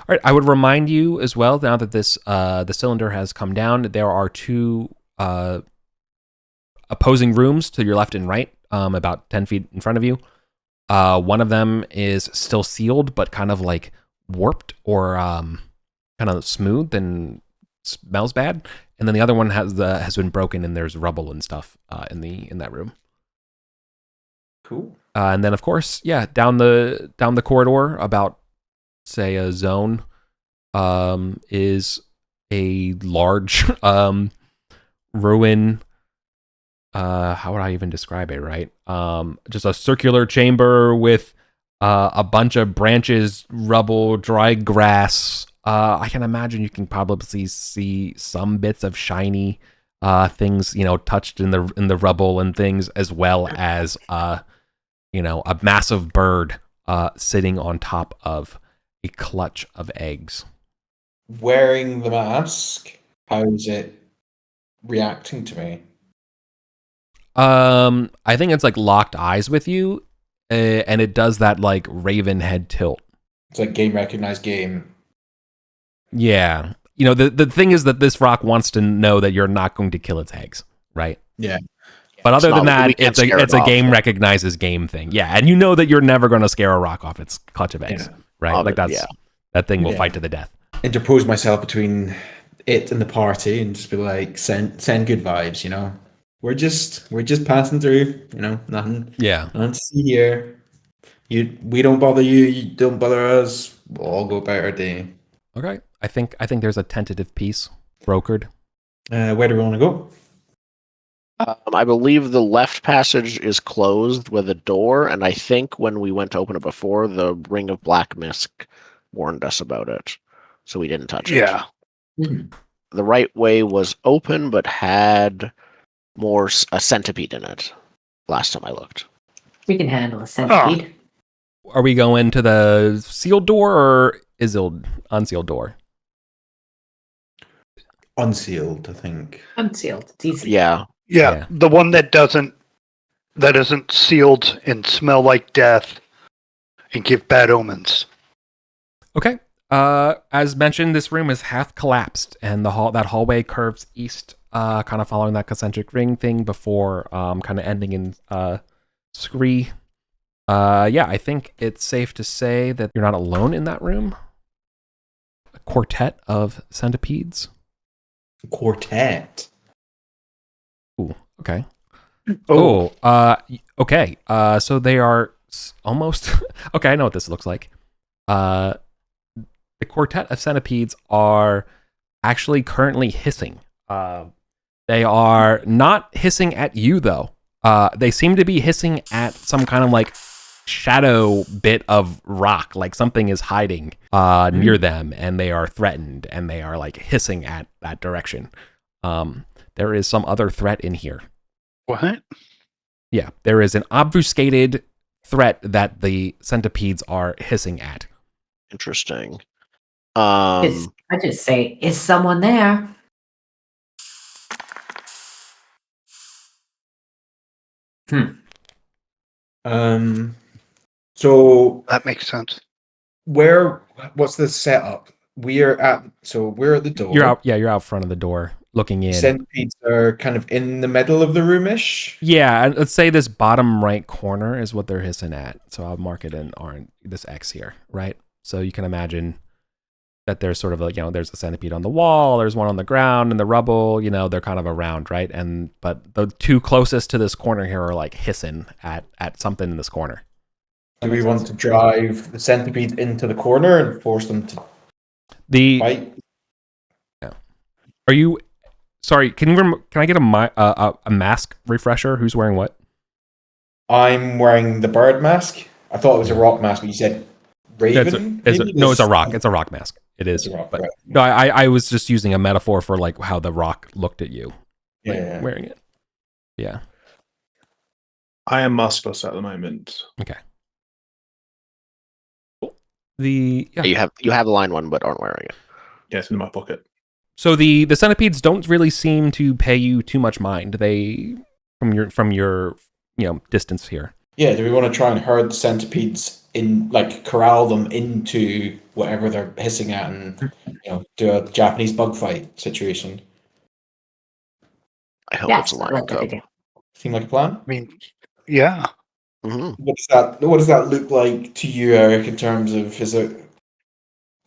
Speaker 1: All right. I would remind you as well, now that this the cylinder has come down, there are 2 opposing rooms to your left and right, about 10 feet in front of you. One of them is still sealed, but kind of like warped or kind of smooth and smells bad. And then the other one has been broken, and there's rubble and stuff in that room.
Speaker 7: Cool.
Speaker 1: And then, of course, down the corridor, about say a zone, is a large ruin. How would I even describe it, right? Just a circular chamber with a bunch of branches, rubble, dry grass. I can imagine you can probably see some bits of shiny things, touched in the rubble and things, as well as a massive bird sitting on top of a clutch of eggs.
Speaker 7: Wearing the mask, how is it reacting to me?
Speaker 1: I think it's like locked eyes with you, and it does that like raven head tilt.
Speaker 7: It's like game recognized game.
Speaker 1: Yeah. The thing is that this rock wants to know that you're not going to kill its eggs, right?
Speaker 7: Yeah.
Speaker 1: But other than that, it's a game
Speaker 3: off.
Speaker 1: recognizes game thing. Yeah, and you know that you're never going to scare a rock off its clutch of eggs, right?
Speaker 3: Yeah.
Speaker 1: Like that's That thing will
Speaker 7: Yeah.
Speaker 1: fight to the death.
Speaker 7: Interpose myself between it and the party and just be like, send good vibes, you know. We're just passing through, you know, nothing to see here. We don't bother you, you don't bother us. We'll all go about our day.
Speaker 1: Okay. I think there's a tentative peace brokered.
Speaker 7: Where do we want to go?
Speaker 3: I believe the left passage is closed with a door, and I think when we went to open it before, the ring of black mist warned us about it, so we didn't touch it.
Speaker 2: Yeah.
Speaker 3: The right way was open, but had a centipede in it. Last time I looked.
Speaker 5: We can handle a centipede.
Speaker 1: Are we going to the sealed door or unsealed door?
Speaker 7: Unsealed, I think.
Speaker 5: Unsealed. It's easy.
Speaker 3: Yeah.
Speaker 2: Yeah, the one that isn't sealed and smell like death and give bad omens.
Speaker 1: Okay. As mentioned, this room is half collapsed, and that hallway curves east, kind of following that concentric ring thing before kind of ending in scree. I think it's safe to say that you're not alone in that room. A quartet of centipedes.
Speaker 7: Quartet.
Speaker 1: Ooh, okay. Okay. So they are almost okay. I know what this looks like. The quartet of centipedes are actually currently hissing. They are not hissing at you though. They seem to be hissing at some kind of like shadow bit of rock, like something is hiding near them, and they are threatened, and they are like hissing at that direction. There is some other threat in here.
Speaker 2: What?
Speaker 1: Yeah, there is an obfuscated threat that the centipedes are hissing at.
Speaker 3: Interesting.
Speaker 5: I just say, is someone there?
Speaker 7: So
Speaker 2: That makes sense.
Speaker 7: what's the setup? We're at the door.
Speaker 1: You're out front of the door looking in.
Speaker 7: Centipedes are kind of in the middle of the roomish.
Speaker 1: Yeah, and let's say this bottom right corner is what they're hissing at. So I'll mark it in orange, this X here, right? So you can imagine that there's sort of like, there's a centipede on the wall, there's one on the ground in the rubble, they're kind of around, right? But the two closest to this corner here are like hissing at something in this corner.
Speaker 7: Do we want to drive the centipede into the corner and force them to fight?
Speaker 1: Yeah. Are you? Sorry. Can I get a mask refresher? Who's wearing what?
Speaker 7: I'm wearing the bird mask. I thought it was a rock mask, but you said raven.
Speaker 1: It's a rock. It's a rock mask. It is. But right. No, I was just using a metaphor for like how the rock looked at you.
Speaker 7: Yeah.
Speaker 1: Wearing it. Yeah.
Speaker 4: I am maskless at the moment.
Speaker 1: Okay. You
Speaker 3: have the line one, but aren't wearing it.
Speaker 4: Yeah, it's in my pocket.
Speaker 1: So the centipedes don't really seem to pay you too much mind. They from your distance here.
Speaker 7: Yeah. Do we want to try and herd the centipedes in, like corral them into whatever they're hissing at, and do a Japanese bug fight situation?
Speaker 3: I hope it's a line code.
Speaker 7: Seem like a plan?
Speaker 2: I mean, yeah.
Speaker 3: Mm-hmm.
Speaker 7: What does that look like to you, Eric? In terms of, is it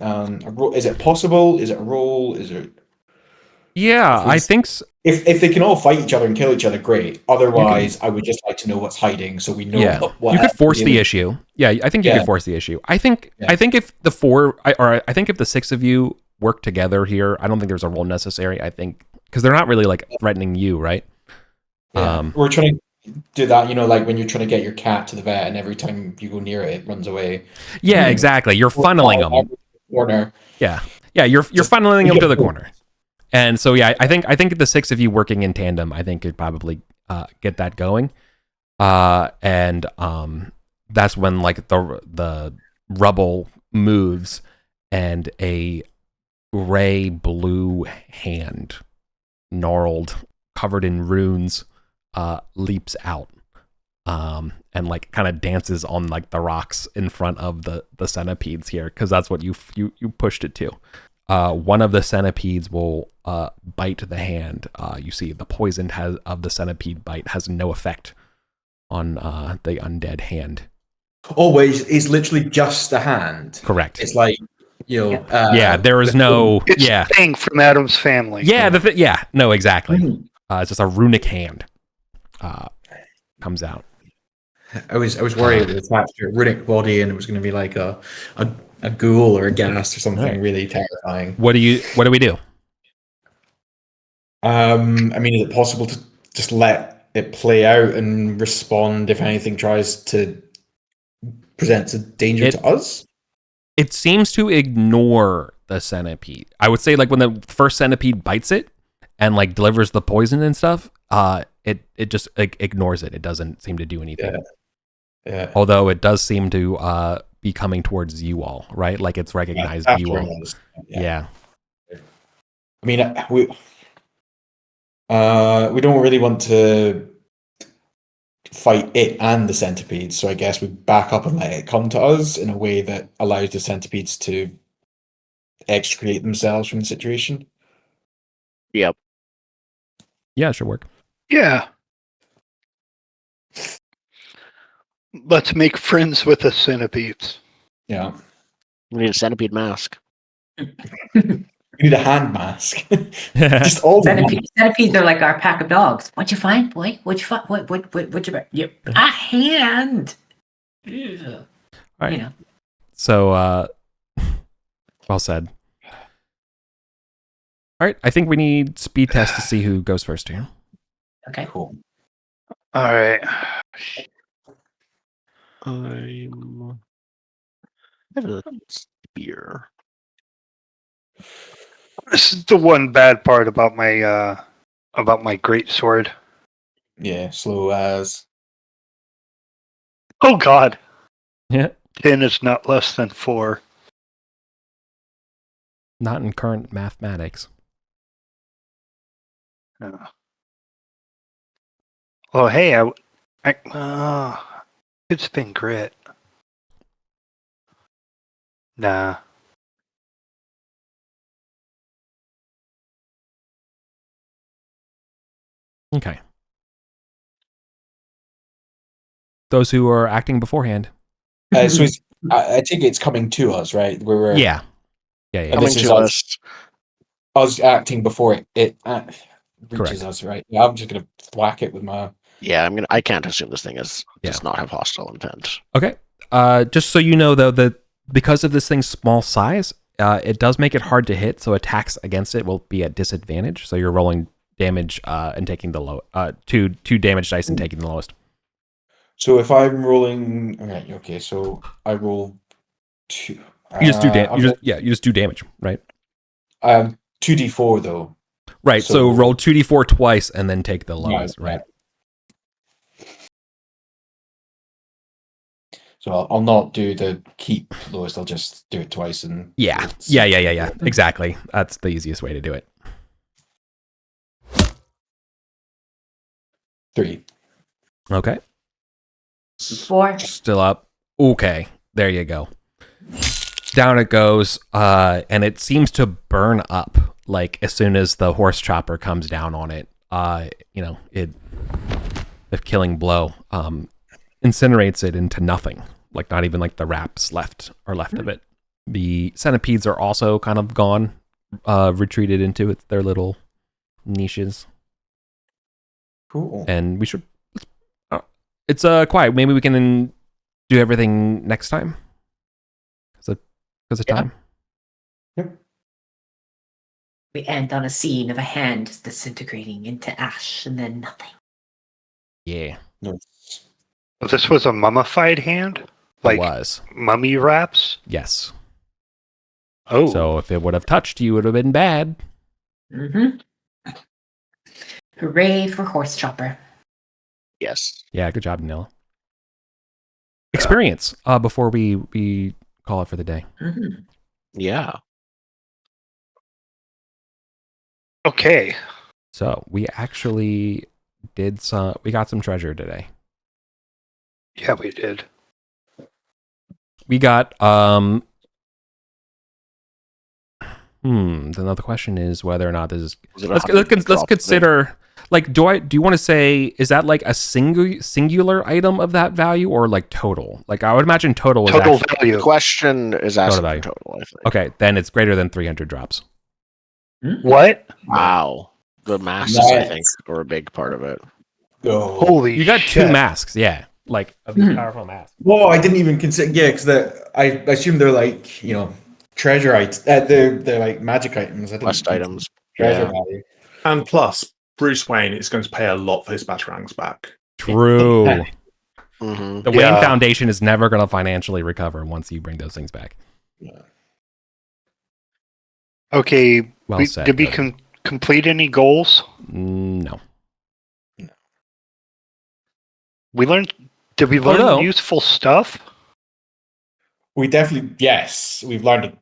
Speaker 7: is it possible? Is it a roll? Is it?
Speaker 1: Yeah, I think so.
Speaker 7: If they can all fight each other and kill each other, great. Otherwise, I would just like to know what's hiding, so we know.
Speaker 1: Yeah,
Speaker 7: what
Speaker 1: you could force the issue. Yeah, I think you could force the issue. I think if the six of you work together here, I don't think there's a roll necessary. I think because they're not really like threatening you, right?
Speaker 7: Yeah. We're trying to do that, like when you're trying to get your cat to the vet, and every time you go near it, it runs away.
Speaker 1: Yeah, exactly. You're funneling them.
Speaker 7: Corner.
Speaker 1: Yeah, you're funneling them to the corner. And so, I think the six of you working in tandem, I think could probably get that going. And that's when like the rubble moves, and a gray blue hand, gnarled, covered in runes, leaps out, and like kind of dances on like the rocks in front of the centipedes here, because that's what you pushed it to. One of the centipedes will bite the hand. You see the poison of the centipede bite has no effect on the undead hand.
Speaker 7: Oh, wait, it's literally just a hand.
Speaker 1: Correct.
Speaker 7: It's like
Speaker 1: Yeah, there is no.
Speaker 2: It's
Speaker 1: Yeah,
Speaker 2: the thing from Adam's family.
Speaker 1: yeah, yeah. No, exactly.
Speaker 7: Mhm.
Speaker 1: It's just a runic hand comes out.
Speaker 7: I was worried it was attached to a runic body and it was going to be like a ghoul or a ghast or something
Speaker 1: Right.
Speaker 7: really terrifying.
Speaker 1: What do we do?
Speaker 7: I mean, is it possible to just let it play out and respond if anything tries to present a danger to us?
Speaker 1: It seems to ignore the centipede. I would say like when the first centipede bites it and like delivers the poison and stuff, it just like, ignores it. It doesn't seem to do anything.
Speaker 7: Yeah.
Speaker 1: Although it does seem to be coming towards you all, right? Like it's recognized you all. Yeah.
Speaker 7: I mean, we don't really want to fight it and the centipedes, so I guess we back up and let it come to us in a way that allows the centipedes to extricate themselves from the situation.
Speaker 3: Yep.
Speaker 1: Yeah, it should work.
Speaker 2: Yeah. Let's make friends with the centipedes.
Speaker 7: Yeah.
Speaker 3: We need a centipede mask.
Speaker 7: We need a hand mask. Just all the
Speaker 5: Centipedes are like our pack of dogs. What'd you find, boy? What'd you find? What'd you? Yep. A hand. Ugh.
Speaker 1: All right.
Speaker 5: You know.
Speaker 1: So, well said. All right, I think we need speed test to see who goes first here.
Speaker 5: Okay.
Speaker 7: Cool.
Speaker 2: All right.
Speaker 3: I have a spear.
Speaker 2: This is the one bad part about my great sword.
Speaker 7: Yeah, slow as.
Speaker 2: Oh God,
Speaker 1: Yeah.
Speaker 2: 10 is not less than 4.
Speaker 1: Not in current mathematics.
Speaker 2: Oh, hey, it's been grit. Nah.
Speaker 1: Okay. Those who are acting beforehand.
Speaker 7: So I think it's coming to us, right? We're
Speaker 1: Yeah.
Speaker 7: And
Speaker 3: Coming
Speaker 7: this is
Speaker 3: to us.
Speaker 7: us acting before it reaches
Speaker 1: Correct.
Speaker 7: us, right? Yeah, I'm just gonna thwack it with my.
Speaker 3: Yeah, I can't assume this thing does
Speaker 1: Yeah.
Speaker 3: not have hostile intent.
Speaker 1: Okay. Just so you know, though, that because of this thing's small size, it does make it hard to hit. So attacks against it will be at disadvantage. So you're rolling damage and taking the low two damage dice and taking the lowest.
Speaker 7: So if I'm rolling, okay, so I roll 2.
Speaker 1: You just do you just do damage, right?
Speaker 7: 2d4 though.
Speaker 1: Right. So roll 2d4 twice and then take the lowest, right?
Speaker 7: So I'll not do the keep lowest. I'll just do it twice and
Speaker 1: Yeah. Exactly. That's the easiest way to do it.
Speaker 7: 3.
Speaker 1: Okay.
Speaker 5: 4.
Speaker 1: Still up. Okay. There you go. Down it goes, and it seems to burn up. Like as soon as the horse chopper comes down on it, the killing blow incinerates it into nothing. Like not even like the wraps are left of it. The centipedes are also kind of gone, retreated into their little niches.
Speaker 7: Cool.
Speaker 1: And we should. It's quiet. Maybe we can do everything next time. Because of time.
Speaker 7: Yep.
Speaker 5: We end on a scene of a hand disintegrating into ash and then nothing.
Speaker 1: Yeah.
Speaker 7: Nice.
Speaker 2: This was a mummified hand? Like
Speaker 1: It was.
Speaker 2: mummy wraps?
Speaker 1: Yes.
Speaker 2: Oh.
Speaker 1: So if it would have touched you, it would have been bad.
Speaker 5: Mm-hmm. Hooray for horse chopper.
Speaker 3: Yes.
Speaker 1: Yeah, good job, Danila. Experience before we call it for the day.
Speaker 5: Mm-hmm.
Speaker 3: Yeah.
Speaker 2: Okay.
Speaker 1: So we actually we got some treasure today.
Speaker 2: Yeah, we did.
Speaker 1: We got another question is whether or not this is let's Like, do you want to say, is that like a singular item of that value or like total? Like, I would imagine total is
Speaker 2: Total
Speaker 1: actually,
Speaker 2: value.
Speaker 3: The question is asking
Speaker 1: value.
Speaker 3: for total, I think.
Speaker 1: okay, then it's greater than 300 drops.
Speaker 2: What?
Speaker 3: Wow. The masks, I think, are a big part of it.
Speaker 6: Oh.
Speaker 2: Holy
Speaker 1: You got
Speaker 2: shit.
Speaker 1: 2 masks, yeah. Like, of these powerful masks.
Speaker 7: Whoa, I didn't even consider. Yeah, because I assume they're like, treasure items. They're like magic items. I didn't
Speaker 3: Quest
Speaker 7: consider
Speaker 3: items.
Speaker 7: treasure
Speaker 3: Yeah.
Speaker 7: value.
Speaker 4: And plus, Bruce Wayne is going to pay a lot for his batarangs back.
Speaker 1: True.
Speaker 3: Mm-hmm.
Speaker 1: The Wayne Foundation is never going to financially recover once you bring those things back.
Speaker 2: Okay.
Speaker 1: Well said.
Speaker 2: Did we
Speaker 1: Cody.
Speaker 2: complete any goals?
Speaker 1: No.
Speaker 2: We learned. Did we learn
Speaker 1: no.
Speaker 2: useful stuff?
Speaker 7: We definitely, yes, we've learned a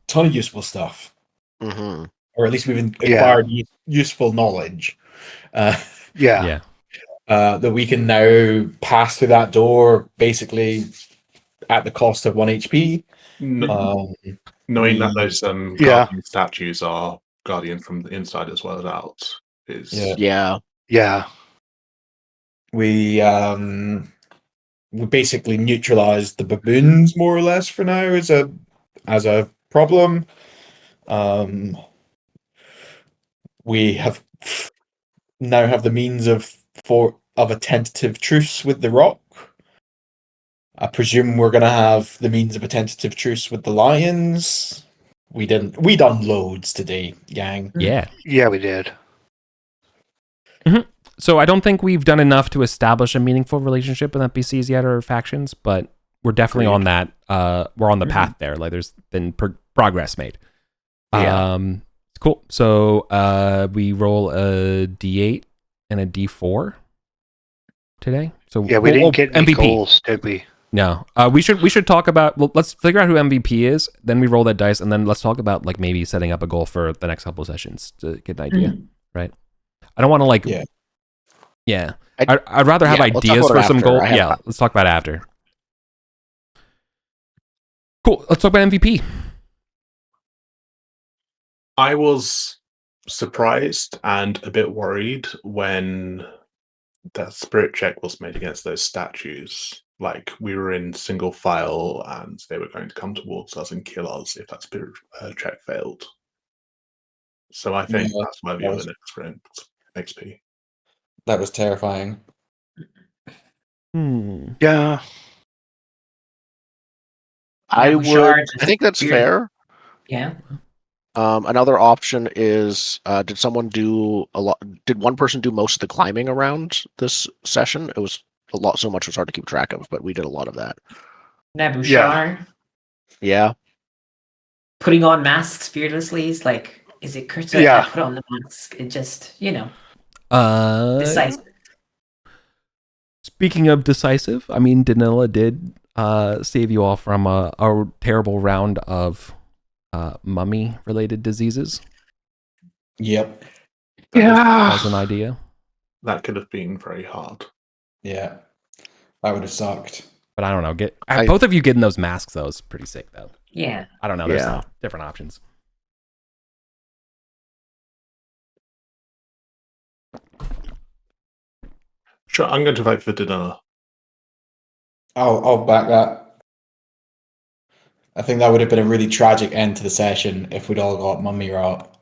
Speaker 7: ton of useful stuff,
Speaker 3: Mm-hmm.
Speaker 7: or at least we've acquired useful knowledge.
Speaker 2: Yeah.
Speaker 7: That we can now pass through that door basically at the cost of 1 HP.
Speaker 4: Knowing that those guardian statues are guardian from the inside as well as out is
Speaker 3: Yeah.
Speaker 7: We basically neutralized the baboons more or less for now as a problem. We now have the means of a tentative truce with the rock. I presume we're gonna have the means of a tentative truce with the lions. We done loads today, gang.
Speaker 1: Yeah.
Speaker 2: Yeah, we did.
Speaker 1: So I don't think we've done enough to establish a meaningful relationship with NPCs yet or factions, but we're definitely on that. We're on the path there. Like there's been progress made.
Speaker 3: Yeah.
Speaker 1: Cool. So we roll a D8 and a D4 today. So
Speaker 2: Yeah, we didn't get any
Speaker 1: MVP.
Speaker 2: goals, did we?
Speaker 1: No. We should talk about. Well, let's figure out who MVP is. Then we roll that dice, and then let's talk about like maybe setting up a goal for the next couple of sessions to get an idea. Right. I don't want to like. Yeah. I'd rather have ideas for some goals. Yeah. Let's talk about it after. Cool. Let's talk about MVP.
Speaker 4: I was surprised and a bit worried when that spirit check was made against those statues. Like we were in single file and they were going to come towards us and kill us if that spirit check failed. So I think that's why we have an extra XP.
Speaker 7: That was terrifying.
Speaker 2: Yeah.
Speaker 3: I
Speaker 5: Nabushar,
Speaker 3: think that's fair.
Speaker 5: Yeah.
Speaker 3: Another option is, did someone do a lot? Did one person do most of the climbing around this session? It was a lot, so much it was hard to keep track of, but we did a lot of that.
Speaker 5: Nabushar.
Speaker 3: Yeah.
Speaker 5: Putting on masks fearlessly is like, is it cursed?
Speaker 2: Yeah.
Speaker 5: I put on the mask. It just, decisive.
Speaker 1: Speaking of decisive, I mean, Danila did save you all from a terrible round of mummy-related diseases.
Speaker 7: Yep.
Speaker 1: As an idea.
Speaker 4: That could have been very hard.
Speaker 7: Yeah. That would have sucked.
Speaker 1: But I don't know. Both of you getting those masks, though, is pretty sick, though.
Speaker 5: Yeah.
Speaker 1: I don't know. There's some different options.
Speaker 4: Sure, I'm going to vote for Danila.
Speaker 7: I'll back that. I think that would have been a really tragic end to the session if we'd all got mummy rot.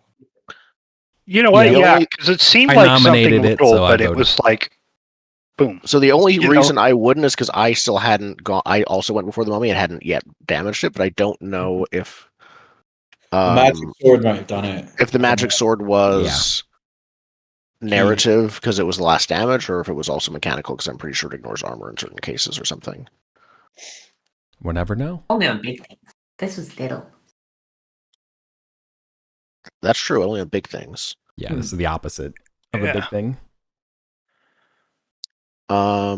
Speaker 2: You know what? Yeah, because it seemed like something little, but it was like, boom.
Speaker 3: So the only reason I wouldn't is because I still hadn't gone. I also went before the mummy and hadn't yet damaged it, but I don't know if
Speaker 7: the magic sword might have done it.
Speaker 3: If the magic sword was narrative because it was the last damage, or if it was also mechanical because I'm pretty sure it ignores armor in certain cases or something.
Speaker 1: We'll never know.
Speaker 5: Only on big things. This was little.
Speaker 3: That's true. Only on big things.
Speaker 1: Yeah, this is the opposite of a big thing.
Speaker 3: I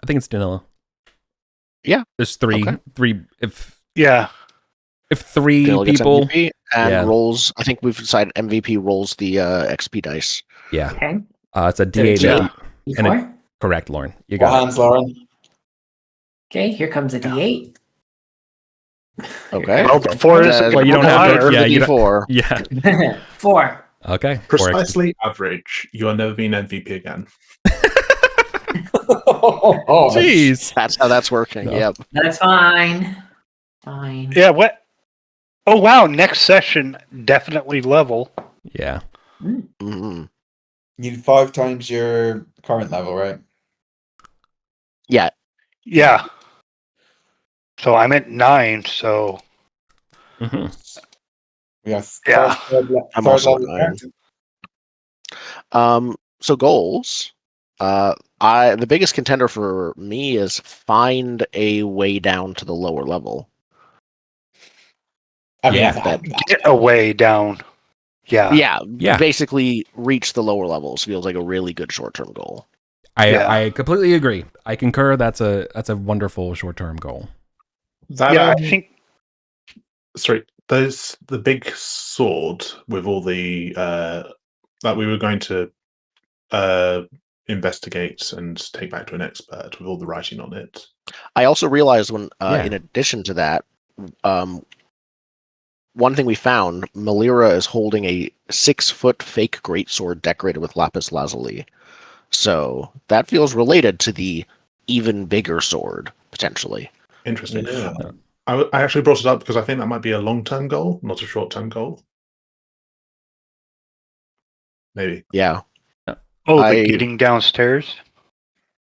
Speaker 1: think it's Danila.
Speaker 3: Yeah.
Speaker 1: There's three. If three
Speaker 3: Danila
Speaker 1: people
Speaker 3: gets MVP and rolls, I think we've decided MVP rolls the XP dice.
Speaker 1: Yeah.
Speaker 5: Okay.
Speaker 1: It's a D8 and
Speaker 5: D4?
Speaker 1: correct, Lauren. You got
Speaker 7: hands, Lauren.
Speaker 5: Okay, here comes a D8.
Speaker 3: Okay.
Speaker 2: Well, before is
Speaker 1: you don't have to. Yeah, you
Speaker 3: D4.
Speaker 1: Yeah.
Speaker 5: 4.
Speaker 1: Okay.
Speaker 4: Precisely average. You are never being MVP again.
Speaker 7: Oh,
Speaker 1: Jeez.
Speaker 3: That's how that's working.
Speaker 1: No.
Speaker 3: Yep.
Speaker 5: That's fine. Fine.
Speaker 2: Yeah, what? Oh, wow. Next session, definitely level.
Speaker 1: Yeah.
Speaker 3: hmm
Speaker 6: You need 5 times your current level, right?
Speaker 3: Yeah.
Speaker 2: Yeah. So I'm at 9, so
Speaker 1: hmm
Speaker 6: We have
Speaker 2: Yeah.
Speaker 3: I'm
Speaker 6: third
Speaker 3: also at
Speaker 6: level
Speaker 3: 9.
Speaker 6: character.
Speaker 3: So goals. The biggest contender for me is find a way down to the lower level.
Speaker 6: I mean,
Speaker 1: Yeah.
Speaker 6: that,
Speaker 2: get away down. Yeah.
Speaker 1: Yeah.
Speaker 3: Basically reach the lower levels feels like a really good short-term goal.
Speaker 2: Yeah.
Speaker 1: I completely agree. I concur. That's a wonderful short-term goal.
Speaker 4: That,
Speaker 2: Yeah, I think
Speaker 4: sorry, the big sword with all the that we were going to investigate and take back to an expert with all the writing on it.
Speaker 3: I also realized when,
Speaker 1: Yeah.
Speaker 3: in addition to that, one thing we found, Malira is holding a 6-foot fake greatsword decorated with lapis lazuli. So that feels related to the even bigger sword, potentially.
Speaker 4: Interesting.
Speaker 7: Yeah.
Speaker 4: I actually brought it up because I think that might be a long-term goal, not a short-term goal. Maybe.
Speaker 3: Yeah.
Speaker 2: the
Speaker 3: I-
Speaker 2: getting downstairs.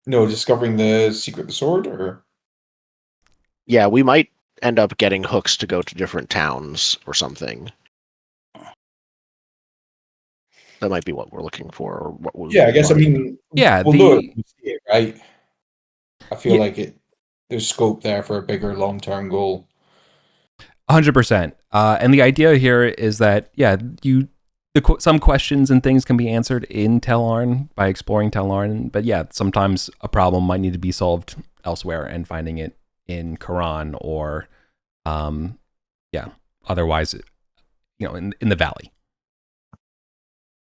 Speaker 6: No, discovering the secret of the sword, or
Speaker 3: Yeah, we might end up getting hooks to go to different towns or something. That might be what we're looking for, or what we
Speaker 6: yeah, I guess. I
Speaker 3: want.
Speaker 6: mean,
Speaker 1: Yeah,
Speaker 6: we'll know it
Speaker 1: the
Speaker 6: when we see it, right? I feel
Speaker 1: Yeah.
Speaker 6: like there's scope there for a bigger long-term goal.
Speaker 1: 100%. And the idea here is that some questions and things can be answered in Tellarn by exploring Tellarn, but yeah, sometimes a problem might need to be solved elsewhere, and finding it in Quran or otherwise, in the valley.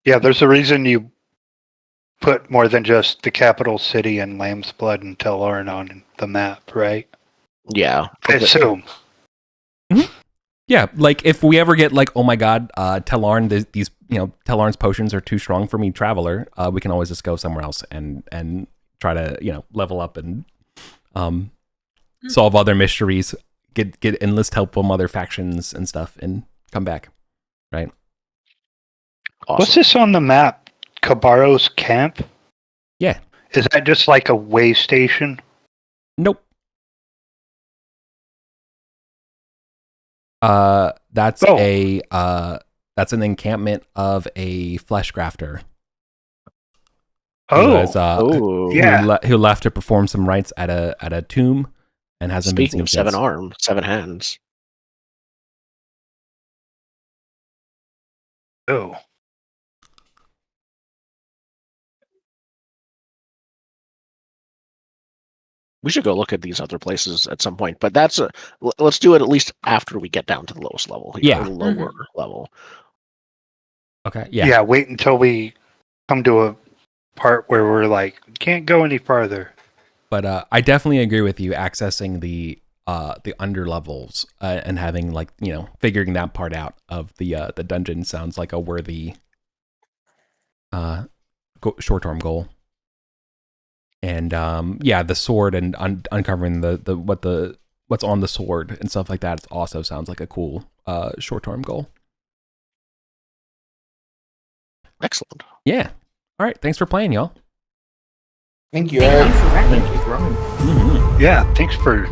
Speaker 2: Yeah, there's a reason you put more than just the capital city and Lamb's Blood and Tellarn on the map, right?
Speaker 3: Yeah.
Speaker 2: I assume.
Speaker 1: Yeah, like if we ever get like, oh my god, Tellarn, these Tellarn's potions are too strong for me, traveler, we can always just go somewhere else and try to level up and solve other mysteries, get enlist help from other factions and stuff, and come back, right?
Speaker 3: Awesome.
Speaker 2: What's this on the map? Kabaros Camp?
Speaker 1: Yeah.
Speaker 2: Is that just like a way station?
Speaker 1: Nope. That's that's an encampment of a flesh grafter.
Speaker 2: Oh,
Speaker 1: Who left to perform some rites at a tomb and hasn't
Speaker 3: Speaking
Speaker 1: been
Speaker 3: of
Speaker 1: seen
Speaker 3: 7
Speaker 1: since.
Speaker 3: arms, 7 hands.
Speaker 2: Oh.
Speaker 3: We should go look at these other places at some point, but let's do it at least after we get down to the lowest level.
Speaker 1: Yeah.
Speaker 3: Or lower level.
Speaker 1: Okay.
Speaker 2: Yeah, wait until we come to a part where we're like, can't go any farther.
Speaker 1: But I definitely agree with you. Accessing the under levels and having figuring that part out of the dungeon sounds like a worthy short-term goal. And the sword and uncovering what's on the sword and stuff like that also sounds like a cool short-term goal.
Speaker 3: Excellent.
Speaker 1: Yeah. All right. Thanks for playing, y'all.
Speaker 6: Thank you,
Speaker 5: Thank
Speaker 6: Eric.
Speaker 5: you for running.
Speaker 4: Thank you for running.
Speaker 1: Mm-hmm.
Speaker 2: Yeah, thanks for